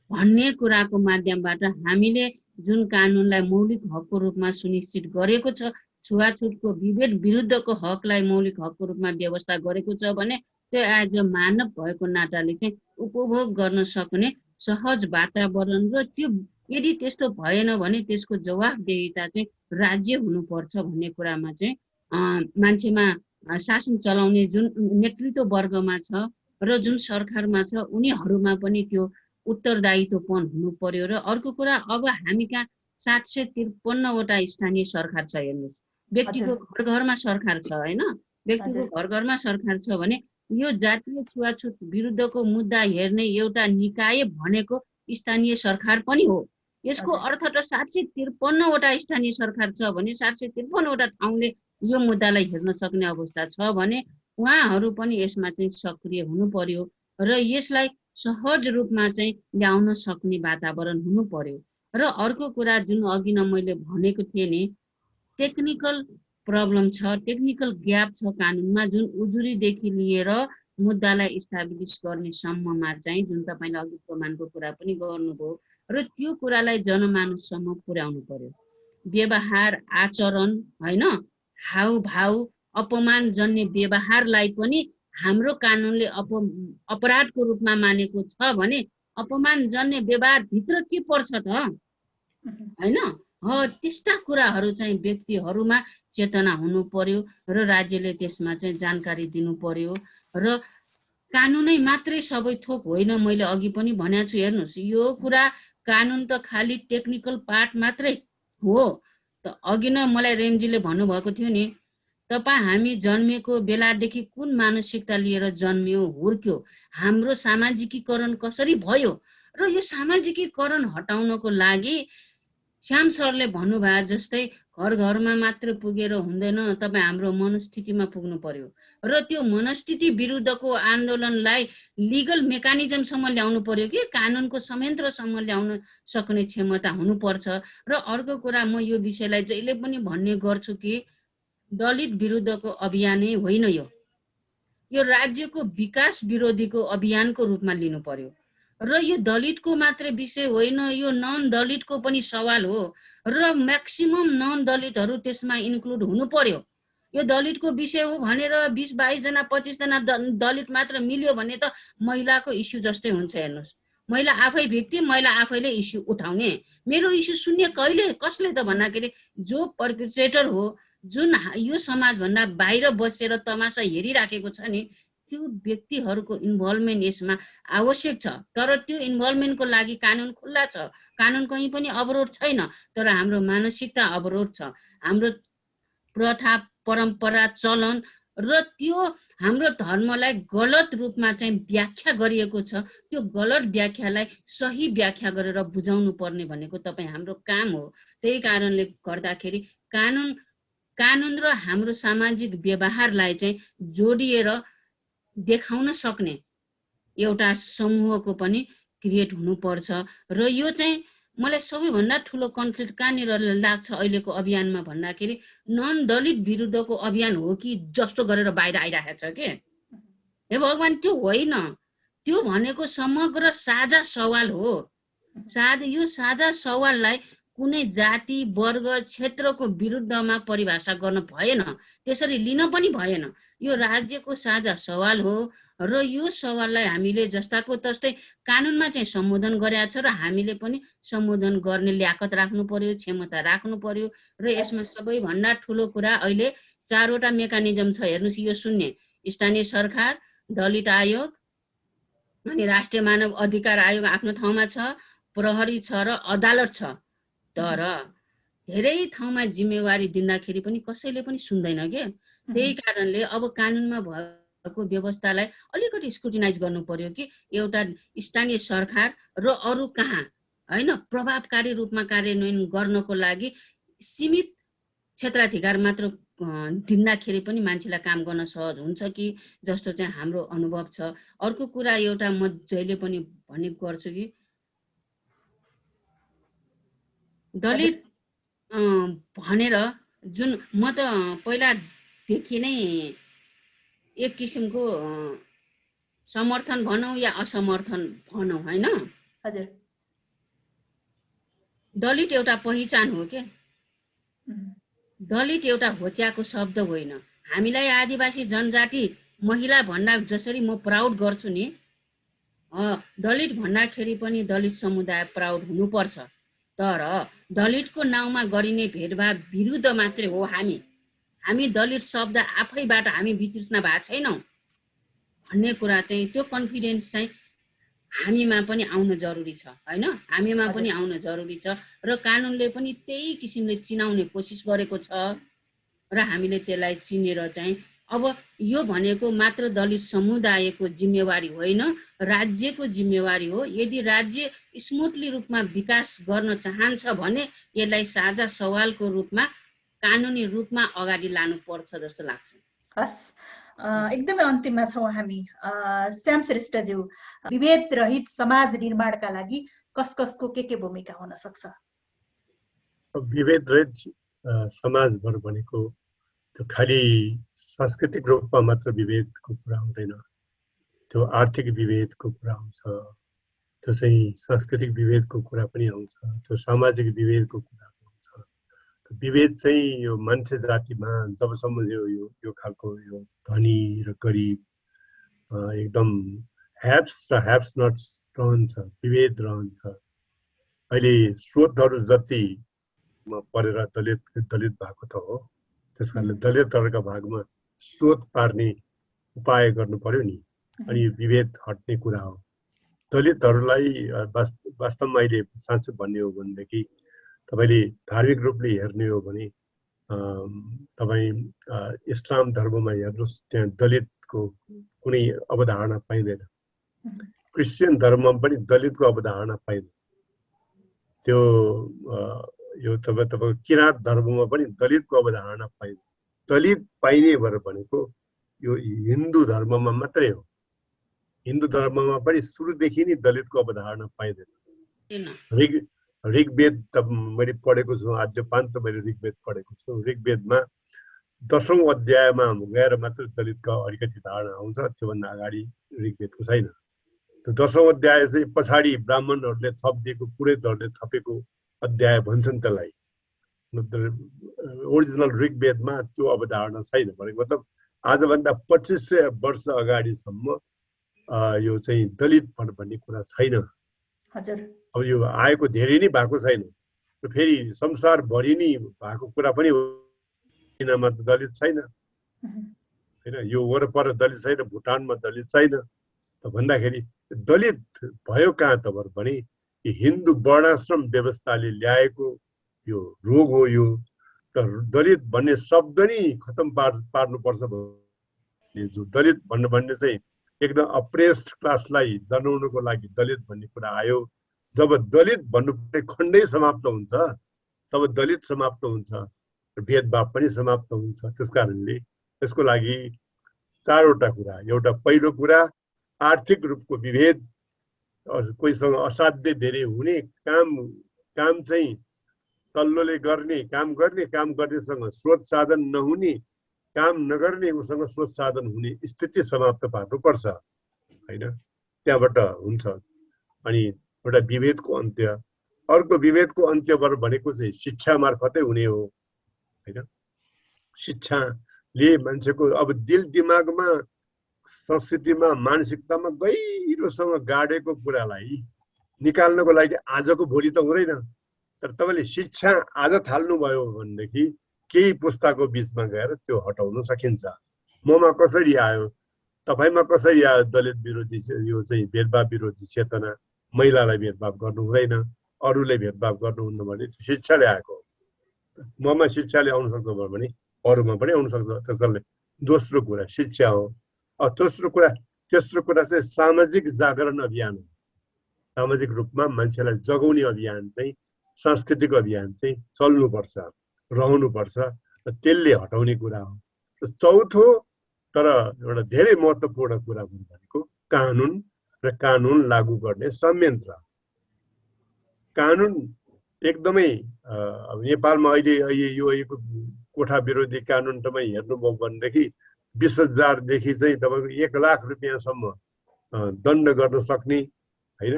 भन्ने कुराको माध्यमबाट हामीले जुन कानुनलाई मौलिक हकको रूपमा सुनिश्चित गरेको छ, छुवाछुतको विभेद विरुद्धको हकलाई मौलिक हकको रूपमा व्यवस्था गरेको छ भने त्यो एज अ मानव भएको नाताले चाहिँ उपभोग गर्न सक्ने सहज वातावरण र त्यो यदि त्यस्तो भएन भने त्यसको जवाफदेहिता चाहिँ राज्य हुनुपर्छ भन्ने कुरामा चाहिँ मान्छेमा शासन चलाउने जुन नेतृत्व वर्गमा छ र जुन सरकारमा छ उनीहरूमा पनि त्यो उत्तरदायित्वपन हुनु पर्यो। र अर्को कुरा, अब हामी कहाँ 753वटा स्थानीय सरकार छ। हेर्नुहोस्, व्यक्तिको घर घरमा सरकार छ होइन, व्यक्तिको घर घरमा सरकार छ भने यो जातीय छुवाछुत विरुद्धको मुद्दा हेर्ने एउटा निकाय भनेको स्थानीय सरकार पनि हो। यसको अर्थ त 753वटा स्थानीय सरकार छ भने 753वटा ठाउँले यो मुद्दालाई हेर्न सक्ने अवस्था छ भने उहाँहरू पनि यसमा चाहिँ सक्रिय हुनु पर्यो र यसलाई सहज रूपमा चाहिँ ल्याउन सक्ने वातावरण हुनु पर्यो। र अर्को कुरा जुन अघि नै मैले भनेको थिएँ नि, टेक्निकल प्रब्लम छ, टेक्निकल ग्याप छ कानुनमा, जुन उजुरीदेखि लिएर मुद्दालाई इस्टाब्लिस गर्ने सम्ममा चाहिँ जुन तपाईँले अघि प्रमाणको कुरा पनि गर्नुभयो र त्यो कुरालाई जनमानससम्म पुर्याउनु पर्यो। व्यवहार, आचरण होइन, हाउभाउ, अपमानजन्य व्यवहारलाई पनि हाम्रो कानुनले अपराधको रूपमा मानेको छ भने अपमानजन्य व्यवहार भित्र के पर्छ त हैन? त्यस्ता कुराहरू चाहिँ व्यक्तिहरूमा चेतना हुनु पर्यो र राज्यले त्यसमा चाहिँ जानकारी दिनु पर्यो। र कानुनै मात्रै सबै थोक होइन। मैले अघि पनि भनेको छु, हेर्नुहोस् यो कुरा कानुन त खालि टेक्निकल पार्ट मात्रै हो। त अघि नै मलाई रेमजीले भन्नुभएको थियो नि, तपाईँ हामी जन्मेको बेलादेखि कुन मानसिकता लिएर जन्मियो हुर्क्यो, हाम्रो सामाजिकीकरण कसरी भयो, र यो सामाजिकीकरण हटाउनको लागि श्याम सरले भन्नुभयो जस्तै घर घरमा मात्र पुगेर हुँदैन, तपाईँ हाम्रो मनस्थितिमा पुग्नु पर्यो र त्यो मनस्थिति विरुद्धको आन्दोलनलाई लिगल मेकानिजमसम्म ल्याउनु पर्यो कि कानुनको संयन्त्रसम्म ल्याउन सक्ने क्षमता हुनुपर्छ। र अर्को कुरा, म यो विषयलाई जहिले पनि भन्ने गर्छु कि दलित विरुद्धको अभियानै होइन, यो राज्यको विकास विरोधीको अभियानको रूपमा लिनु पर्यो। र यो दलितको मात्रै विषय होइन, यो नन दलितको पनि सवाल हो र म्याक्सिमम नन दलितहरू त्यसमा इन्क्लुड हुनु पर्यो। यो दलितको विषय हो भनेर 20-22 जना 25 जना दलित मात्र मिल्यो भने त महिलाको इस्यु जस्तै हुन्छ। हेर्नुहोस्, महिला आफै भिक्टिम, महिला आफैले इस्यु उठाउने। मेरो इस्यु सुन्ने कसले त भन्दाखेरि जो पर्पिट्रेटर हो, जुन यो समाजभन्दा बाहिर बसेर तमासा हेरिराखेको छ नि, त्यो व्यक्तिहरूको इन्भल्भमेन्ट यसमा आवश्यक छ। तर त्यो इन्भल्भमेन्टको लागि कानुन खुल्ला छ, कानुन कहीँ पनि अवरोध छैन। तर हाम्रो मानसिकता अवरोध छ, हाम्रो प्रथा परम्परा चलन र त्यो हाम्रो धर्मलाई गलत रूपमा चाहिँ व्याख्या गरिएको छ। त्यो गलत व्याख्यालाई सही व्याख्या गरेर बुझाउनु पर्ने भनेको तपाईँ हाम्रो काम हो। त्यही कारणले गर्दाखेरि कानुन र हाम्रो सामाजिक व्यवहारलाई चाहिँ जोडिएर देखाउन सक्ने एउटा समूहको पनि क्रिएट हुनुपर्छ। र यो चाहिँ मलाई सबैभन्दा ठुलो कन्फ्लिक्ट कहाँनिर लाग्छ अहिलेको अभियानमा भन्दाखेरि नन दलित विरुद्धको अभियान हो कि जस्तो गरेर बाहिर आइरहेको छ कि। हे भगवान्, त्यो होइन। त्यो भनेको समग्र साझा सवाल हो। यो साझा सवाललाई कुनै जाति वर्ग क्षेत्रको विरुद्धमा परिभाषा गर्न भएन, त्यसरी लिन पनि भएन। यो राज्यको साझा सवाल हो र यो सवाललाई हामीले जस्ताको तस्तै कानुनमा चाहिँ सम्बोधन गरेका छ र हामीले पनि सम्बोधन गर्ने ल्याकत राख्नु पर्यो, क्षमता राख्नु पर्यो। र यसमा सबैभन्दा ठुलो कुरा अहिले 4वटा मेकानिजम छ। हेर्नुहोस्, यो सुन्ने स्थानीय सरकार, दलित आयोग, अनि राष्ट्रिय मानव अधिकार आयोग आफ्नो ठाउँमा छ, प्रहरी छ र अदालत छ। तर धेरै ठाउँमा जिम्मेवारी दिँदाखेरि पनि कसैले पनि सुन्दैन के। त्यही कारणले अब कानुनमा भएको व्यवस्थालाई अलिकति स्क्रुटिनाइज गर्नु पर्यो कि एउटा स्थानीय सरकार र अरू कहाँ होइन प्रभावकारी रूपमा कार्यान्वयन गर्नको लागि सीमित क्षेत्राधिकार मात्र दिँदाखेरि पनि मान्छेलाई काम गर्न सहज हुन्छ कि जस्तो चाहिँ हाम्रो अनुभव छ। अर्को कुरा एउटा म जहिले पनि भन्ने गर्छु कि दलित भनेर जुन म त पहिलादेखि नै एक किसिमको समर्थन भनौँ या असमर्थन भनौँ होइन, हजुर, दलित एउटा पहिचान हो के। दलित एउटा होच्याको शब्द होइन। हामीलाई आदिवासी जनजाति महिला भन्दा जसरी म प्राउड गर्छु नि, दलित भन्दाखेरि पनि दलित समुदाय प्राउड हुनुपर्छ। तर दलितको नाउँमा गरिने भेदभाव विरुद्ध मात्रै हो हामी दलित शब्द आफैबाट हामी वितृष्णा भएको छैनौँ भन्ने कुरा चाहिँ त्यो कन्फिडेन्स चाहिँ हामीमा पनि आउन जरुरी छ होइन, हामीमा पनि आउन जरुरी छ। र कानुनले पनि त्यही किसिमले चिनाउने कोसिस गरेको छ र हामीले त्यसलाई चिनेर चाहिँ अब यो भनेको मात्र दलित समुदायको जिम्मेवारी होइन, राज्यको जिम्मेवारी हो। यदि राज्य स्मुथली रूपमा विकास गर्न चाहन्छ भने यसलाई साझा सवालको रूपमा कानुनी रूपमा अगाडि लानुपर्छ जस्तो लाग्छ। हस्, एकदमै अन्तिममा छौँ हामी। श्याम श्रेष्ठज्यू, विभेद रहित समाज निर्माणका लागि कसको के भूमिका हुन सक्छ? विभेद रहित समाजभर भनेको त्यो खालि सांस्कृतिक रूपमा मात्र विभेदको कुरा हुँदैन, त्यो आर्थिक विभेदको कुरा आउँछ, त्यो चाहिँ सांस्कृतिक विभेदको कुरा पनि आउँछ, त्यो सामाजिक विभेदको कुरा आउँछ। विभेद चाहिँ यो मान्छे जातिमा जबसम्म यो खालको यो धनी र गरिब एकदम ह्याप्स र ह्याप्स नट रहन्छ, विभेद रहन्छ। अहिले स्रोतहरू जति परेर दलित भएको त हो, त्यस कारणले दलितहरूका भागमा स्रोत पार्ने उपाय गर्नु पर्यो नि। अनि विभेद हट्ने कुरा हो। दलितहरूलाई वास्तवमा अहिले साँच्चै भन्ने हो भनेदेखि तपाईँले धार्मिक रूपले हेर्ने हो भने तपाईँ इस्लाम धर्ममा हेर्नुहोस्, त्यहाँ दलितको कुनै अवधारणा पाइँदैन। क्रिस्चियन धर्ममा पनि दलितको अवधारणा पाइँदैन। त्यो यो तपाईँको किराँत धर्ममा पनि दलितको अवधारणा पाइँदैन। दलित पाइने भएर भनेको यो हिन्दू धर्ममा मात्रै हो। हिन्दू धर्ममा पनि सुरुदेखि नै दलितको अवधारणा पाइँदैन। ऋग्वेद त मैले पढेको छु, आद्यपान्त मैले ऋग्वेद पढेको छु। ऋग्वेदमा 10औं अध्यायमा गएर मात्र दलितको अलिकति धारणा आउँछ, त्योभन्दा अगाडि ऋग्वेदको छैन। त्यो 10औं अध्याय चाहिँ पछाडि ब्राह्मणहरूले थपिदिएको, पुरोहितहरूले थपेको अध्याय भन्छन् त्यसलाई। ओरिजिनल ऋग्वेदमा त्यो अवधारणा छैन। भनेको मतलब आजभन्दा 2500 वर्ष अगाडिसम्म यो चाहिँ दलित भन्ने कुरा छैन। अब यो आएको धेरै नै भएको छैन। फेरि संसारभरि नै भएको कुरा पनि चीनमा त दलित छैन हैन, यो वरपर दलित छैन, भुटानमा दलित छैन। भन्दाखेरि दलित भयो कहाँ त भने हिन्दू वर्णाश्रम व्यवस्थाले ल्याएको यो रोग हो। यो दलित भन्ने शब्द नै खतम पार्नुपर्छ। जो दलित भन्ने चाहिँ एकदम अप्रेस्ड क्लासलाई जनाउनको लागि दलित भन्ने कुरा आयो। जब दलित भन्नुपर्ने खण्डै समाप्त हुन्छ तब दलित समाप्त हुन्छ, भेदभाव पनि समाप्त हुन्छ। त्यसकारणले यसको लागि चारवटा कुरा। एउटा पहिलो कुरा आर्थिक रूपको विभेद, कोहीसँग असाध्य धेरै हुने, काम चाहिँ तल्लोले गर्ने, काम गर्नेसँग स्रोत साधन नहुने, काम नगर्ने उसँग स्रोत साधन हुने स्थिति समाप्त पार्नुपर्छ हैन। त्यहाँबाट हुन्छ। अनि एउटा विभेदको अन्त्य। अर्को विभेदको अन्त्य भनेको चाहिँ शिक्षा मार्फतै हुने हो हैन। शिक्षाले मान्छेको अब दिल दिमागमा, संस्कृतिमा, मानसिकतामा गहिरोसँग गाडेको कुरालाई निकाल्नको लागि आजको भोलि त हुँदैन। तर तपाईँले शिक्षा आज थाल्नुभयो भनेदेखि केही पुस्ताको बिचमा गएर त्यो हटाउन सकिन्छ। ममा कसरी आयो, तपाईमा कसरी आयो दलित विरोधी यो चाहिँ भेदभाव विरोधी चेतना? महिलालाई भेदभाव गर्नु हुँदैन, अरूले भेदभाव गर्नुहुन्न भने शिक्षाले आएको। ममा शिक्षाले आउन सक्छ भने अरूमा पनि आउन सक्छ। त्यसैले दोस्रो कुरा शिक्षा हो। तेस्रो कुरा चाहिँ सामाजिक जागरण अभियान हो। सामाजिक रूपमा मान्छेलाई जगाउने अभियान चाहिँ, सांस्कृतिक अभियान चाहिँ चल्नुपर्छ, रहनुपर्छ। त्यसले हटाउने कुरा हो। चौथो तर एउटा धेरै महत्त्वपूर्ण कुरा भनेको कानुन र कानुन लागू गर्ने संयन्त्र। कानुन एकदमै अब नेपालमा अहिले यो कोठा विरोधी कानुन तपाईँ हेर्नुभयो भनेदेखि 20,000 देखि चाहिँ तपाईँको 1 लाख रुपियाँसम्म दण्ड गर्न सक्ने हैन।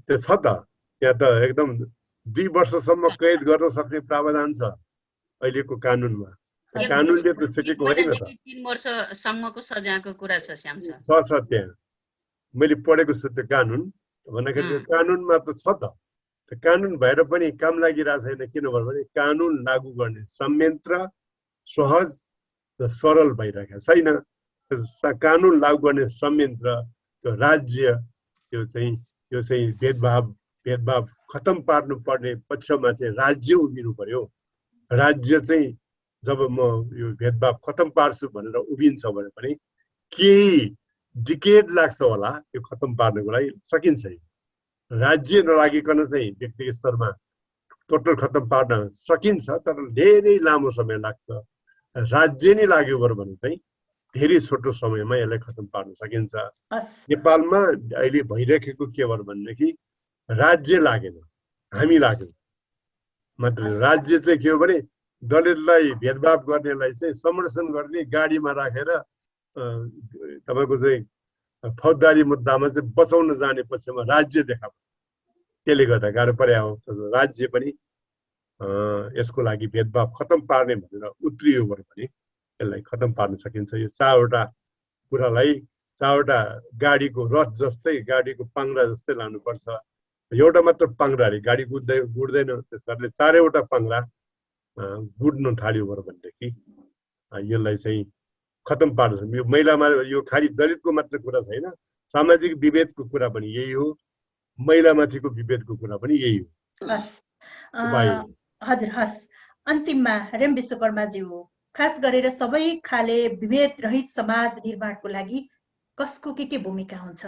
त्यो छ त, त्यहाँ त एकदम 2 वर्षसम्म कैद गर्न सक्ने प्रावधान छ अहिलेको कानुनमा। कानुनले त छुटेको होइन त। 3 वर्षसम्मको सजायको कुरा छ श्याम सर। छ त्यहाँ मैले पढेको छु त्यो कानुन। भन्दाखेरि कानुनमा त छ त। कानुन भएर पनि काम लागिरहेको छैन। किनभने कानुन लागू गर्ने संयन्त्र सहज र सरल भइरहेको छैन। कानुन लागू गर्ने संयन्त्र, त्यो राज्य, यो चाहिँ भेदभाव खतम पार्नु पर्ने पक्षमा चाहिँ राज्य उभिनु पर्यो। राज्य चाहिँ जब म यो भेदभाव खतम पार्छु भनेर उभिन्छ भने पनि केही डिकेड लाग्छ होला यो खतम पार्नको लागि। सकिन्छ। राज्य नलागिकन चाहिँ व्यक्तिगत स्तरमा टोटल खतम पार्न सकिन्छ, तर धेरै लामो समय लाग्छ। राज्य नै लाग्यो भने चाहिँ धेरै छोटो समयमा यसलाई खतम पार्न सकिन्छ। नेपालमा अहिले भइरहेको के भयो भनेदेखि राज्य लागेन, हामी लाग्यौँ मात्र। राज्य चाहिँ के हो भने दलितलाई भेदभाव गर्नेलाई चाहिँ संरक्षण गर्ने, गाडीमा राखेर तपाईँको चाहिँ फौजदारी मुद्दामा चाहिँ बचाउन जाने पक्षमा राज्य देखा। त्यसले गर्दा गाह्रो पर्या हो। राज्य पनि यसको लागि भेदभाव खतम पार्ने भनेर उत्रियो भने यसलाई खतम पार्न सकिन्छ। यो चारवटा कुरालाई चारवटा गाडीको रथ जस्तै, गाडीको पाङ्ग्रा जस्तै लानुपर्छ। एउटा मात्र पाङ्ग्राले गाडी गुड्दैन। त्यस कारणले चारैवटा पाङ्ग्रा गुड्न थाल्यो भनेदेखि यसलाई चाहिँ खतम पार्दछन्। यो महिलामा यो खालि दलितको मात्र कुरा छैन, सामाजिक विभेदको कुरा पनि यही हो, महिलामाथिको विभेदको कुरा पनि यही हो। हजुर हस्। अन्तिममा रेम विश्वकर्माज्यू, खास गरेर सबै खाले विभेद रहित समाज निर्माणको लागि कसको के भूमिका हुन्छ?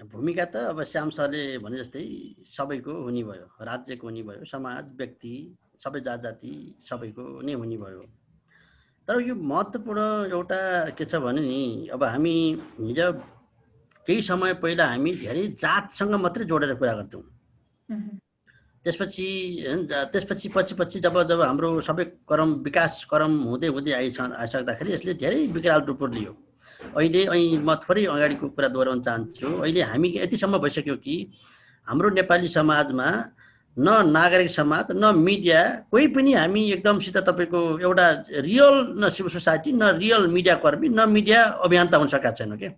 भूमिका त अब श्याम सरले भने जस्तै सबैको हुने भयो, राज्यको हुने भयो, समाज, व्यक्ति, सबै जात जाति सबैको नै हुने भयो। तर यो महत्त्वपूर्ण एउटा के छ भने नि, अब हामी हिजो केही समय पहिला हामी धेरै जातसँग मात्रै जोडेर कुरा गर्थ्यौँ। त्यसपछि पछि जब हाम्रो सबै विकास क्रम हुँदै आइसक्दाखेरि यसले धेरै विकराल रूप लियो। अहिले म थोरै अगाडिको कुरा दोहोऱ्याउन चाहन्छु। अहिले हामी यतिसम्म भइसक्यो कि हाम्रो नेपाली समाजमा न नागरिक समाज, न मिडिया, कोही पनि हामी एकदमसित तपाईँको एउटा रियल न सिभिल सोसाइटी, न रियल मिडिया कर्मी, न मिडिया अभियन्ता हुन सकेका छैनौँ क्या।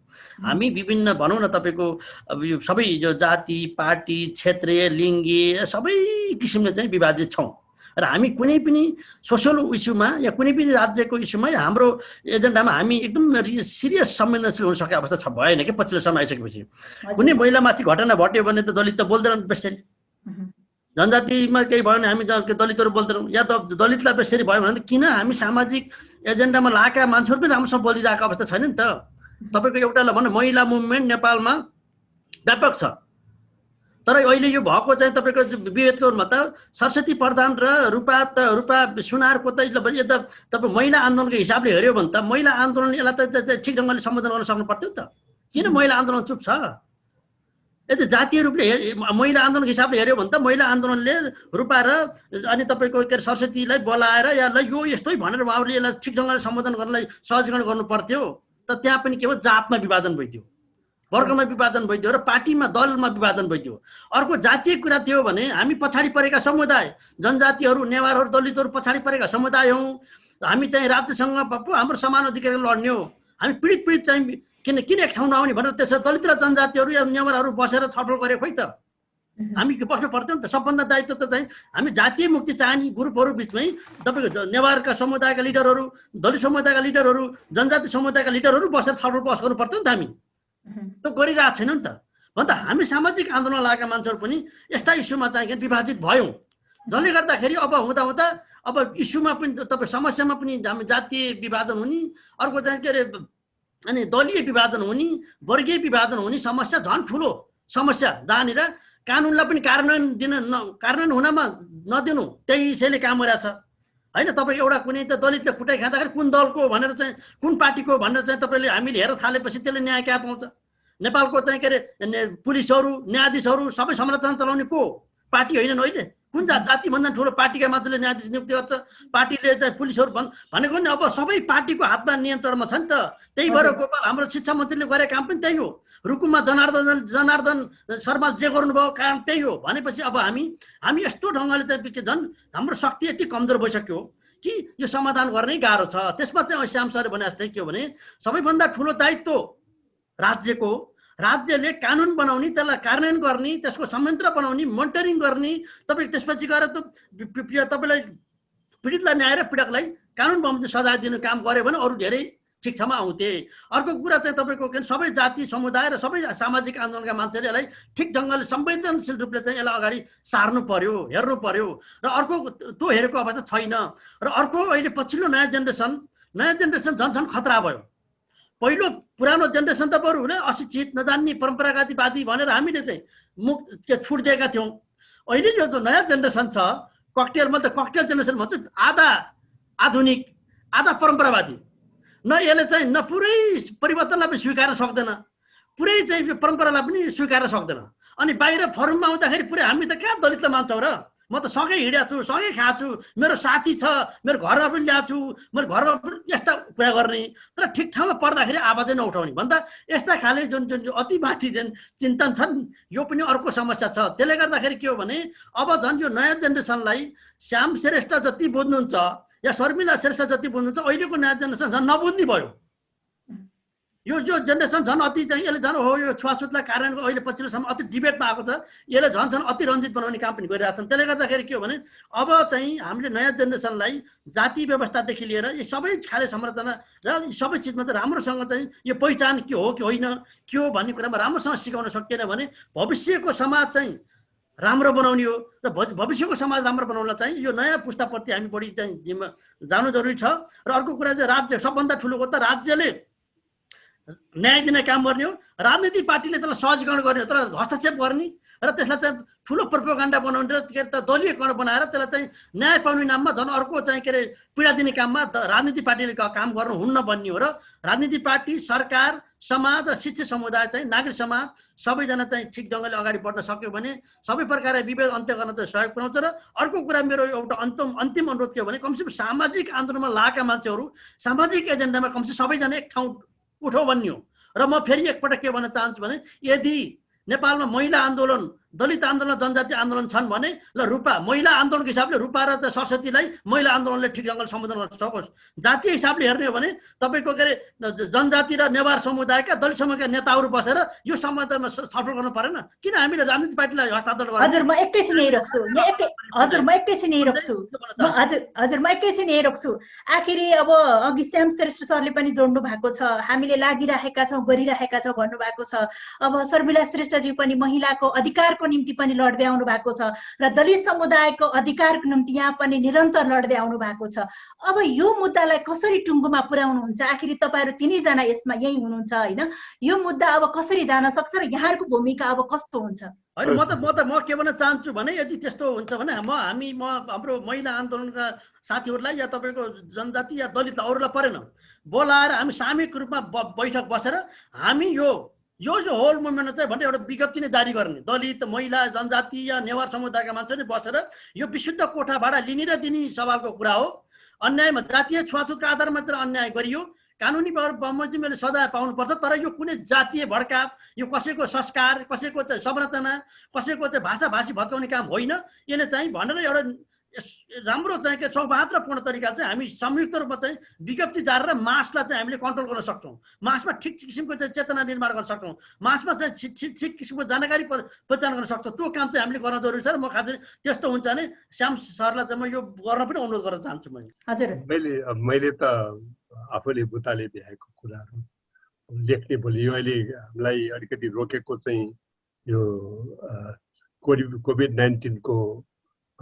हामी विभिन्न भनौँ न तपाईँको अब यो सबै यो जाति, पार्टी, क्षेत्रीय, लिङ्गी सबै किसिमले चाहिँ विभाजित छौँ। र हामी कुनै पनि सोसल इस्युमा या कुनै पनि राज्यको इस्युमा हाम्रो एजेन्डामा हामी एकदम सिरियस संवेदनशील हुन सकेको अवस्था भएन कि पछिल्लो समय आइसकेपछि। कुनै महिलामाथि घटना घट्यो भने त दलित त बोल्दैनन् बेसरी, जनजातिमा केही भयो भने हामी दलितहरू बोल्दैनौँ, या त दलितलाई बेसरी भयो भने त किन हामी सामाजिक एजेन्डामा लागेका मान्छेहरू पनि राम्रोसँग बोलिरहेको अवस्था छैन नि त। तपाईँको एउटा भनौँ महिला मुभमेन्ट नेपालमा व्यापक छ, तर अहिले यो भएको चाहिँ तपाईँको विभेदकोमा त सरस्वती प्रधान र रूपा सुनारको त यो त तपाईँ महिला आन्दोलनको हिसाबले हेऱ्यो भने त महिला आन्दोलन यसलाई त ठिक ढङ्गले सम्बोधन गर्न सक्नु पर्थ्यो नि त। किन महिला आन्दोलन चुप छ? यदि जातीय रूपले महिला आन्दोलनको हिसाबले हेऱ्यो भने त महिला आन्दोलनले रूपा र अनि तपाईँको के अरे सरस्वतीलाई बोलाएर यसलाई यो यस्तै भनेर उहाँहरूले यसलाई ठिक ढङ्गले सम्बोधन गर्नलाई सहजीकरण गर्नु पर्थ्यो। त त्यहाँ पनि के भयो, जातमा विभाजन भइदियो, वर्गमा विभाजन भइदियो र पार्टीमा दलमा विभाजन भइदियो। अर्को जातीय कुरा थियो भने हामी पछाडि परेका समुदाय, जनजातिहरू, नेवारहरू, दलितहरू पछाडि परेका समुदाय हौँ, हामी चाहिँ राज्यसँग हाम्रो समान अधिकार लड्ने हो। हामी पीडित चाहिँ किन एक ठाउँ नआउने भनेर त्यसो दलित र जनजातिहरू या नेवारहरू बसेर छलफल गरे खोइ त। हामी बस्नु पर्थ्यो नि त। सबभन्दा दायित्व त चाहिँ हामी जातीय मुक्ति चाहने ग्रुपहरू बिचमै तपाईँको नेवारका समुदायका लिडरहरू, दलित समुदायका लिडरहरू, जनजाति समुदायका लिडरहरू बसेर छलफल गर्नु पर्थ्यो नि त। हामी त्यो गरिरहेको छैन नि त। भन्दा हामी सामाजिक आन्दोलन लागेका मान्छेहरू पनि यस्ता इस्युमा चाहिँ विभाजित भयौँ, जसले गर्दाखेरि अब हुँदा अब इस्युमा पनि तपाईँ समस्यामा पनि हामी जातीय विभाजन हुने, अर्को चाहिँ के अरे अनि दलीय विभाजन हुने, वर्गीय विभाजन हुने समस्या झन् ठुलो समस्या, जहाँनिर कानुनलाई पनि कार्यान्वयन हुनमा नदिनु त्यसैले काम गरिरहेछ होइन। तपाईँ एउटा कुनै त दलितले कुटाइ खाँदाखेरि कुन दलको भनेर चाहिँ कुन पार्टीको भनेर चाहिँ तपाईँले हामीले हेरेर थालेपछि त्यसले न्याय कहाँ पाउँछ? नेपालको चाहिँ के अरे पुलिसहरू, न्यायाधीशहरू सबै संरचना चलाउने को? पार्टी होइनन् अहिले। कुन जातिभन्दा ठुलो पार्टीका मान्छेले न्यायाधीश नियुक्ति गर्छ, पार्टीले चाहिँ पुलिसहरू भनेको नि अब सबै पार्टीको हातमा नियन्त्रणमा छ नि त। त्यही भएर गोपाल हाम्रो शिक्षा मन्त्रीले गरेको काम पनि त्यही हो। रुकुममा जनार्दन शर्मा जे गर्नुभयो कारण त्यही हो भनेपछि अब हामी यस्तो ढङ्गले चाहिँ झन् हाम्रो शक्ति यति कमजोर भइसक्यो कि यो समाधान गर्नै गाह्रो छ। त्यसमा चाहिँ श्याम सरले भने जस्तै के हो भने सबैभन्दा ठुलो दायित्व राज्यको, राज्यले कानुन बनाउने, त्यसलाई कार्यान्वयन गर्ने, त्यसको संयन्त्र बनाउने, मोनिटरिङ गर्ने। तपाईँ त्यसपछि गएर तपाईँलाई पीडितलाई न्याय र पीडकलाई कानुन बमोजिम सजाय दिने काम गर्यो भने अरू धेरै ठिक ठाउँमा आउँथे। अर्को कुरा चाहिँ तपाईँको के सबै जाति समुदाय र सबै सामाजिक आन्दोलनका मान्छेले यसलाई ठिक ढङ्गले संवेदनशील रूपले चाहिँ यसलाई अगाडि सार्नु पर्यो, हेर्नु पर्यो। र अर्को त्यो हेरेको अवस्था छैन। र अर्को अहिले पछिल्लो नयाँ जेनेरेसन झन् खतरा भयो। पहिलो पुरानो जेनेरेसन त बरु अशिक्षित, नजान्ने, परम्परागतवादी भनेर हामीले चाहिँ छुट दिएका थियौँ। अहिले यो जो नयाँ जेनेरेसन छ ककटेल, म त ककटेल जेनेरेसन भन्छु, आधा आधुनिक आधा परम्परावादी। न यसले चाहिँ न पुरै परिवर्तनलाई पनि स्वीकार्न सक्दैन, पुरै चाहिँ परम्परालाई पनि स्वीकार्न सक्दैन। अनि बाहिर फरुममा आउँदाखेरि पुरै हामी त कहाँ दलितलाई मान्छौँ र? म त सँगै हिँडेको छु, सँगै खाएको छु, मेरो साथी छ, मेरो घरमा पनि ल्याएको छु, मेरो घरमा पनि यस्ता कुरा गर्ने। तर ठिक ठाउँमा पर्दाखेरि आवाजै नउठाउने भन्दा यस्ता खाले जुन अति माथि जुन चिन्तन छन् यो पनि अर्को समस्या छ। त्यसले गर्दाखेरि के हो भने अब झन् यो नयाँ जेनेरेसनलाई श्याम श्रेष्ठ जति बुझ्नुहुन्छ या शर्मिला श्रेष्ठ जति बुझ्नुहुन्छ, अहिलेको नयाँ जेनेरेसन झन् नबुझ्ने भयो। यो जेनेरेसन झन् अति चाहिँ यसले झन् हो यो छुवाछुतलाई कारण अहिले पछिल्लो समय अति डिबेटमा आएको छ, यसले झन् अति रञ्जित बनाउने काम पनि गरिरहेका छन्। त्यसले गर्दाखेरि के हो भने अब चाहिँ हामीले नयाँ जेनेरेसनलाई जाति व्यवस्थादेखि लिएर यो सबै खाले संरचना र सबै चिजमा चाहिँ राम्रोसँग चाहिँ यो पहिचान के हो कि होइन के हो भन्ने कुरामा राम्रोसँग सिकाउन सकिएन भने भविष्यको समाज चाहिँ राम्रो बनाउने हो र भविष्यको समाज राम्रो बनाउनलाई चाहिँ यो नयाँ पुस्ताप्रति हामी बढी चाहिँ जानु जरुरी छ। र अर्को कुरा चाहिँ राज्य सबभन्दा ठुलो कुरा त राज्यले न्याय दिने काम गर्ने हो, राजनीतिक पार्टीले त्यसलाई सहजीकरण गर्ने हो, तर हस्तक्षेप गर्ने र त्यसलाई चाहिँ ठुलो प्रोपोगन्डा बनाउने के अरे दलीयकरण बनाएर त्यसलाई चाहिँ न्याय पाउने नाममा झन् अर्को चाहिँ के अरे पीडा दिने काममा राजनीतिक पार्टीले काम गर्नुहुन्न भन्ने हो। र राजनीतिक पार्टी, सरकार, समाज र शिक्षित समुदाय चाहिँ नागरिक समाज सबैजना चाहिँ ठिक ढङ्गले अगाडि बढ्न सक्यो भने सबै प्रकारका विभेद अन्त्य गर्न चाहिँ सहयोग पुर्याउँछ। र अर्को कुरा मेरो एउटा अन्तिम अनुरोध के हो भने कमसेकम सामाजिक आन्दोलनमा लागेका मान्छेहरू सामाजिक एजेन्डामा कमसेकम सबैजना एक ठाउँ उठो भन्ने हो। र म फेरि एकपटक के भन्न चाहन्छु भने यदि नेपालमा महिला आन्दोलन, दलित आन्दोलन, जनजाति आन्दोलन छन् भने ल महिला आन्दोलनको हिसाबले रूपा र सरस्वतीलाई महिला आन्दोलनले ठिक ढङ्गले सम्बोधन गर्न सकोस्। जातीय हिसाबले हेर्ने हो भने तपाईँको के अरे जनजाति र नेवार समुदायका दलित समुदायका नेताहरू बसेर यो सम्बन्धमा छलफल गर्नु परेन? किन हामीले राजनीतिक पार्टीलाई हस्तान्तरण गर्नु? हजुर म एकैछिन यही रोक्छु, म एकैछिन यही रोक्छु। आखिरी अब अघि श्याम श्रेष्ठ सरले पनि जोड्नु भएको छ, हामीले लागिरहेका छौँ, गरिरहेका छौँ भन्नुभएको छ। अब शर्मिला श्रेष्ठजी पनि महिलाको अधिकारको निम्ति पनि लड्दै आउनु भएको छ र दलित समुदायको अधिकारको निम्ति यहाँ पनि निरन्तर लड्दै आउनु भएको छ। अब यो मुद्दालाई कसरी टुङ्गोमा पुर्याउनुहुन्छ? आखिर तपाईँहरू तिनैजना यसमा यही हुनुहुन्छ होइन? यो मुद्दा अब कसरी जान सक्छ र यहाँहरूको भूमिका अब कस्तो हुन्छ? होइन म के भन्न चाहन्छु भने यदि त्यस्तो हुन्छ भने हाम्रो महिला आन्दोलनका साथीहरूलाई या तपाईँको जनजाति या दलित अरूलाई परेन बोलाएर हामी सामूहिक रूपमा बैठक बसेर हामी यो होल मुभमेन्ट चाहिँ भन्ने एउटा विज्ञप्ति नै जारी गर्ने, दलित, महिला, जनजाति या नेवार समुदायका मान्छेले बसेर यो विशुद्ध कोठा भाडा लिने र दिने सवालको कुरा हो। अन्यायमा जातीय छुवाछुतका आधारमा चाहिँ अन्याय गरियो, कानुनी बमोजिमले सजाय पाउनुपर्छ, तर यो कुनै जातीय भड्काव, यो कसैको संस्कार, कसैको चाहिँ संरचना, कसैको चाहिँ भाषाभाषी भत्काउने काम होइन। यसले चाहिँ भनेर एउटा राम्रो चाहिँ के सौहार्दपूर्ण तरिका चाहिँ हामी संयुक्त रूपमा चाहिँ विज्ञप्ति जारी र मासलाई चाहिँ हामीले कन्ट्रोल गर्न सक्छौँ, मासमा ठिक किसिमको चाहिँ चेतना निर्माण गर्न सक्छौँ, मासमा चाहिँ ठिक किसिमको जानकारी पहिचान गर्न सक्छौँ। त्यो काम चाहिँ हामीले गर्न जरुरी छ। र म खास त्यस्तो हुन्छ भने श्याम सरलाई चाहिँ म यो गर्न पनि अनुरोध गर्न चाहन्छु। हजुर मैले त आफूले बुताले भ्याएको कुराहरू लेख्ने बोले यो अहिले हामीलाई अलिकति रोकेको चाहिँ यो कोभिड-19 को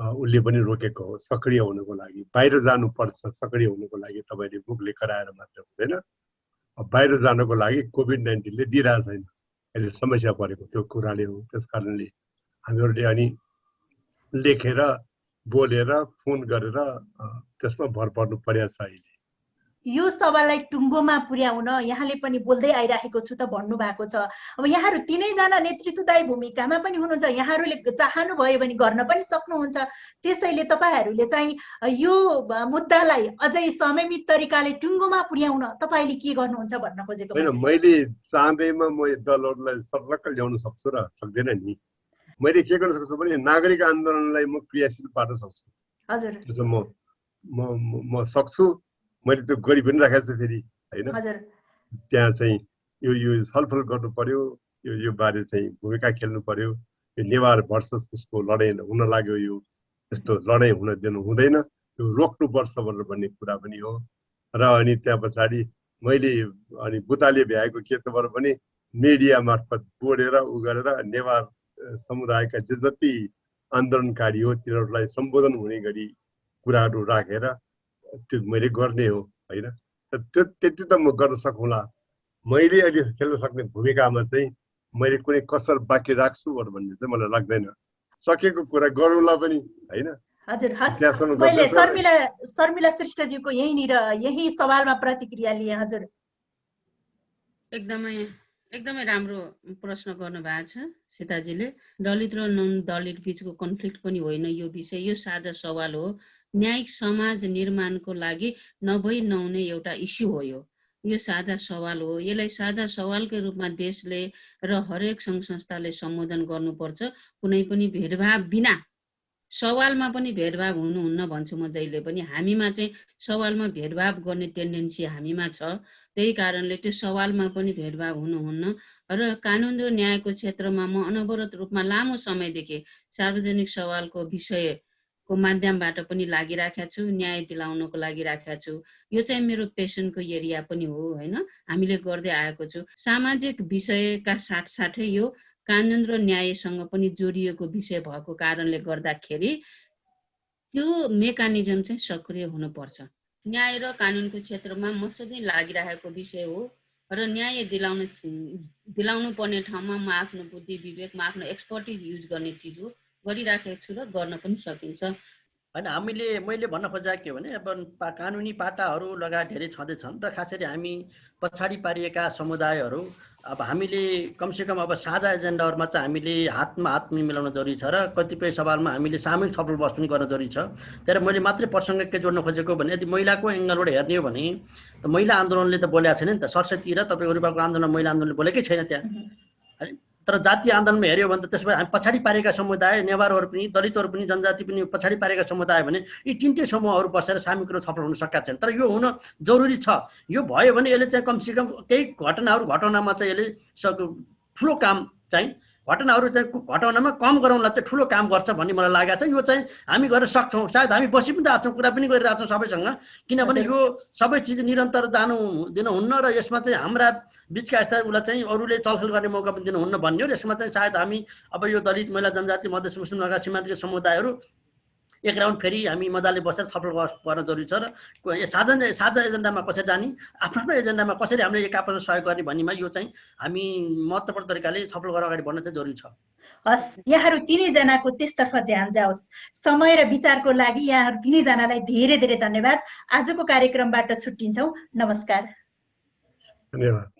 उसले पनि रोकेको हो। सक्रिय हुनुको लागि बाहिर जानुपर्छ, सक्रिय हुनुको लागि तपाईँले बुक लेखेर आएर मात्र हुँदैन, बाहिर जानको लागि कोभिड-19 ले दिइरहेको छैन, अहिले समस्या परेको त्यो कुराले हो। त्यस कारणले हामीहरूले अनि लेखेर बोलेर फोन गरेर त्यसमा भर पर्नु परेको छ। अहिले यो सवाललाई टुङ्गोमा पुर्याउन यहाँले पनि बोल्दै आइरहेको छु त भन्नुभएको छ। अब यहाँहरू तिनैजना नेतृत्वदायी भूमिकामा पनि हुनुहुन्छ, यहाँहरूले चाहनुभयो भने गर्न पनि सक्नुहुन्छ। त्यसैले तपाईँहरूले चाहिँ यो मुद्दालाई अझै संयमित तरिकाले टुङ्गोमा पुर्याउन तपाईँले के गर्नुहुन्छ भन्न खोजेको? होइन, मैले चाहँदैमा म दलहरूलाई सर्लक्क ल्याउन सक्छु र सक्दैन नि। मैले के गर्न सक्छु भने नागरिक आन्दोलनलाई म क्रियाशील पार्न सक्छु। हजुर त्यसो म सक्छु। मैले त्यो गरि पनि राखेको छु फेरि होइन। त्यहाँ चाहिँ यो छलफल गर्नु पर्यो, यो बारे चाहिँ भूमिका खेल्नु पर्यो। यो नेवार भर्सस उसको लडाइँ हुन लाग्यो, यो यस्तो लडाइँ हुन दिनु हुँदैन, यो रोक्नुपर्छ भनेर भन्ने कुरा पनि हो। र अनि त्यहाँ पछाडि मैले अनि बुताले भ्याएको के त भने मिडिया मार्फत बोलेर उ गरेर नेवार समुदायका जति आन्दोलनकारी हो तिनीहरूलाई सम्बोधन हुने गरी कुराहरू राखेर त्यो मैले गर्ने हो होइन। त्यो त्यति त म गर्न सकौँला। मैले अहिले खेल्न सक्ने भूमिकामा चाहिँ मैले कुनै कसर बाँकी राख्छु भन्ने चाहिँ मलाई लाग्दैन। सकेको कुरा गरौँला पनि होइन। हजुर हस्, मैले शर्मिला श्रेष्ठजीको यही सवालमा प्रतिक्रिया लिए। हजुर एकदमै राम्रो प्रश्न गर्नु भएको छ सीताजीले। दलित र नन दलित बिचको कन्फ्लिक्ट पनि होइन यो विषय, यो साझा सवाल हो। न्यायिक समाज निर्माणको लागि नभई नहुने एउटा इस्यु हो। यो साझा सवाल हो। यसलाई साझा सवालकै रूपमा देशले र हरेक सङ्घ संस्थाले सम्बोधन गर्नुपर्छ। कुनै पनि भेदभाव बिना सवालमा पनि भेदभाव हुनुहुन्न भन्छु म जहिले पनि। हामीमा चाहिँ सवालमा भेदभाव गर्ने टेन्डेन्सी हामीमा छ, त्यही कारणले त्यो सवालमा पनि भेदभाव हुनुहुन्न। र कानुन र न्यायको क्षेत्रमा म अनवरत रूपमा लामो समयदेखि सार्वजनिक सवालको विषयको माध्यमबाट पनि लागिराखेका छु, न्याय दिलाउनको लागि राखेका छु। यो चाहिँ मेरो पेसनको एरिया पनि हो होइन, हामीले गर्दै आएको छु। सामाजिक विषयका साथसाथै यो कानुन र न्यायसँग पनि जोडिएको विषय भएको कारणले गर्दाखेरि त्यो मेकानिजम चाहिँ सक्रिय हुनुपर्छ। न्याय र कानुनको क्षेत्रमा म सधैँ लागिरहेको विषय हो र न्याय दिलाउनु पर्ने ठाउँमा म आफ्नो बुद्धि विवेक, म आफ्नो एक्सपर्टिज युज गर्ने चिज हो, गरिराखेको छु र गर्न पनि सकिन्छ। होइन, मैले भन्न खोजेको के भने अब कानुनी पाटाहरू लगायत धेरै छँदैछन् र खास गरी हामी पछाडि पारिएका समुदायहरू अब हामीले कमसेकम अब साझा एजेन्डाहरूमा चाहिँ हामीले हातमा हात मिलाउन जरुरी छ र कतिपय सवालमा हामीले सामूहिक छलफल बहस पनि गर्न जरुरी छ। तर मैले मात्रै प्रसङ्ग के जोड्न खोजेको भने यदि महिलाको एङ्गलबाट हेर्ने हो भने त महिला आन्दोलनले त बोलेको छैन नि त। 67 र तपाईँको रुपाको आन्दोलन महिला आन्दोलनले बोलेकै छैन त्यहाँ है। तर जातीय आन्दोलनमा हेऱ्यो भने त त्यसो भए हामी पछाडि पारेका समुदाय, नेवारहरू पनि, दलितहरू पनि, जनजाति पनि पछाडि पारेका समुदाय भने यी तिनटै समूहहरू बसेर सामूहिक रूपमा छलफल हुन सकेका छैन। तर यो हुन जरुरी छ। यो भयो भने यसले चाहिँ कमसेकम केही घटनामा चाहिँ यसले ठुलो काम चाहिँ घटनाहरू चाहिँ घटाउनमा कम गराउनलाई चाहिँ ठुलो काम गर्छ भन्ने मलाई लागेको छ। यो चाहिँ हामी गरेर सक्छौँ, सायद हामी बसी पनि रहेछौँ, कुरा पनि गरिरहेछौँ सबैसँग, किनभने यो सबै चिज निरन्तर जानु दिनुहुन्न र यसमा चाहिँ हाम्रा बिचका यस्ता उसलाई चाहिँ अरूले चलखेल गर्ने मौका पनि दिनुहुन्न भन्ने हो। यसमा चाहिँ सायद हामी अब यो दलित, महिला, जनजाति, मधेस, मुस्लिम लगायत सीमान्तकृत समुदायहरू एक राउन्ड फेरि हामी मजाले बसेर छलफल गर्न जरुरी छ र साझा एजेन्डामा कसरी जाने, आफ्नो एजेन्डामा कसरी हामीले एक आपसमा सहयोग गर्ने भन्नेमा यो चाहिँ हामी महत्त्वपूर्ण तरिकाले छलफल गरेर अगाडि बढ्न चाहिँ जरुरी छ। हस्, यहाँहरू तिनैजनाको त्यसतर्फ ध्यान जाओस्। समय र विचारको लागि यहाँहरू तिनैजनालाई धेरै धेरै धन्यवाद। आजको कार्यक्रमबाट छुट्टिन्छौँ। नमस्कार। धन्यवाद।